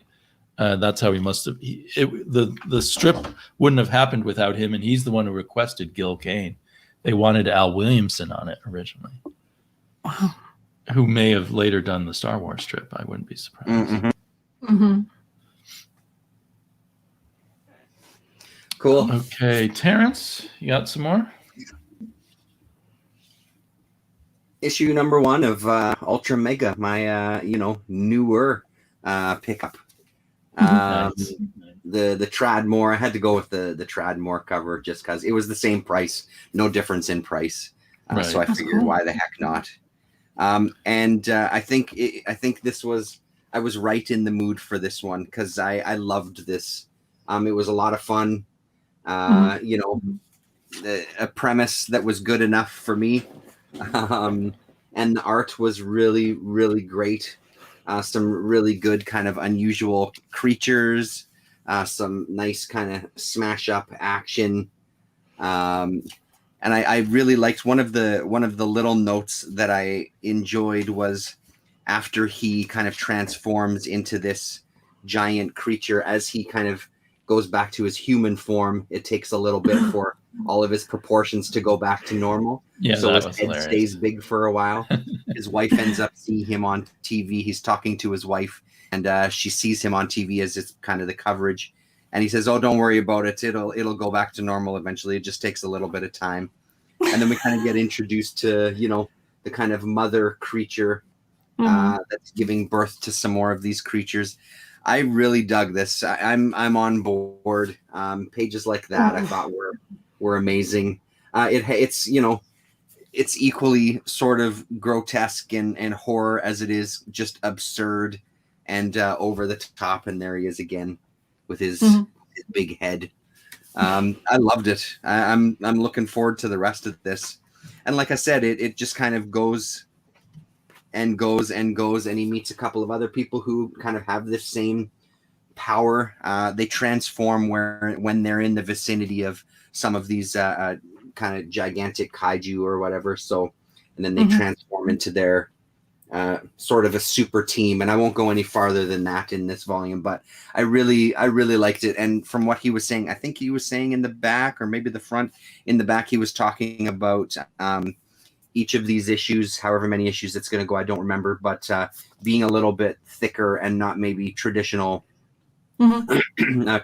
That's how he must have. The strip wouldn't have happened without him, and he's the one who requested Gil Kane. They wanted Al Williamson on it originally, Wow. who may have later done the Star Wars strip. I wouldn't be surprised. Mm-hmm. Mm-hmm. Cool. Okay, Terrence, you got some more? Issue number 1 of Ultra Mega, my newer pickup. Nice. The Tradmore. I had to go with the Tradmore cover just because it was the same price, no difference in price. Right. So I figured, cool. why the heck not? I think this was, I was right in the mood for this one because I loved this. It was a lot of fun. A premise that was good enough for me. And the art was really, really great. Some really good kind of unusual creatures, some nice kind of smash up action. And I really liked one of the little notes that I enjoyed was after he kind of transforms into this giant creature, as he kind of goes back to his human form, it takes a little bit for all of his proportions to go back to normal. Yeah, so that his was head hilarious. stays big for a while. His wife ends up seeing him on TV. He's talking to his wife, and she sees him on TV as it's kind of the coverage. And he says, "Oh, don't worry about it. It'll go back to normal eventually. It just takes a little bit of time." And then we kind of get introduced to, the kind of mother creature that's giving birth to some more of these creatures. I really dug this. I'm on board. Pages like that I thought were amazing. It's equally sort of grotesque and horror as it is just absurd and over the top. And there he is again with his big head. I loved it. I'm looking forward to the rest of this. And like I said, it just kind of goes and goes and goes, and he meets a couple of other people who kind of have this same power. They transform when they're in the vicinity of some of these kind of gigantic kaiju or whatever. So, and then they transform into their sort of a super team. And I won't go any farther than that in this volume, but I really liked it. And from what he was saying, I think he was saying in the back or maybe the front, in the back, he was talking about each of these issues, however many issues it's going to go, I don't remember, but being a little bit thicker and not maybe traditional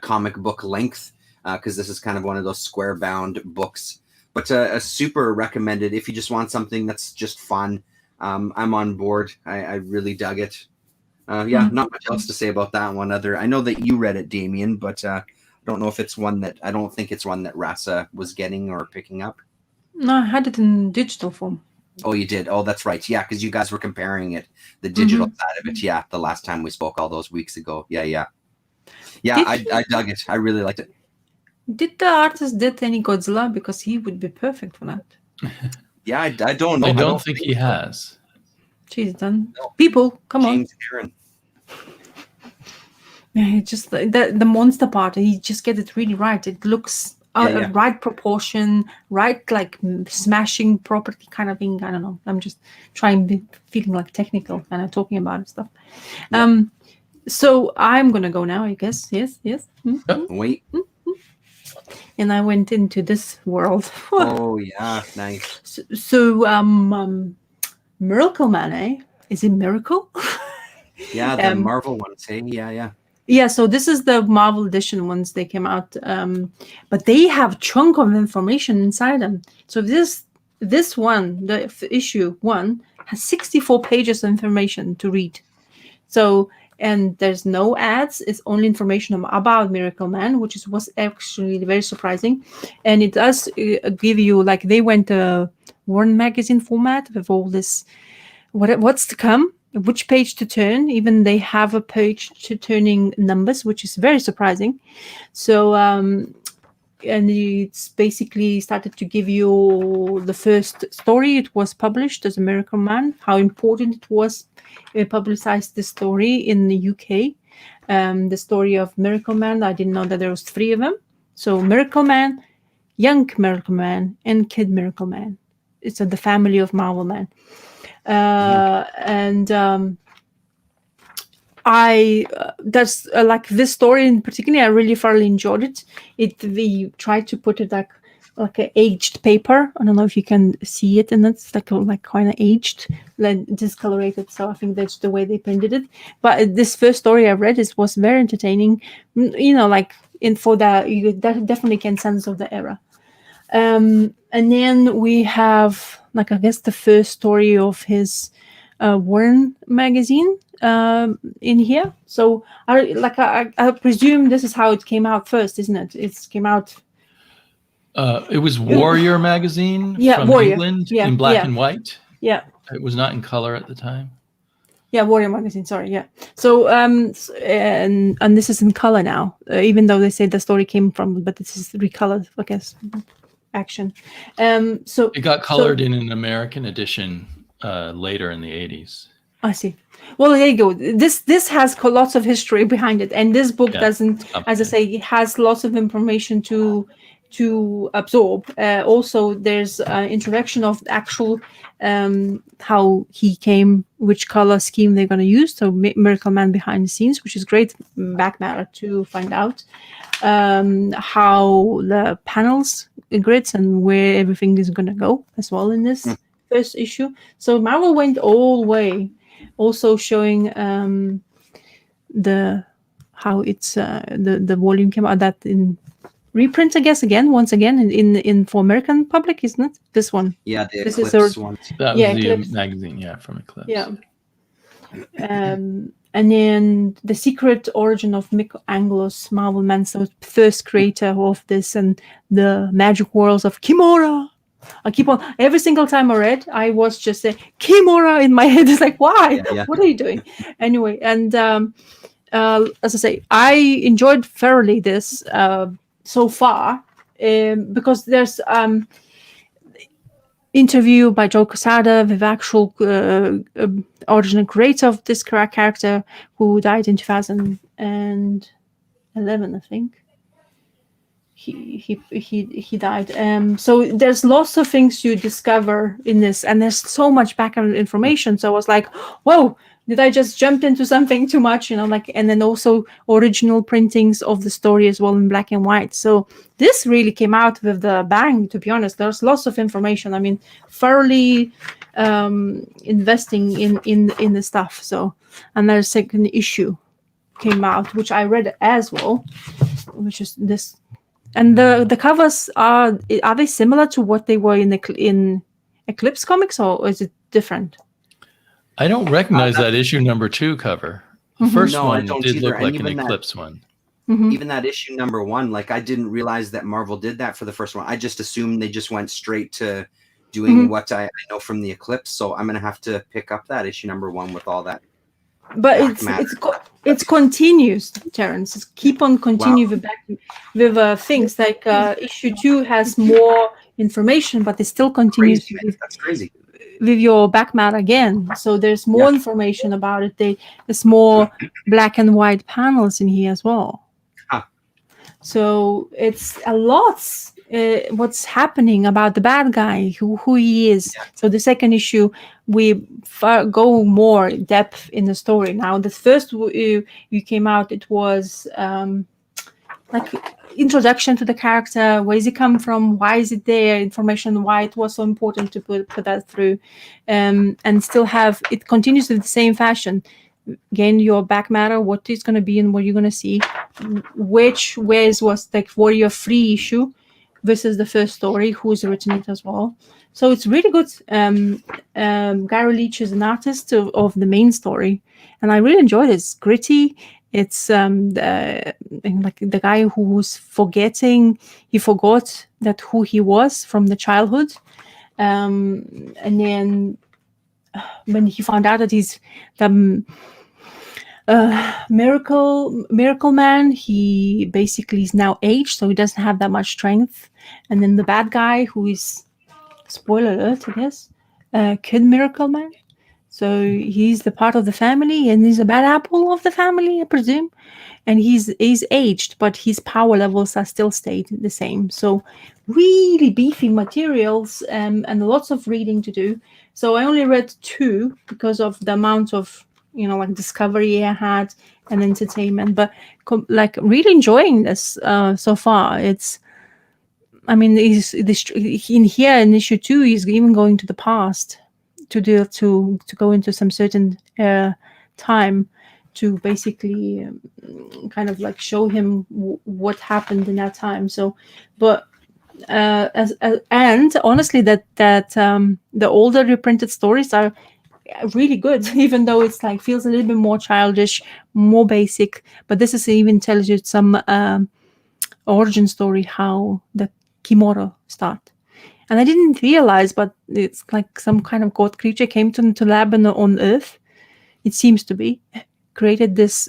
comic book length, because this is kind of one of those square bound books, but a super recommended if you just want something that's just fun. I'm on board. I really dug it. Not much else to say about that one. I know that you read it, Damien, but I don't know if it's one that, I don't think it's one that LahRasa was getting or picking up. No, I had it in digital form. Oh, you did? Oh, that's right. Yeah, because you guys were comparing it, the digital side of it. Yeah, the last time we spoke all those weeks ago. Yeah, I dug it. I really liked it. Did the artist did any Godzilla? Because he would be perfect for that. Yeah, I don't know. I don't think he has. She's done. No. People, come James Aaron. Yeah, just the monster part. He just gets it really right. It looks right proportion, right like smashing property kind of thing. I don't know. I'm just feeling like technical kind of talking about it stuff. Yeah. So I'm gonna go now, I guess. Yes. Wait. And I went into this world. Oh yeah, nice. So Miracleman, eh? Is it Miracle? Yeah, the Marvel ones, hey? Yeah. Yeah, so this is the Marvel edition ones. They came out, but they have chunk of information inside them. So this one, the issue 1, has 64 pages of information to read. So, and there's no ads. It's only information about Miracleman, which was actually very surprising. And it does give you, like, they went Warren magazine format with all this, what's to come, which page to turn. Even they have a page to turning numbers, which is very surprising. So, and it's basically started to give you the first story. It was published as a Miracleman, how important it was. It publicized the story in the UK. the story of Miracleman. I didn't know that there was 3 of them. So Miracleman, Young Miracleman, and Kid Miracleman. It's the family of Marvel Man. And I that's like this story in particular, I really thoroughly enjoyed it. We tried to put it like an aged paper. I don't know if you can see it, and it's like kind of aged, like discolorated. So I think that's the way they printed it. But this first story I read was very entertaining. Like that definitely can sense of the era. And then we have I guess the first story of his Warren magazine in here. So I presume this is how it came out first, isn't it? It came out. It was Warrior magazine from Warrior. England in black and white. Yeah. It was not in color at the time. Yeah, Warrior magazine. Sorry. Yeah. So and this is in color now, even though they say the story came from, but this is recolored, I guess. Action. So it got colored in an American edition later in the 80s. I see. Well, there you go. This has lots of history behind it, and this book doesn't, as I say, it has lots of information to absorb. Also, there's introduction of the actual how he came, which color scheme they're going to use. So Miracleman behind the scenes, which is great back matter to find out how the panels grids and where everything is going to go as well in this first issue. So Marvel went all the way, also showing how it's the volume came out, that in reprint, I guess, once again in for American public, isn't it? This one. Yeah, the this Eclipse one. That was the Eclipse magazine, from Eclipse. Yeah. And then the secret origin of Michelangelo's Marvel Man, so first creator of this, and the magic worlds of Kimura. I keep on, every single time I read, I was just saying Kimura in my head. It's like, why? Yeah. What are you doing? Anyway, and as I say, I enjoyed thoroughly this so far because there's interview by Joe Quesada, the actual original creator of this character, who died in 2011, I think. He died. So there's lots of things you discover in this, and there's so much background information. So I was like, whoa, did I just jump into something too much? And then also original printings of the story as well in black and white. So this really came out with the bang, to be honest. There's lots of information. I mean, thoroughly investing in the stuff. So, and there's a second issue came out, which I read as well, which is this. And the covers are they similar to what they were in Eclipse comics, or is it different? I don't recognize that issue number 2 cover. The first one did look like an Eclipse one. Even that issue number 1, I didn't realize that Marvel did that for the first one. I just assumed they just went straight to doing what I know from the Eclipse. So I'm gonna have to pick up that issue number 1 with all that. But it's continues, Terrence. It's keep on continue with things like issue 2 has more information, but it still continues. That's crazy. With your back matter again, so there's more information about it. There's more black and white panels in here as well. So it's a lot what's happening about the bad guy, who he is. So the second issue, we go more depth in the story. Now the first you came out, it was introduction to the character, where does he come from, why is it there, information why it was so important to put that through, and still have it continues in the same fashion. Gain your back matter, what is going to be and what you're going to see, where's was Warrior 3 issue versus the first story, who's written it as well. So it's really good. Gary Leach is an artist of the main story, and I really enjoyed it. It's gritty. It's the guy who was he forgot that who he was from the childhood, and then when he found out that he's the Miracleman, he basically is now aged, so he doesn't have that much strength. And then the bad guy, who is, spoiler alert, I guess, Kid Miracleman, So he's the part of the family, and he's a bad apple of the family, I presume. And he's aged, but his power levels are still stayed the same. So really beefy materials, and lots of reading to do. So I only read 2 because of the amount of like discovery I had and entertainment. But like really enjoying this so far. He's in here in issue 2. He's even going to the past to go into some certain time to basically kind of like show him what happened in that time. So, but and honestly, that the older reprinted stories are really good, even though it's like feels a little bit more childish, more basic. But this is even tells you some origin story, how the Kimura start. And I didn't realize, but it's like some kind of god creature came to lab on Earth. It seems to be created this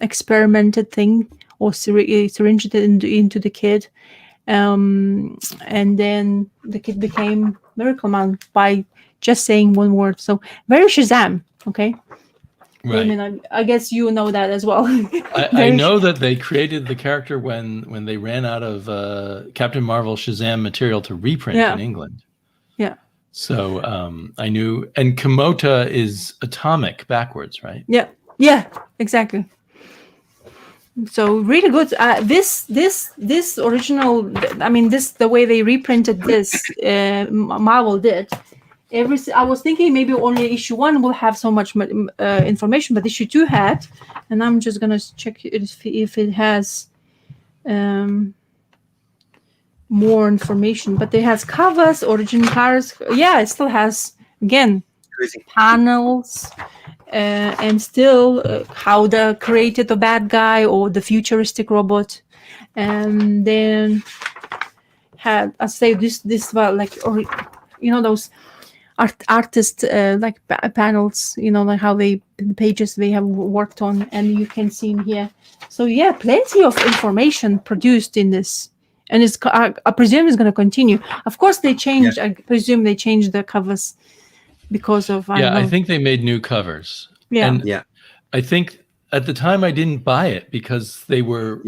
experimented thing, or syringed it into the kid, and then the kid became Miracleman by just saying one word. So very Shazam, okay? Right. I mean, I guess you know that as well. I know that they created the character when they ran out of Captain Marvel Shazam material to reprint in England. Yeah. So I knew, and Kimota is atomic backwards, right? Yeah, exactly. So really good. This original, I mean, the way they reprinted this, Marvel did. I was thinking maybe only issue 1 will have so much information, but issue 2 had, and I'm just gonna check if it has more information. But it has covers, origin cars. Yeah, it still has again panels, and still how they created the bad guy or the futuristic robot, and then had I say this like, or those artist like panels, like how the pages they have worked on, and you can see in here. So yeah, plenty of information produced in this, and I presume it's going to continue. Of course, they changed. I presume they changed the covers because of I think they made new covers. And I think at the time I didn't buy it because they were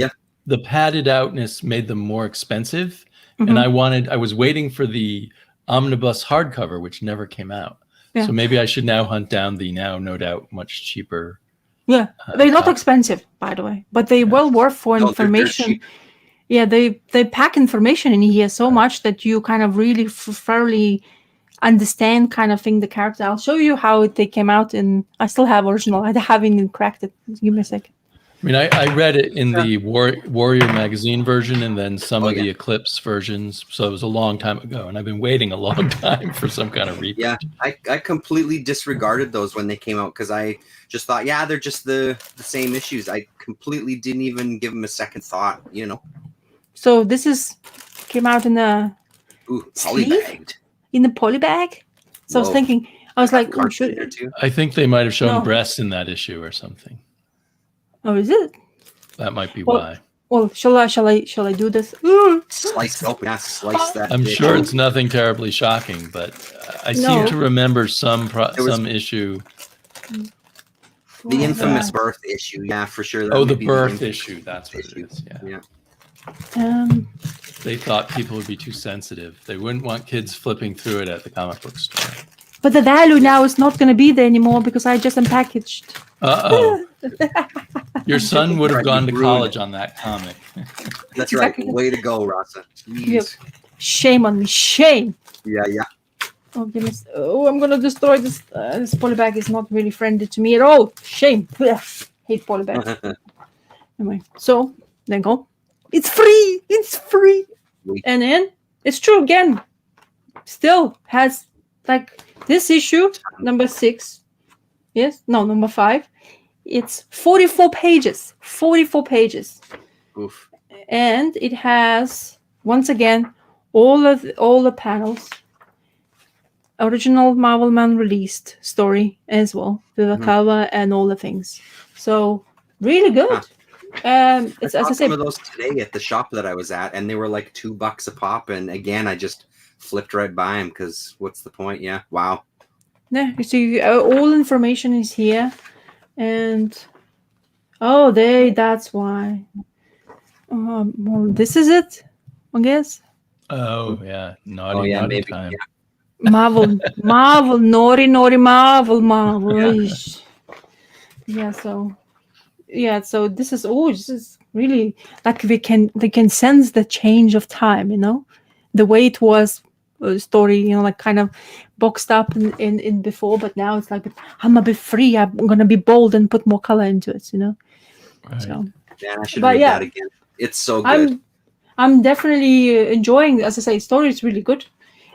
the padded outness made them more expensive, and I was waiting for the omnibus hardcover, which never came out. So maybe I should now hunt down the now no doubt much cheaper. They're not expensive, by the way, but they well worth for information. They pack information in here so much that you kind of really thoroughly understand kind of thing the character. I'll show you how they came out, and I still have original. I haven't cracked it. Give me a second. I mean, I read it in the Warrior magazine version, and then some of the Eclipse versions. So it was a long time ago, and I've been waiting a long time for some kind of reprint. Yeah, I completely disregarded those when they came out because I just thought, they're just the same issues. I completely didn't even give them a second thought, So this came out in a polybagged. In the polybag. So I was thinking, I was like, I think they might have shown breasts in that issue or something. Oh, is it? That might be why. Well, shall I do this? Slice open, slice that. I'm sure it's nothing terribly shocking, but I seem to remember some issue. The infamous birth issue, for sure. The birth issue. That's what it is. Yeah. They thought people would be too sensitive. They wouldn't want kids flipping through it at the comic book store. But the value now is not going to be there anymore because I just unpackaged. Your son would have gone to college on that comic. That's right. Way to go, Rasa. Yep. Shame on me. Shame. Yeah. Oh, goodness. Oh, I'm going to destroy this. This polybag is not really friendly to me at all. Shame. Hate polybags. Anyway, so there you go. It's free. It's free. And then it's true again. Still has like this issue, number 6. Yes. No, number 5. It's 44 pages. 44 pages. Oof. And it has, once again, all the panels. Original Marvelman released story as well. The cover and all the things. So really good. It's, as I said, some of those today at the shop that I was at, and they were like $2 a pop. And again, I just flipped right by them because what's the point? Yeah. Wow. Yeah, you see, all information is here, and that's why. Well, this is it, I guess. Oh yeah, naughty maybe. time. Yeah. Marvel, naughty, Marvel. Yeah. Eesh. Yeah, so this is really like they can sense the change of time, the way it was a story, like kind of boxed up in before, but now it's like I'm a bit free. I'm gonna be bold and put more color into it, Right. So Man, I should read that again. It's so good. I'm definitely enjoying, as I say, story is really good,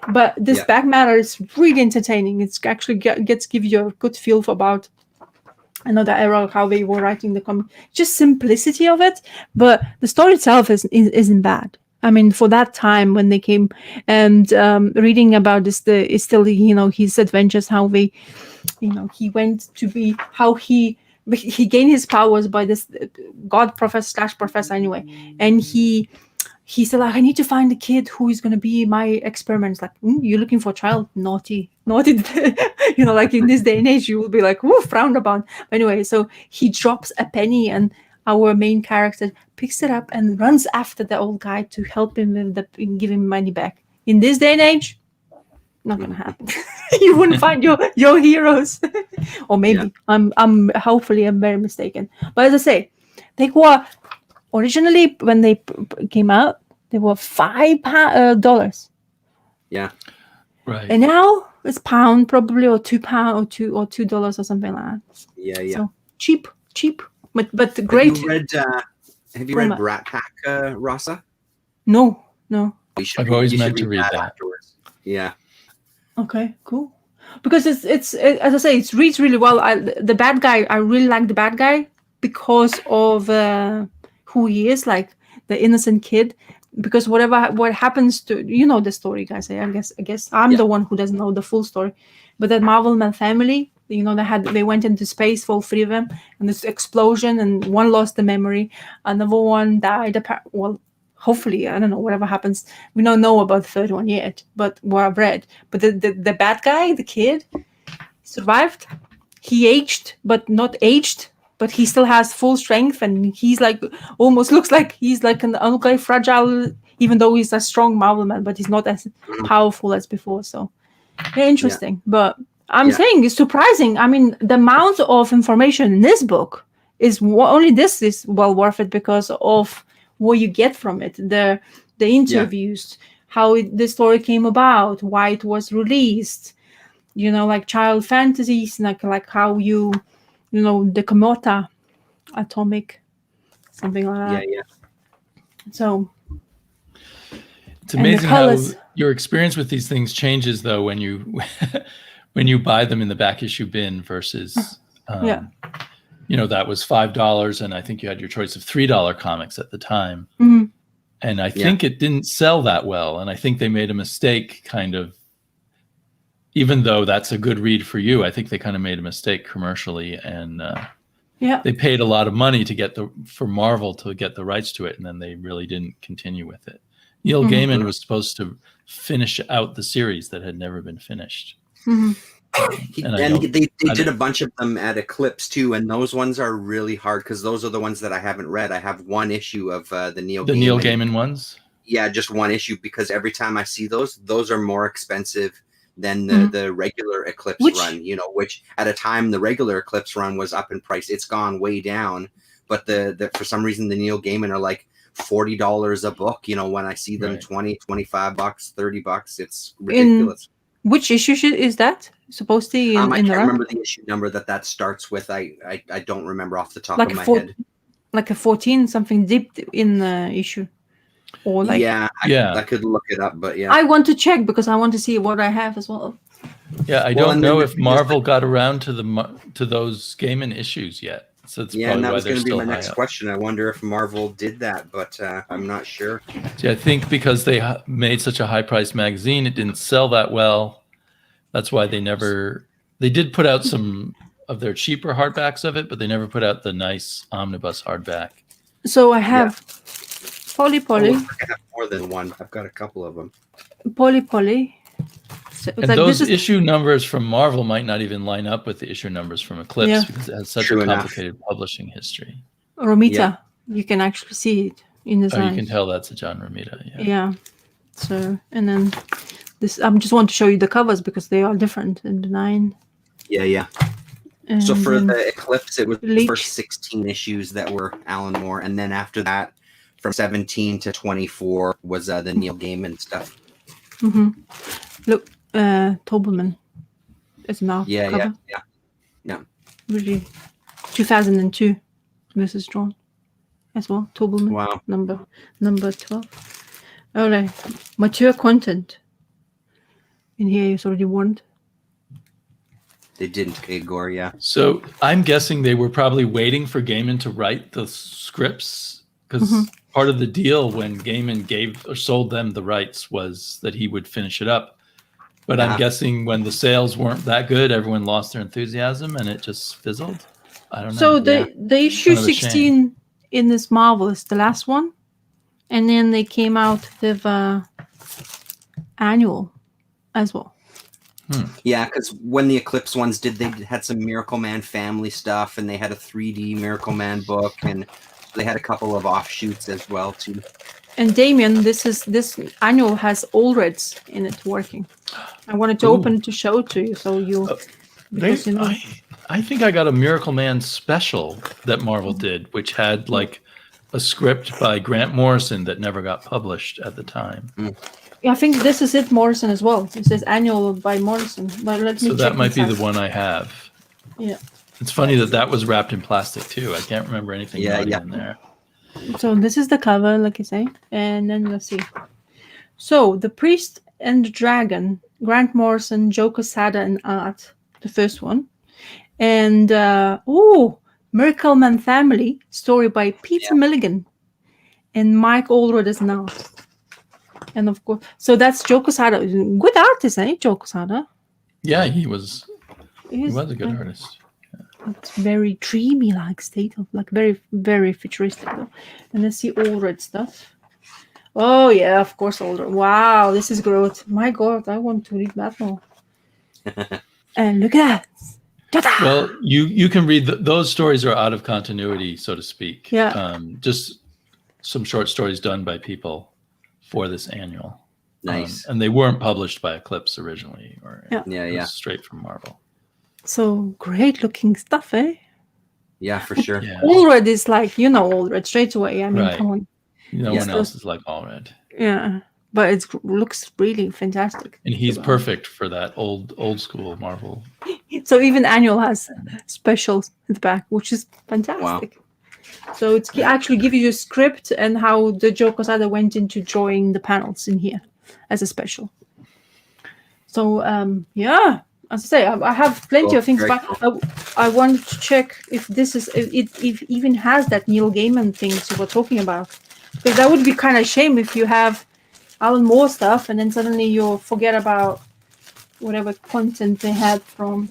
but this back matter is really entertaining. It's actually give you a good feel about another era, how they were writing the comic, just simplicity of it, but the story itself isn't bad. I mean, for that time when they came and reading about this, is still his adventures, how they, he went to be, how he gained his powers by this god professor anyway, and he said, like, I need to find a kid who is going to be my experiments. Like, you're looking for a child? Naughty. Like in this day and age, you will be like, frowned upon. But anyway, so he drops a penny, and our main character picks it up and runs after the old guy to help him give him money back. In this day and age, not going to happen. You wouldn't find your heroes. Or maybe. I'm hopefully I'm very mistaken. But as I say, they were originally, when they came out, they were $5. Right. And now it's £1 probably, or £2 or $2 or something like that. Yeah. So cheap, but great. Have you read Rat Pack, Rasa? No. I've always meant to read that afterwards. Yeah. Okay, cool. Because it's as I say, it reads really well. The bad guy, I really like the bad guy because of who he is, like the innocent kid. Because what happens to the story, guys. I guess I'm the one who doesn't know the full story. But that Marvelman family, they went into space, all three of them, and this explosion, and one lost the memory, another one died. Well, hopefully, I don't know, whatever happens. We don't know about the third one yet, but what I've read. But the bad guy, the kid, survived. He aged, but not aged. But he still has full strength, and he's like, almost looks like he's like an ugly, fragile, even though he's a strong Marvelman, but he's not as powerful as before. So, very interesting. Yeah. But I'm saying it's surprising. I mean, the amount of information in this book is only this is well worth it because of what you get from it. The interviews, how the story came about, why it was released, like child fantasies, like how you the Komota atomic, something like that. Yeah. So it's amazing how your experience with these things changes, though, when you when you buy them in the back issue bin versus that was $5, and I think you had your choice of $3 comics at the time. Mm-hmm. And I think it didn't sell that well, and I think they made a mistake, kind of. Even though that's a good read for you, I think they kind of made a mistake commercially, and they paid a lot of money for Marvel to get the rights to it, and then they really didn't continue with it. Neil Gaiman was supposed to finish out the series that had never been finished. Mm-hmm. They did a bunch of them at Eclipse too, and those ones are really hard because those are the ones that I haven't read. I have one issue of the Neil Gaiman ones. Yeah, just one issue, because every time I see those are more expensive than the regular Eclipse run, which at a time the regular Eclipse run was up in price. It's gone way down, but the for some reason the Neil Gaiman are like $40 a book. When I see them, $20, $25, $30, it's ridiculous. Which issue is that supposed to be? I can't remember the issue number that starts with. I don't remember off the top of my head. Like a 14 something deep in the issue. Or like, I could look it up, but I want to check because I want to see what I have as well. Yeah, I don't know if Marvel got around to those Gaiman issues yet. So that's and that was going to be my next question. I wonder if Marvel did that, but I'm not sure. See, I think because they made such a high-priced magazine, it didn't sell that well. That's why they did put out some of their cheaper hardbacks of it, but they never put out the nice omnibus hardback. So I have Polly. I have more than one. I've got a couple of them. Polly. So it's And like, those this is issue numbers from Marvel might not even line up with the issue numbers from Eclipse Yeah. because it has such True a enough. complicated publishing history. Romita. Yeah. You can actually see it in the Oh, you size. can tell that's a John Romita. Yeah. Yeah. So, and then this, I just want to show you the covers because they are different in the 9. Yeah. And So for then the Eclipse, it was the Leech. first 16 issues that were Alan Moore, and then after that, from 17 to 24 was the Neil Gaiman stuff. Look, Tobelman is an art Yeah. cover. Really, 2002. This is drawn as well. Tobelman. Wow. Number 12. All right, mature content. In here, it's already warned. They didn't pay Gore, yeah. So I'm guessing they were probably waiting for Gaiman to write the scripts because part of the deal when Gaiman gave or sold them the rights was that he would finish it up. But I'm guessing when the sales weren't that good, everyone lost their enthusiasm and it just fizzled. I don't know. So the issue Kind of a 16 in this Marvel is the last one, and then they came out with annual as well. Yeah, because when the Eclipse ones did, they had some Miracle Man family stuff, and they had a 3D Miracle Man book, and they had a couple of offshoots as well too. And Damien, this annual has all reds in it working. I wanted to open it to show it to you, so you. Because, you know, I think I got a Miracle Man special that Marvel did, which had like a script by Grant Morrison that never got published at the time. I think this is it, Morrison as well. It says annual by Morrison, but let me. So that might be inside. the one I have. Yeah. It's funny that was wrapped in plastic too. I can't remember anything naughty in there. So this is the cover, like you say, and then let's see. So the Priest and the Dragon, Grant Morrison, Joe Quesada, and art, the first one, and Miracleman Family, story by Peter Milligan, and Mike Allred as an art. And of course, so that's Joe Quesada. Good artist, eh? Joe Quesada. Yeah, he was a good artist. It's very dreamy, like state of like very, very futuristic though. And let's see all red stuff. Oh yeah, of course, all red. Wow, this is growth. My God, I want to read that more. And look at that. Ta-da! Well, you can read those stories are out of continuity, so to speak. Yeah. Just some short stories done by people for this annual. Nice. And they weren't published by Eclipse originally, or Yeah. straight from Marvel. So great looking stuff, eh? Yeah, for sure. Yeah. All red is like, you know, all red straight away. I mean, Right. come on. No one else is like all red. Yeah. But it looks really fantastic. And he's perfect for that old school Marvel. So even annual has specials at the back, which is fantastic. Wow. So it's actually give you a script and how the Joe Quesada went into drawing the panels in here as a special. So yeah, as I say, I have plenty of things. But I wanted to check if this is if even has that Neil Gaiman things you were talking about, because that would be kind of shame if you have Alan Moore stuff and then suddenly you forget about whatever content they had from.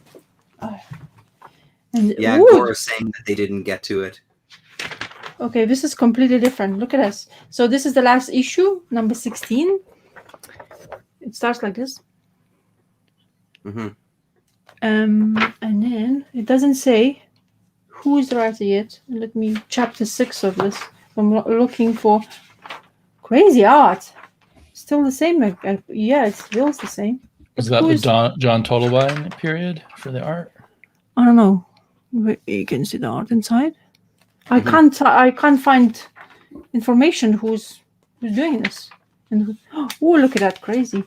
Yeah, Gore is saying that they didn't get to it. Okay, this is completely different. Look at this. So this is the last issue, number 16. It starts like this. Mm-hmm. And then it doesn't say who is the writer yet. Let me chapter 6 of this. I'm looking for crazy art. Still the same. Yeah, it feels the same. Is that the John Totalwine period for the art? I don't know. You can see the art inside. I can't find information who's doing this. And oh, look at that, crazy.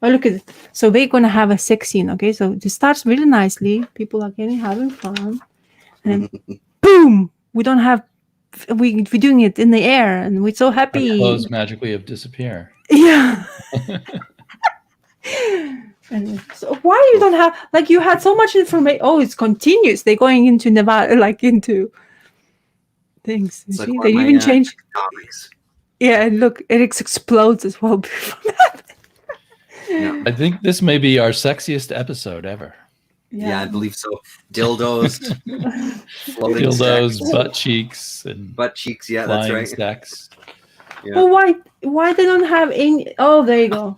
Oh, look at it. So we're gonna have a sex scene, okay? So this starts really nicely. People are having fun, and then boom! We're doing it in the air, and we're so happy. Our clothes magically have disappeared. Yeah. And so why you don't have like you had so much information? Oh, it's continuous. They're going into Nevada, like into things. It's like they even change comics. Yeah, and look, it explodes as well. Yeah. I think this may be our sexiest episode ever. Yeah, I believe so. Dildos, floating dildos, stacks. butt cheeks, and butt cheeks. Yeah, that's right. Stacks. Yeah. Well, why they don't have any? Oh, there you go.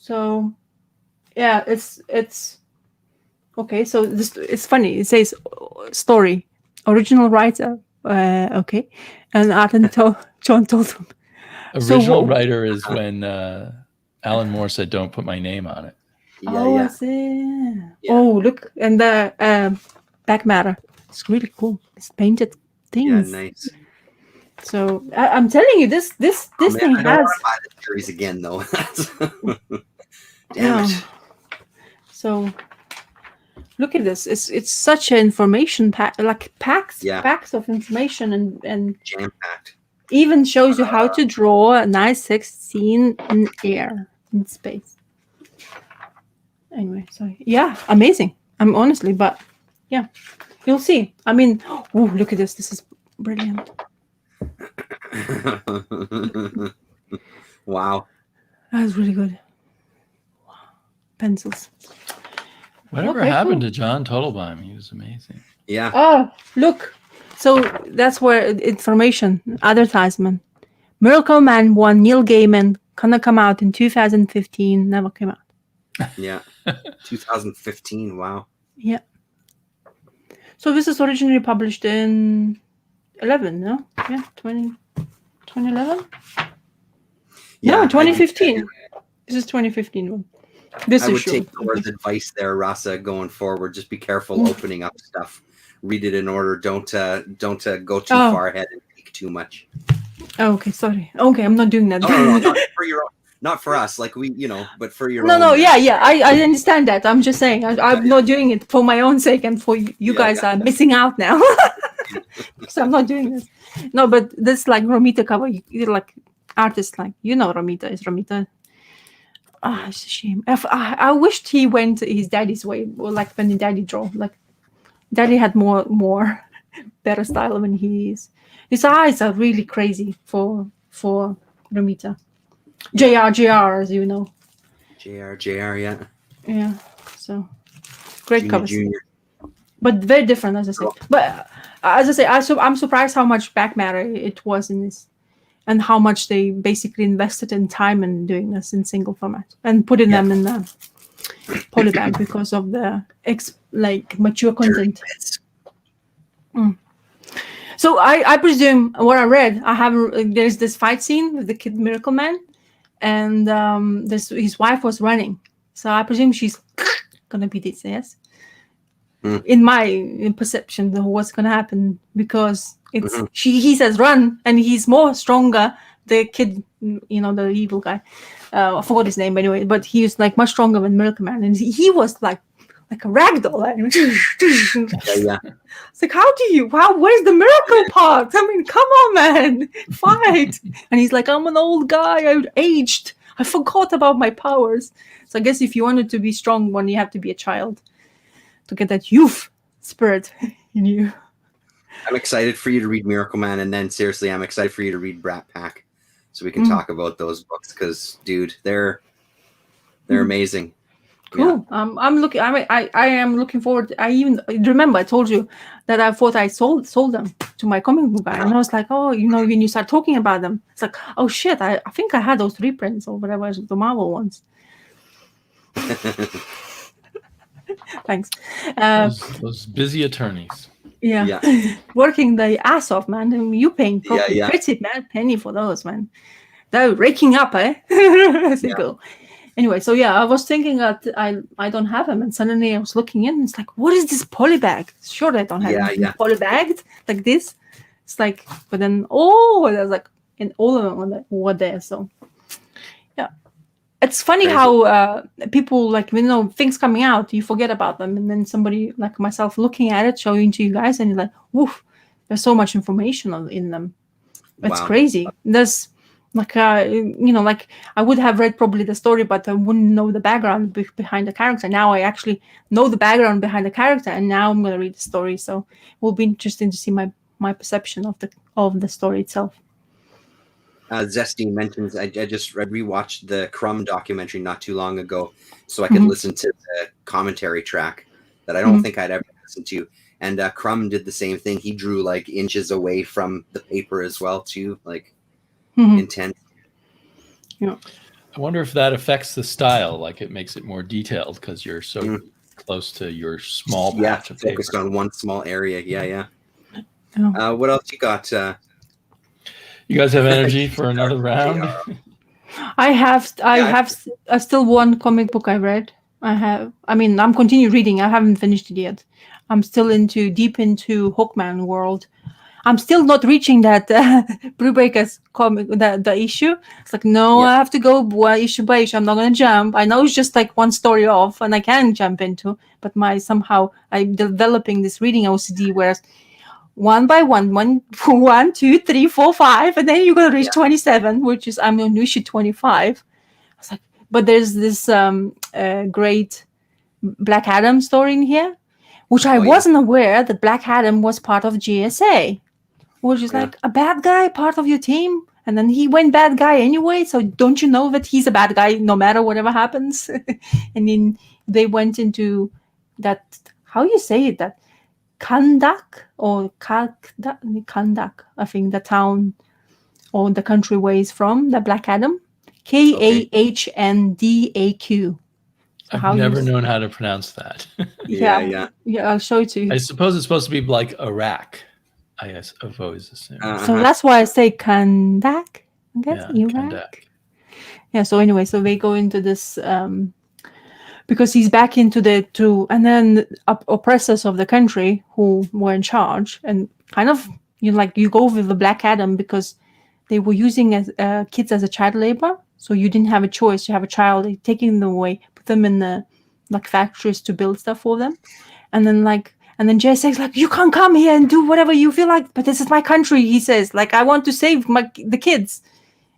So yeah, it's okay. So this it's funny. It says story, original writer. Okay, and art and John told him. Original writer is when Alan Moore said, "Don't put my name on it." I see. Yeah. Oh, look, and the back matter. It's really cool. It's painted things. Yeah, nice. So I'm telling you, this thing I don't has. want to buy the series again, though. Damn it. So look at this. It's such an information pack, like packs of information and jam packed. Even shows you how to draw a nice sex scene in air, in space. Anyway, so yeah, amazing. I'm honestly, but yeah, you'll see. I mean, oh, look at this. This is brilliant. Wow. That's really good. Wow. Pencils. Whatever happened to John Totalbaum? He was amazing. Yeah. Oh, look. So that's where information, advertisement. Miracleman won Neil Gaiman. Gonna come out in 2015. Never came out. Yeah. 2015. Wow. Yeah. So this is originally published in 11, no? Yeah, 2011? Yeah, no, 2015. This is 2015 one. I would take Thor's advice there, Rasa, going forward. Just be careful opening up stuff. Read it in order. Don't go too far ahead and peek too much. Oh, okay, sorry. Okay, I'm not doing that. No, not for your own, not for us. Like but for your own. No, yeah. I understand that. I'm just saying I'm not doing it for my own sake, and for you guys are missing out now. So I'm not doing this. No, but this like Romita cover, you're like artists like Romita is Romita. It's a shame. I wished he went his daddy's way, or like when the daddy draw. Like daddy had more better style when he is. His eyes are really crazy for Romita. JR, as you know. JR, yeah. Yeah. So great covers. Junior. But very different, as I said. But as I say, I'm surprised how much back matter it was in this, and how much they basically invested in time in doing this in single format and putting them in the polybag because of the mature content. So I presume what I read, there's this fight scene with the kid Miracleman, and his wife was running. So I presume she's gonna be this, yes. In my perception of what's gonna happen, because it's he says run, and he's more stronger. The kid, the evil guy, I forgot his name anyway, but he was like much stronger than Miracleman, and he was like a ragdoll. Yeah. It's like, where's the miracle part? I mean, come on, man, fight. And he's like, I'm an old guy, I aged, I forgot about my powers. So I guess if you wanted to be strong one, you have to be a child to get that youth spirit in you. I'm excited for you to read Miracleman, and then seriously, I'm excited for you to read Brat Pack, so we can talk about those books, because dude, they're amazing. Cool. Yeah. I am looking forward. I even remember I told you that I thought I sold them to my comic book guy, and I was like, oh, when you start talking about them, it's like, oh shit, I think I had those reprints or whatever, the Marvel ones. Thanks. Those busy attorneys. Yeah. Working the ass off, man. I mean, you paying pretty mad penny for those, man. They're raking up, eh? Cool. Anyway, so I was thinking that I don't have them, and suddenly I was looking in, and it's like, what is this polybag? Sure, I don't have them. Polybagged like this. It's like, but then there's like, and all of them were there. So yeah, it's funny how people like things coming out, you forget about them, and then somebody like myself looking at it, showing to you guys, and you're like, woof, there's so much information in them. It's crazy. There's like I would have read probably the story, but I wouldn't know the background behind the character. Now I actually know the background behind the character, and now I'm going to read the story. So it will be interesting to see my perception of the story itself. Zesty mentions I just rewatched the Crumb documentary not too long ago, so I could listen to the commentary track that I don't think I'd ever listened to. And Crumb did the same thing. He drew like inches away from the paper as well, too, like intense. Yeah. I wonder if that affects the style, like it makes it more detailed because you're so close to your small patch of focused paper. on one small area. Yeah. Oh. What else you got? You guys have energy for another round? I have still one comic book I read. I'm continuing reading. I haven't finished it yet. I'm still deep into Hawkman world. I'm still not reaching that Brubaker's comic, the issue. It's like, no, I have to go issue by issue. I'm not going to jump. I know it's just like one story off and I can jump into, but somehow I'm developing this reading OCD, whereas one by one, 2, 3, 4, 5, and then you're going to reach 27, which is, I'm on issue 25. I was like, but there's this great Black Adam story in here, which I wasn't aware that Black Adam was part of GSA. Which is like a bad guy, part of your team, and then he went bad guy anyway. So don't you know that he's a bad guy no matter whatever happens? And then they went into that. How you say it? That Kandak or Kandak, I think the town or the country where he's from. The Black Adam, Kahndak. I've never known how to pronounce that. Yeah. I'll show it to you. I suppose it's supposed to be like Iraq. I've always assumed. So that's why I say Kandak. I guess Iraq. Kandak. Yeah. So anyway, so they go into this because he's back into and then oppressors of the country who were in charge, and kind of you go with the Black Adam because they were using kids as a child labor. So you didn't have a choice. You have a child, they're taking them away, put them in the factories to build stuff for them, and then Jay says, like, you can't come here and do whatever you feel like, but this is my country, he says. Like, I want to save the kids.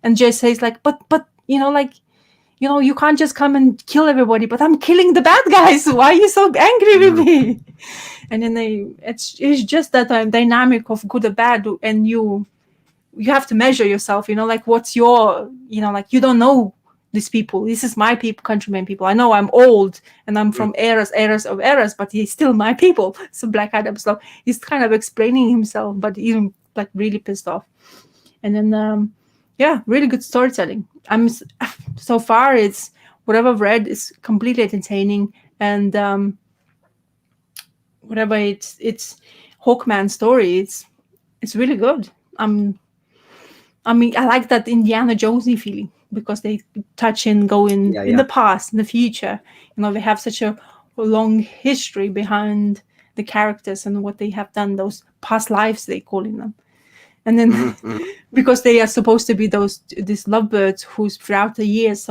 And Jay says, like, but you can't just come and kill everybody, but I'm killing the bad guys. Why are you so angry with me? And then it's just that dynamic of good or bad, and you have to measure yourself, like, what's your, like, you don't know these people. This is my people, countrymen people. I know I'm old and I'm from eras of eras, but he's still my people. So Black Adam, so he's kind of explaining himself, but even like really pissed off. And then, really good storytelling. So far, it's whatever I've read is completely entertaining, and whatever it's Hawkman story, it's really good. I like that Indiana Jonesy feeling, because they touch and go in the past, in the future. They have such a long history behind the characters and what they have done, those past lives they calling them. And then because they are supposed to be these lovebirds who's throughout the years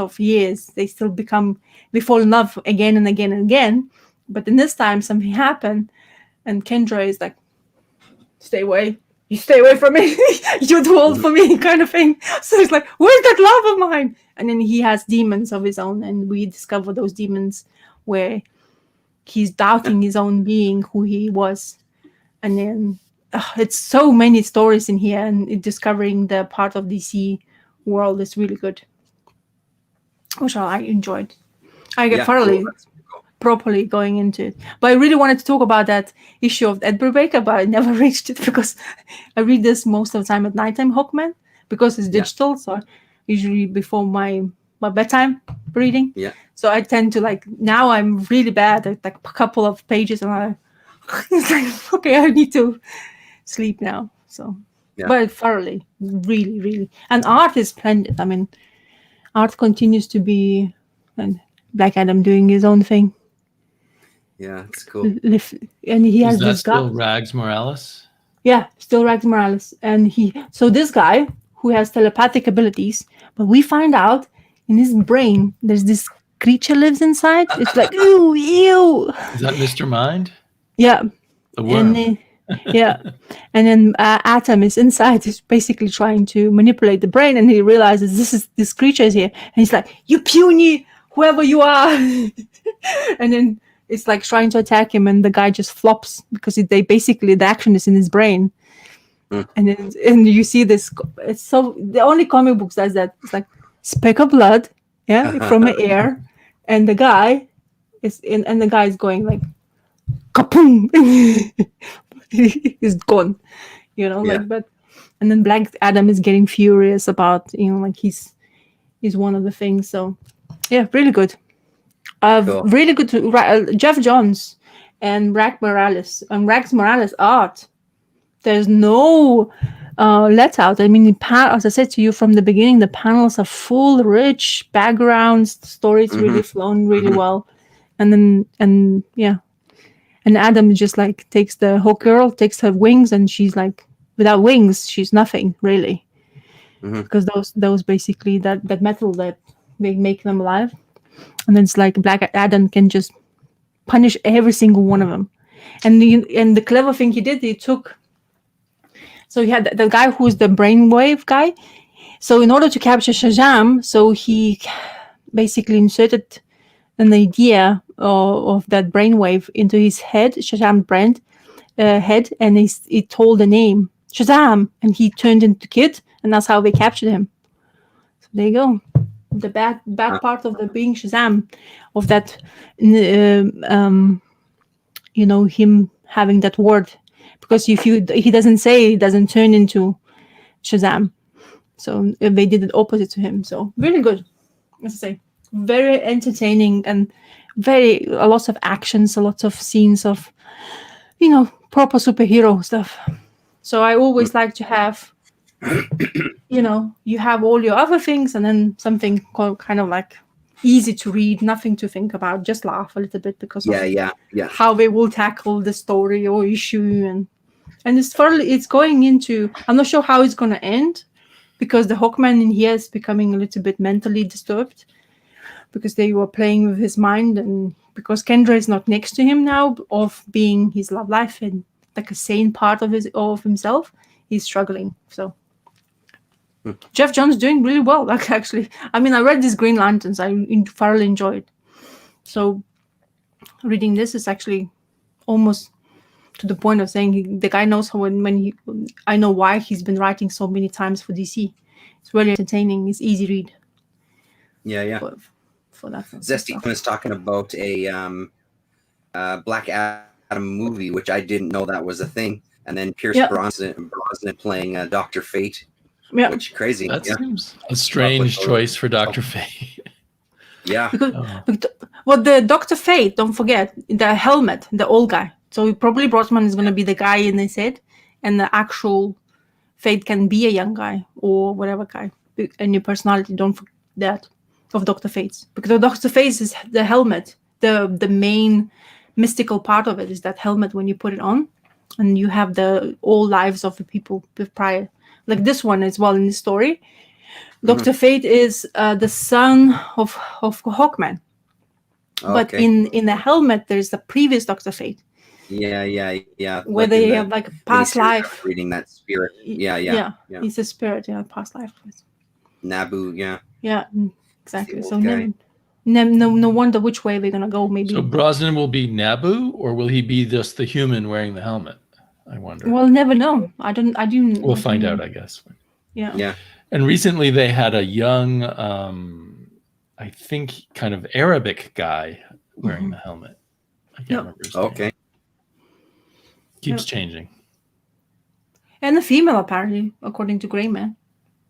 they still they fall in love again and again and again. But in this time something happened, and Kendra is like, stay away. You stay away from me. You're too old for me, kind of thing. So it's like, where's that love of mine? And then he has demons of his own, and we discover those demons where he's doubting his own being, who he was. And then it's so many stories in here, and discovering the part of DC world is really good, which I enjoyed. I get thoroughly properly going into it. But I really wanted to talk about that issue of Ed Brubaker, but I never reached it because I read this most of the time at nighttime, Hawkman, because it's digital. So usually before my bedtime reading. Yeah. So I tend to now I'm really bad at a couple of pages, and it's like, okay, I need to sleep now. So, but thoroughly, really, really. And art is splendid. I mean, art continues to be, and Black Adam doing his own thing. Yeah, it's cool. And he has this guy. Still Rags Morales? Yeah, still Rags Morales. And so this guy who has telepathic abilities, but we find out in his brain there's this creature lives inside. It's like, ew. Is that Mr. Mind? Yeah. The worm. And then Atom is inside. He's basically trying to manipulate the brain, and he realizes this creature is here, and he's like, you puny whoever you are. And then it's like trying to attack him, and the guy just flops because the action is in his brain. And you see this. It's so the only comic books does that. It's like speck of blood, from the air, and the guy is going like kapoom. He's gone, but and then Black Adam is getting furious about he's is one of the things. So yeah, really good. Cool. Really good Jeff Johns and Rags Morales art. There's no let out. I mean, as I said to you from the beginning, the panels are full, rich backgrounds. The story's really flown really well, and Adam just like takes the Hawk Girl, takes her wings, and she's like, without wings, she's nothing really, because those basically that metal that they make them alive, and then it's like Black Adam can just punish every single one of them, and the clever thing he did, he took. So he had the guy who's the brainwave guy. So in order to capture Shazam, so he basically inserted an idea of that brainwave into his head, Shazam brand head, and he told the name Shazam, and he turned into Kid, and that's how they captured him. So there you go. The bad part of the being Shazam, of that, him having that word. Because he doesn't say, it doesn't turn into Shazam. So they did the opposite to him. So really good. As I say, very entertaining and a lot of actions, a lot of scenes of, proper superhero stuff. So I always like to have, you have all your other things and then something kind of like easy to read, nothing to think about, just laugh a little bit because of how they will tackle the story or issue, and it's going into, I'm not sure how it's going to end, because the Hawkman in here is becoming a little bit mentally disturbed because they were playing with his mind, and because Kendra is not next to him now, of being his love life and like a sane part of himself, he's struggling. So Jeff Johns doing really well, like, actually. I mean, I read these Green Lanterns. I thoroughly enjoyed. So reading this is actually almost to the point of saying the guy knows how I know why he's been writing so many times for DC. It's really entertaining. It's easy read. Yeah. For that. Zesty was talking about a Black Adam movie, which I didn't know that was a thing. And then Pierce Brosnan playing Dr. Fate. Yeah. Which is crazy. That seems a strange choice for Dr. Fate. Yeah. Because the Dr. Fate, don't forget, the helmet, the old guy. So probably Brosnan is going to be the guy in his head, and the actual Fate can be a young guy or whatever guy. And your personality, don't forget that, of Dr. Fate's. Because the Dr. Fate is the helmet. The main mystical part of it is that helmet when you put it on, and you have the all lives of the people prior. Like this one as well in the story. Dr. Fate is the son of Hawkman. But in the helmet, there's the previous Dr. Fate. Yeah. Where like they have like a past life. Reading that spirit. Yeah. He's a spirit, past life. Nabu, yeah. Yeah, exactly. So no wonder which way they're gonna go. Maybe. So Brosnan will be Nabu, or will he be just the human wearing the helmet? I wonder. We'll never know. I do. We'll find out, I guess. Yeah. And recently they had a young, I think, kind of Arabic guy wearing the helmet. I can't remember his name. Okay. Keeps changing. And the female, apparently, according to Greyman.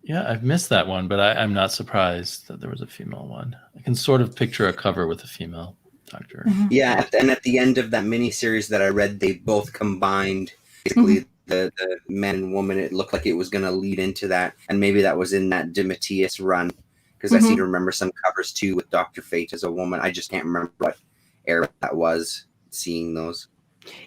Yeah, I've missed that one, but I'm not surprised that there was a female one. I can sort of picture a cover with a female doctor. Yeah, and at the end of that miniseries that I read, they both combined basically the man and woman. It looked like it was going to lead into that, and maybe that was in that DeMatteis run, because I seem to remember some covers too with Dr. Fate as a woman. I just can't remember what era that was, seeing those.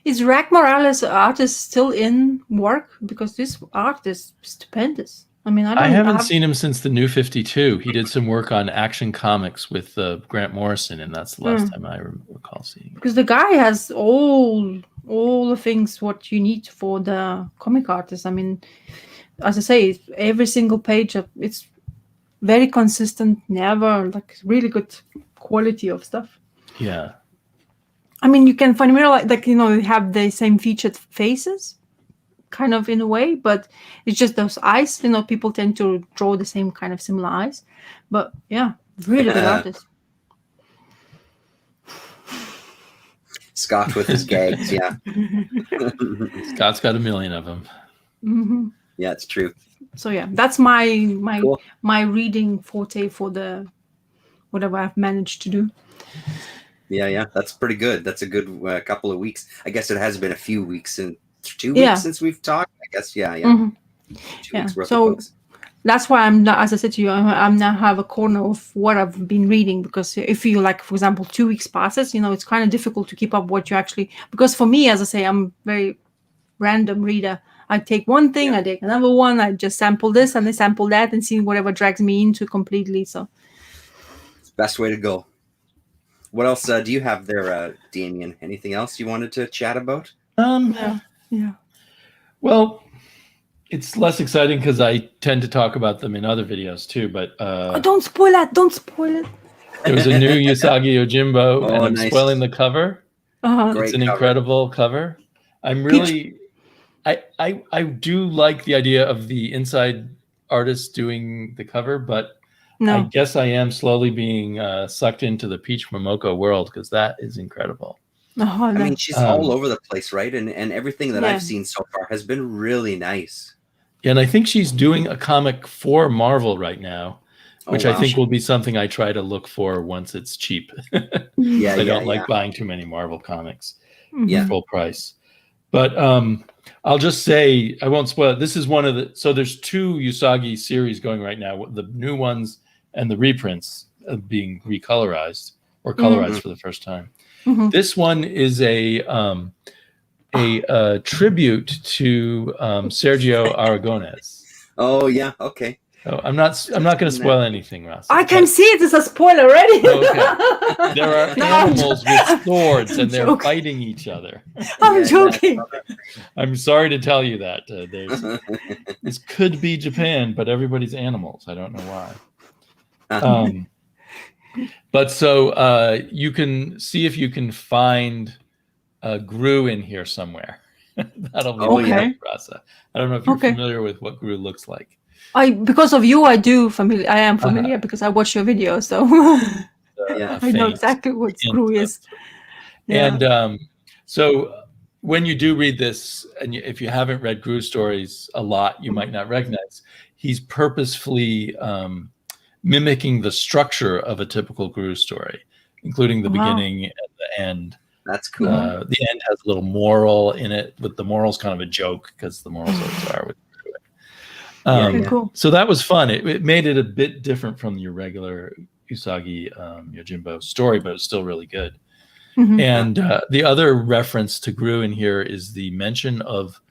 Is Rag Morales' artist still in work? Because this art is stupendous. I mean, I haven't seen him since the New 52. He did some work on Action Comics with Grant Morrison, and that's the last time I recall seeing it. Because the guy has all the things what you need for the comic artist. I mean, as I say, every single page it's very consistent, never like really good quality of stuff. Yeah. I mean, you can find like they have the same featured faces, kind of in a way, but it's just those eyes. People tend to draw the same kind of similar eyes. But yeah, really good artist. Scott with his gags, yeah. Scott's got a million of them. Yeah, it's true. So yeah, that's my Cool. my reading forte for the whatever I've managed to do. Yeah, that's pretty good. That's a good couple of weeks. I guess it has been a few weeks and 2 weeks since we've talked. I guess, yeah. Mhm. 2 weeks worth So of books. that's why I'm not, as I said to you, I'm now have a corner of what I've been reading, because if you like, for example, 2 weeks passes, it's kind of difficult to keep up what you actually, because for me, as I say, I'm very random reader. I take one thing, I take another one, I just sample this and I sample that and see whatever drags me into completely. So It's the best way to go. What else do you have there, Damien? Anything else you wanted to chat about? Yeah. Well, it's less exciting because I tend to talk about them in other videos too. But don't spoil that. Don't spoil it. There was a new Usagi Yojimbo, and I'm nice. spoiling the cover. It's an incredible cover. I'm really, I do like the idea of the inside artist doing the cover, but I guess I am slowly being sucked into the Peach Momoko world because that is incredible. I mean, she's all over the place, right? And everything that I've seen so far has been really nice. And I think she's doing a comic for Marvel right now, which I think will be something I try to look for once it's cheap. I don't like buying too many Marvel comics for full price. But I'll just say, I won't spoil it. This is one of the, so there's 2 Usagi series going right now, the new ones and the reprints being recolorized or colorized for the first time. This one is a tribute to Sergio Aragonés. Oh yeah, okay. Oh, I'm not going to spoil anything, Ross. I can see it as a spoiler already. Okay. There are animals with swords and they're fighting each other. I'm joking. I'm sorry to tell you that. This could be Japan, but everybody's animals. I don't know why. But so you can see if you can find Gru in here somewhere. That'll be LahRasa. I don't know if you're familiar with what Gru looks like. Because of you, I am familiar because I watch your videos, so I know exactly what Gru is. And so when you do read this, and if you haven't read Gru stories a lot, you might not recognize he's purposefully mimicking the structure of a typical Gru story, including the beginning and the end. That's cool. The end has a little moral in it, but the moral's kind of a joke because the morals always are with cool. So that was fun. It made it a bit different from your regular Usagi Yojimbo story, but it's still really good. And the other reference to Gru in here is the mention of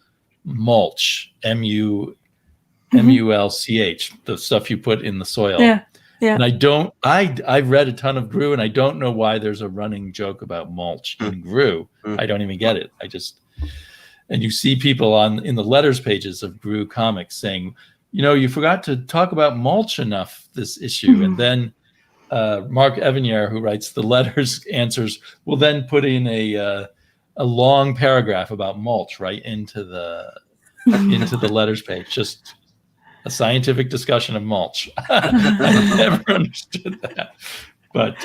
mulch, MULCH, the stuff you put in the soil. Yeah. And I've read a ton of Gru, and I don't know why there's a running joke about mulch in Gru. I don't even get it. And you see people in the letters pages of Gru comics saying, you forgot to talk about mulch enough this issue. And then Mark Evanier, who writes the letters, answers, will then put in a long paragraph about mulch right into the letters page. Just a scientific discussion of mulch. I never understood that. But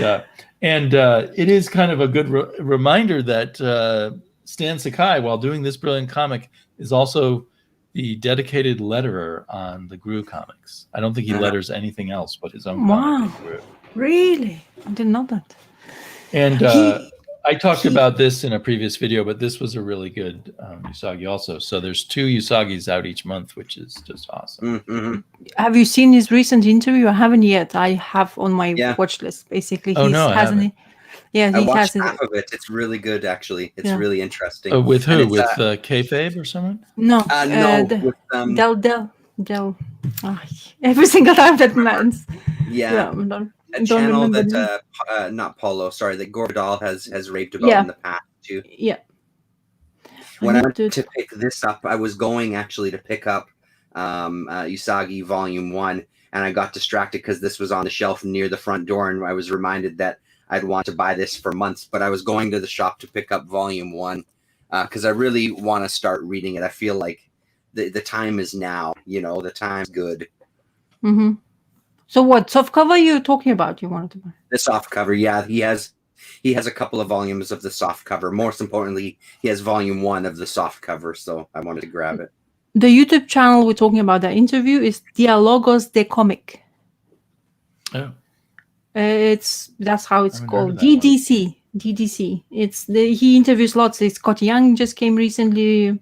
it is kind of a good reminder that Stan Sakai, while doing this brilliant comic, is also the dedicated letterer on the Gru comics. I don't think he letters anything else but his own comic in Gru. Really? I didn't know that. And I talked about this in a previous video, but this was a really good Usagi also. So there's 2 Usagis out each month, which is just awesome. Have you seen his recent interview? I haven't yet. I have on my watch list, basically. Oh, no, I haven't. Yeah, I watched half of it. It's really good, actually. It's really interesting. With who? With Kayfabe or someone? No. With Del. Every single time that man's. Yeah. A channel that not Paulo, sorry, that Gordal has raved about in the past too. Yeah. When I went to pick this up, I was going actually to pick up Usagi Volume 1, and I got distracted because this was on the shelf near the front door, and I was reminded that I'd want to buy this for months, but I was going to the shop to pick up Volume 1 because I really want to start reading it. I feel like the time is now, the time's good. So what softcover are you talking about? You wanted to buy the softcover? Yeah, he has a couple of volumes of the softcover. Most importantly, he has Volume 1 of the softcover, so I wanted to grab it. the YouTube channel we're talking about, the interview, is Diálogos de Comic. Oh, That's how it's Haven't heard called. of that one. DDC. He interviews lots. Scott Young just came recently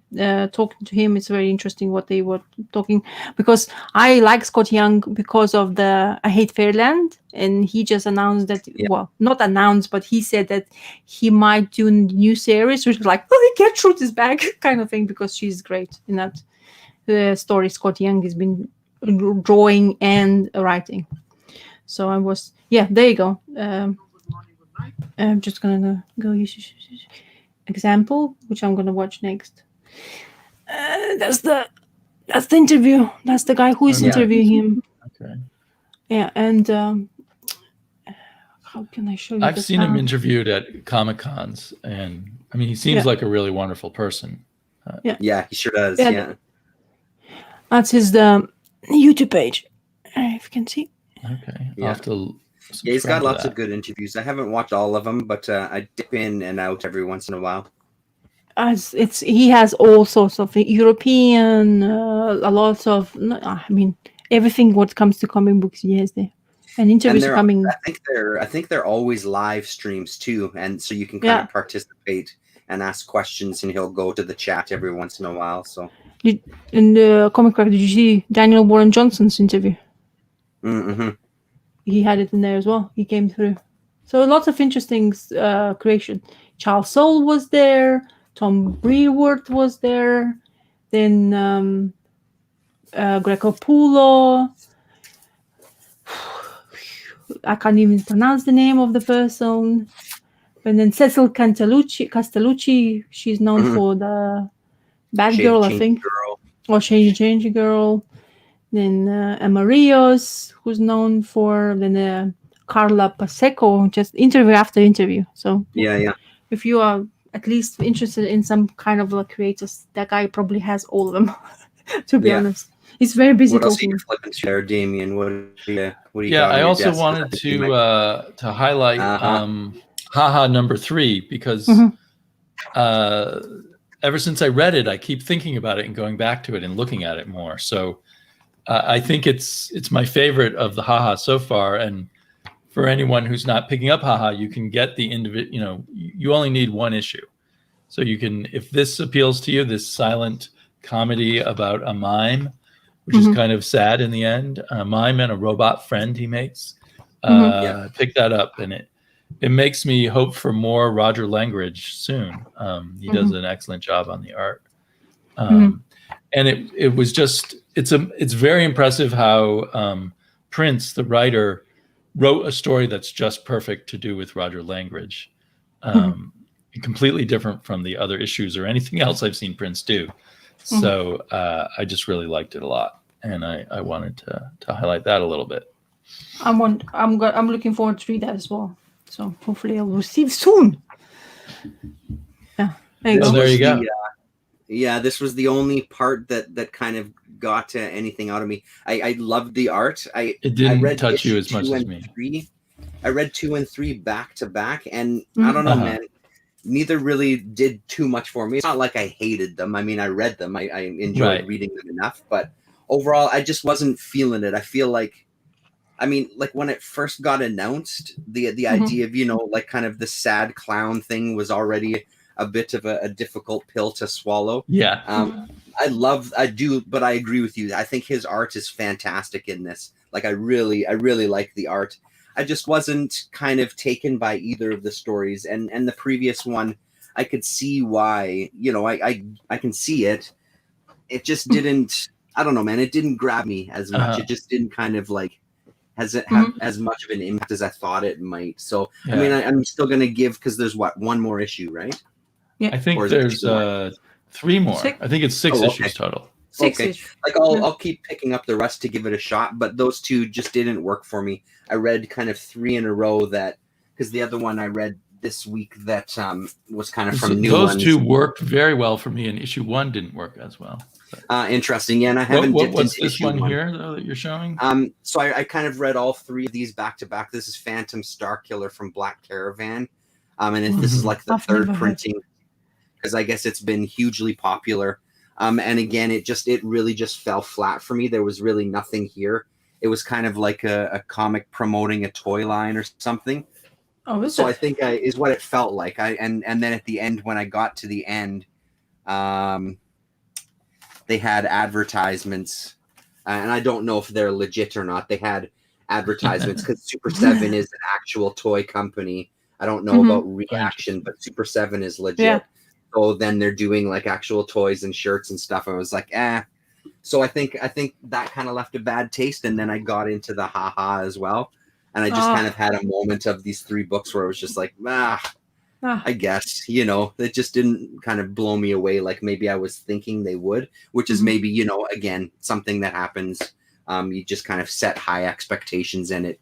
talking to him. It's very interesting what they were talking, because I like Scott Young because of the I Hate Fairland, and he just announced that. Yeah. Well, not announced, but he said that he might do a new series, which is like, oh, Gertrude is back kind of thing, because she's great in that story. Scott Young has been drawing and writing. So I was, there you go. I'm just gonna go use example, which I'm gonna watch next. That's the interview. That's the guy who is interviewing him. Okay. Yeah, and how can I show you? I've seen him interviewed at Comic Cons, and I mean, he seems like a really wonderful person. Yeah, he sure does. Yeah. That's his YouTube page. If you can see. Okay. Yeah. I'll have to He's got lots of good interviews. I haven't watched all of them, but I dip in and out every once in a while. He has all sorts of European, a lot of. I mean, everything what comes to comic books he has there, and interviews are coming. I think they're always live streams too, and so you can kind of participate and ask questions, and he'll go to the chat every once in a while. So in the ComicKkrakk, did you see Daniel Warren Johnson's interview? Mm-hmm. He had it in there as well. He came through. So lots of interesting creation. Charles Soule was there. Tom Breworth was there. Then Greco Pulo. I can't even pronounce the name of the person. And then Cecil Castellucci. She's known for the Bad Girl, I think. Or Change Girl. Then Emma Rios, who's known for, then Carla Paseco, just interview after interview. So if you are at least interested in some kind of creators, that guy probably has all of them. To be honest, he's very busy. What else are you flipping through there, Damien? What do you got? I also wanted to highlight Haha number 3, because ever since I read it, I keep thinking about it and going back to it and looking at it more. So I think it's my favorite of the Haha so far. And for anyone who's not picking up Haha, you can get the individual. You only need one issue, so you can. If this appeals to you, this silent comedy about a mime, which is kind of sad in the end, a mime and a robot friend he makes. Pick that up, and it makes me hope for more Roger Langridge soon. He does an excellent job on the art. And it was just it's very impressive how Prince, the writer, wrote a story that's just perfect to do with Roger Langridge. Completely different from the other issues or anything else I've seen Prince do. So I just really liked it a lot, and I wanted to highlight that a little bit. I'm looking forward to read that as well. So hopefully I'll receive soon. Yeah. There you go. This was the only part that kind of got anything out of me. I loved the art. It didn't touch you as much as me. 3. I read 2 and 3 back to back, and I don't know, man. Neither really did too much for me. It's not like I hated them. I mean, I read them. I enjoyed reading them enough, but overall, I just wasn't feeling it. I feel like, I mean, like when it first got announced, the idea of, kind of the sad clown thing was already a bit of a difficult pill to swallow. Yeah. I do, but I agree with you. I think his art is fantastic in this. Like, I really like the art. I just wasn't kind of taken by either of the stories, and the previous one, I could see why. I can see it. It just didn't. I don't know, man. It didn't grab me as much. It just didn't kind of have as much of an impact as I thought it might. So I mean, I'm still gonna give, because there's one more issue, right? Yeah, I think there's 3 more. I think it's 6 issues total. 6 issues. I'll keep picking up the rest to give it a shot, but those 2 just didn't work for me. I read kind of 3 in a row because the other one I read this week that was kind of from New Ones. Those 2 worked very well for me, and issue 1 didn't work as well. Interesting. Yeah, and I haven't dipped what's into this one here though that you're showing? So I kind of read all 3 of these back to back. This is Phantom Starkiller from Black Caravan, and this is like the 3rd printing, because I guess it's been hugely popular. And again, it really just fell flat for me. There was really nothing here. It was kind of like a comic promoting a toy line or something. Oh, is so it? I think is what it felt like. And then at the end, when I got to the end, they had advertisements, and I don't know if they're legit or not. They had advertisements because Super 7 is an actual toy company. I don't know about Reaction, but Super 7 is legit. Yeah. So then they're doing like actual toys and shirts and stuff. I was like, So I think that kind of left a bad taste, and then I got into the haha as well, and I just kind of had a moment of these 3 books where it was just like, I guess, it just didn't kind of blow me away like maybe I was thinking they would, which is maybe, again, something that happens. You just kind of set high expectations, and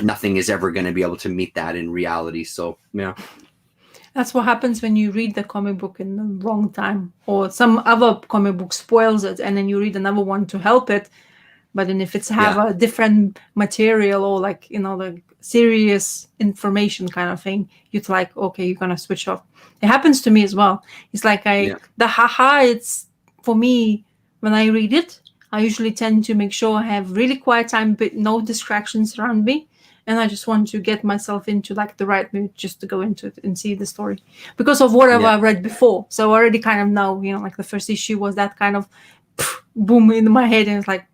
nothing is ever going to be able to meet that in reality. So, yeah. That's what happens when you read the comic book in the wrong time, or some other comic book spoils it, and then you read another one to help it. But then if it's have a different material, or like, the serious information kind of thing, you're like, okay, you're going to switch off. It happens to me as well. It's like the haha, it's for me, when I read it, I usually tend to make sure I have really quiet time, but no distractions around me. And I just want to get myself into like the right mood just to go into it and see the story because of whatever I read before. So I already kind of know, like the first issue was that kind of boom in my head, and it's like,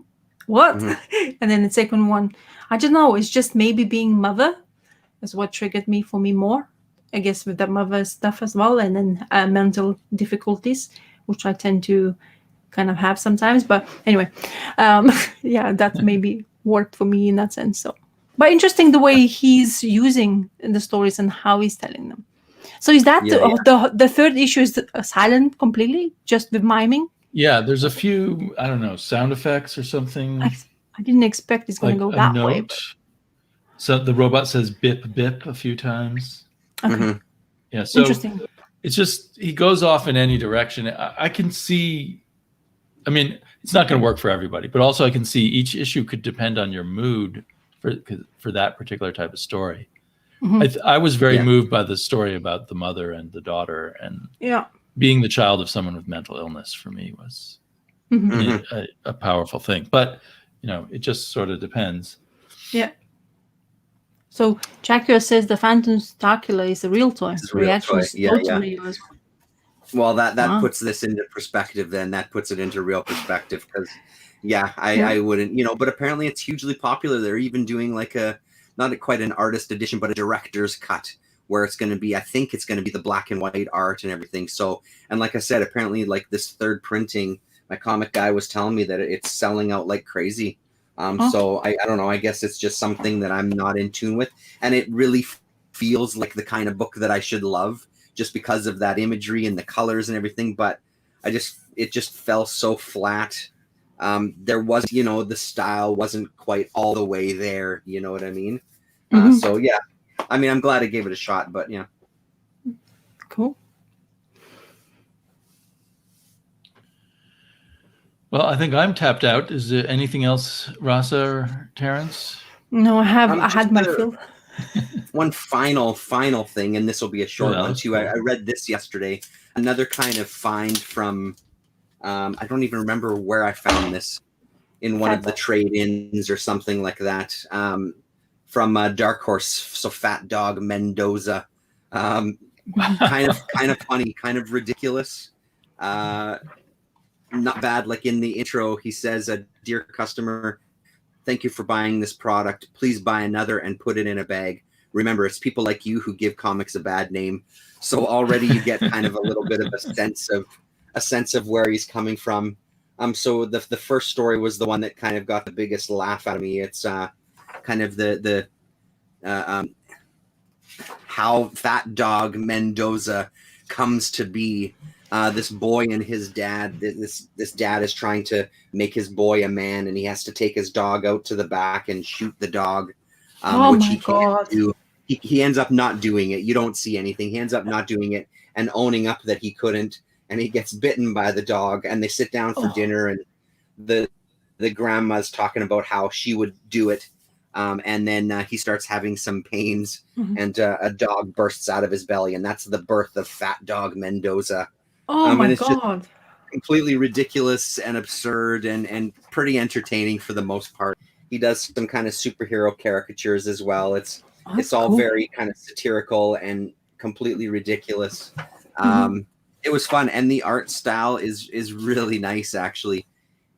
what? And then the second one, I don't know. It's just maybe being mother is what triggered me more, I guess, with the mother stuff as well. And then mental difficulties, which I tend to kind of have sometimes. But anyway, that maybe worked for me in that sense. So. But interesting the way he's using the stories and how he's telling them. So is that the third issue is silent completely, just with miming? Yeah, there's a few, I don't know, sound effects or something. I didn't expect it's going to go that way. But... So the robot says bip, bip a few times. Okay. Yeah, so interesting. It's just, he goes off in any direction. I can see, I mean, it's not going to work for everybody, but also I can see each issue could depend on your mood for that particular type of story. I was very moved by the story about the mother and the daughter, and being the child of someone with mental illness for me was a powerful thing. But it just sort of depends. Yeah. So Jackie says the Phantom Starkiller is a real toy. It's a real toy. Real as well. Well, that puts this into perspective. Then that puts it into real perspective because. I wouldn't, but apparently it's hugely popular. They're even doing like not quite an artist edition, but a director's cut where it's going to be, I think it's going to be the black and white art and everything. So, and like I said, apparently like this third printing, my comic guy was telling me that it's selling out like crazy. So I don't know, I guess it's just something that I'm not in tune with. And it really feels like the kind of book that I should love just because of that imagery and the colors and everything. But it just fell so flat. There was, the style wasn't quite all the way there. You know what I mean? So yeah, I mean, I'm glad I gave it a shot, but yeah. Cool. Well, I think I'm tapped out. Is there anything else, Rasa or Terrence? No, I had my fill. One final thing, and this will be a short one too. I read this yesterday. Another kind of find from, I don't even remember where I found this, in one of the trade-ins or something like that, from Dark Horse. So Fat Dog Mendoza, kind of funny, kind of ridiculous. Not bad. Like in the intro, he says, "Dear customer, thank you for buying this product. Please buy another and put it in a bag. Remember, it's people like you who give comics a bad name." So already you get kind of a little bit of a sense of where he's coming from. So the first story was the one that kind of got the biggest laugh out of me. It's kind of the how Fat Dog Mendoza comes to be. This boy and his dad, this dad is trying to make his boy a man, and he has to take his dog out to the back and shoot the dog, which he can't do. He ends up not doing it. You don't see anything. He ends up not doing it and owning up that he couldn't, and he gets bitten by the dog, and they sit down for dinner, and the grandma's talking about how she would do it, and then he starts having some pains, and a dog bursts out of his belly, and that's the birth of Fat Dog Mendoza. Oh my God. completely ridiculous and absurd and pretty entertaining for the most part. He does some kind of superhero caricatures as well. It's all cool. very kind of satirical and completely ridiculous. It was fun, and the art style is really nice actually.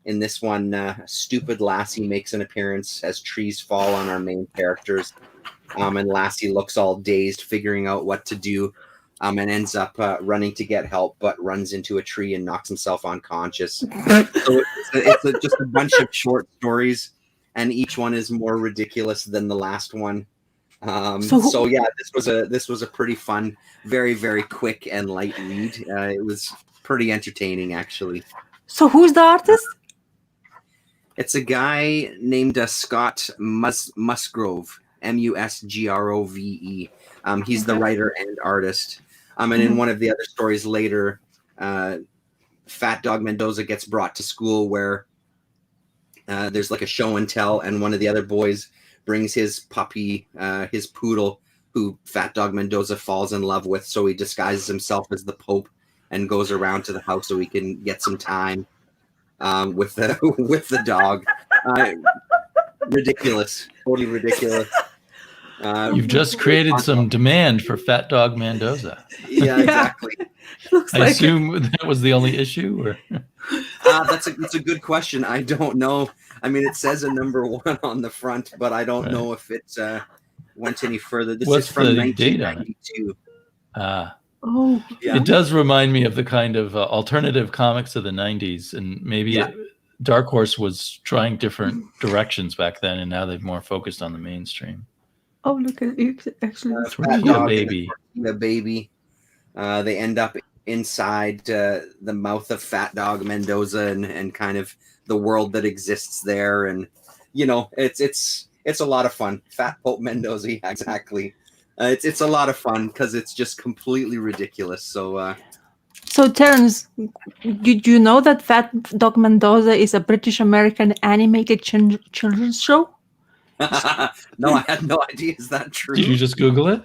In this one, stupid Lassie makes an appearance as trees fall on our main characters, and Lassie looks all dazed, figuring out what to do, and ends up running to get help, but runs into a tree and knocks himself unconscious. So it's just a bunch of short stories, and each one is more ridiculous than the last one. So yeah, this was a pretty fun, very, very quick and light read. It was pretty entertaining actually. So who's the artist? It's a guy named Scott Musgrove, Musgrove. He's the writer and artist. And in one of the other stories later, Fat Dog Mendoza gets brought to school where there's like a show and tell, and one of the other boys brings his puppy, his poodle, who Fat Dog Mendoza falls in love with. So he disguises himself as the Pope and goes around to the house so he can get some time with the dog. Ridiculous, totally ridiculous. You've just created some demand for Fat Dog Mendoza. Yeah, exactly. I assume that was the only issue, or that's a good question. I don't know. I mean, it says a #1 on the front, but I don't know if it went any further. This is from 1992. Oh, yeah. It does remind me of the kind of alternative comics of the 90s, and maybe Dark Horse was trying different directions back then, and now they've more focused on the mainstream. Oh, look at it! Actually, Tortilla Baby. The baby. They end up inside the mouth of Fat Dog Mendoza and kind of the world that exists there, and it's a lot of fun. Fat Pope Mendoza, exactly. It's a lot of fun because it's just completely ridiculous. So Terence, did you know that Fat Dog Mendoza is a British American animated children's show? No, I had no idea. Is that true? Did you just Google it?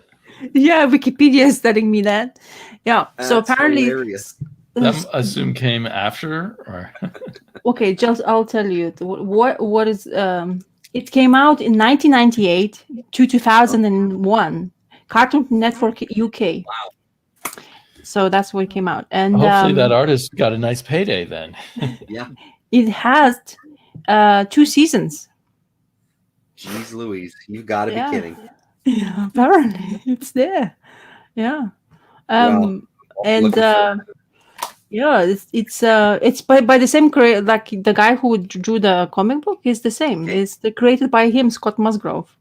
Yeah, Wikipedia is telling me that. Yeah, so That's apparently, hilarious. That I assume came after, or okay, I'll tell you what is. It came out in 1998 to 2001. Cartoon Network UK. Wow. So that's where it came out, and hopefully that artist got a nice payday then. Yeah. It has 2 seasons. Jeez Louise, you've got to be kidding. Yeah, apparently it's there. Yeah. It's by the same creator, like the guy who drew the comic book is the same. Okay. It's created by him, Scott Musgrove.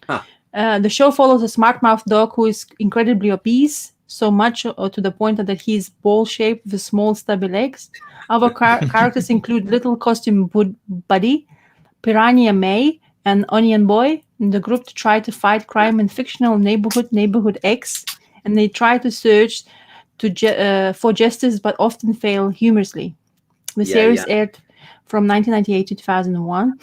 Huh. The show follows a smart-mouthed dog who is incredibly obese, so much to the point that he's ball-shaped with small stubby legs. Other characters include Little Costume Buddy, Piranha May, and Onion Boy. And the group try to fight crime in fictional neighborhood X, and they try to search for justice, but often fail humorously. The series aired from 1998 to 2001,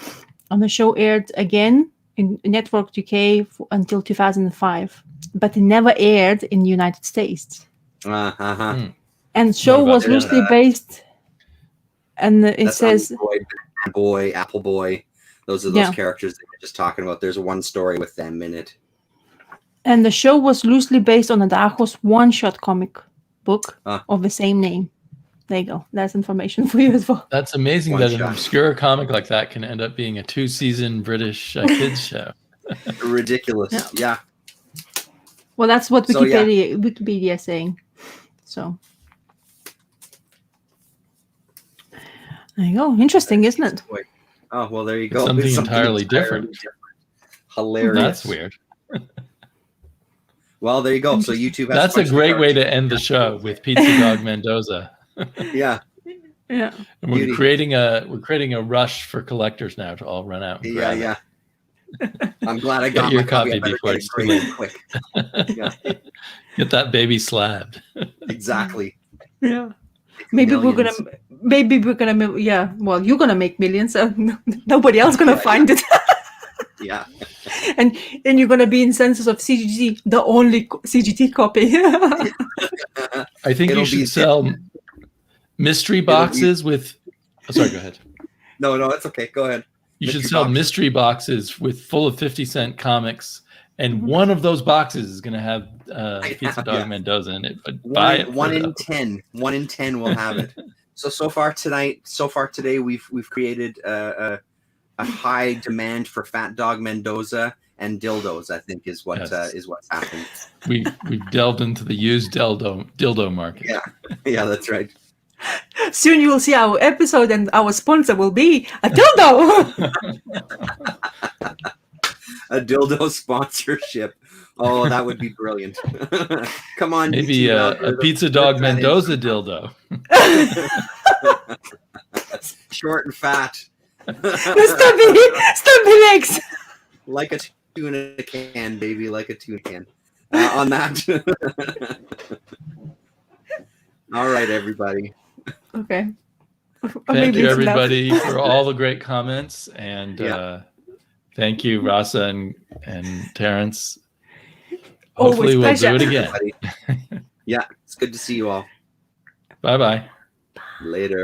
and the show aired again in Network UK until 2005, but it never aired in the United States. And the show was loosely based, and it says Boy, Apple Boy. Those are those characters that we're just talking about. There's one story with them in it. And the show was loosely based on a Dark Horse one-shot comic book of the same name. There you go. That's information for you as well. That's amazing that an obscure comic like that can end up being a 2-season British kids show. Ridiculous. Yeah. Well, that's what Wikipedia is saying. So there you go. Interesting, isn't it? Oh, well, there you go. Something entirely different. Hilarious. That's weird. Well, there you go. So YouTube has That's a great way to end the show with Pizza Dog Mendoza. Yeah. And we're creating a rush for collectors now to all run out. And grab it. I'm glad I got your my copy before it's too late. Quick. Get that baby slabbed. Exactly. Yeah. Maybe we're gonna. Yeah. Well, you're gonna make millions, so nobody else gonna find it. Yeah. And you're gonna be in census of CGT, the only CGT copy. I think you should sell mystery boxes with. Oh, sorry, go ahead. No, it's okay. Go ahead. You should Mystery sell boxes. mystery boxes with full of 50-cent comics, and one of those boxes is going to have Pizza Dog Mendoza in it. But buy it. One in 10 will have it. So far today, we've created a high demand for Fat Dog Mendoza and dildos. I think is what's happened. We've delved into the used dildo market. Yeah, that's right. Soon you will see our episode, and our sponsor will be a dildo. A dildo sponsorship. Oh, that would be brilliant. Come on. Maybe a Pizza Dog Mendoza dildo. Short and fat. Stumpy legs. Like a tuna can, baby. Like a tuna can. On that. All right, everybody. Okay. Thank you, everybody, for all the great comments. And thank you, Rasa and Terrence. Hopefully we'll do it again. Yeah, it's good to see you all. Bye-bye. Later.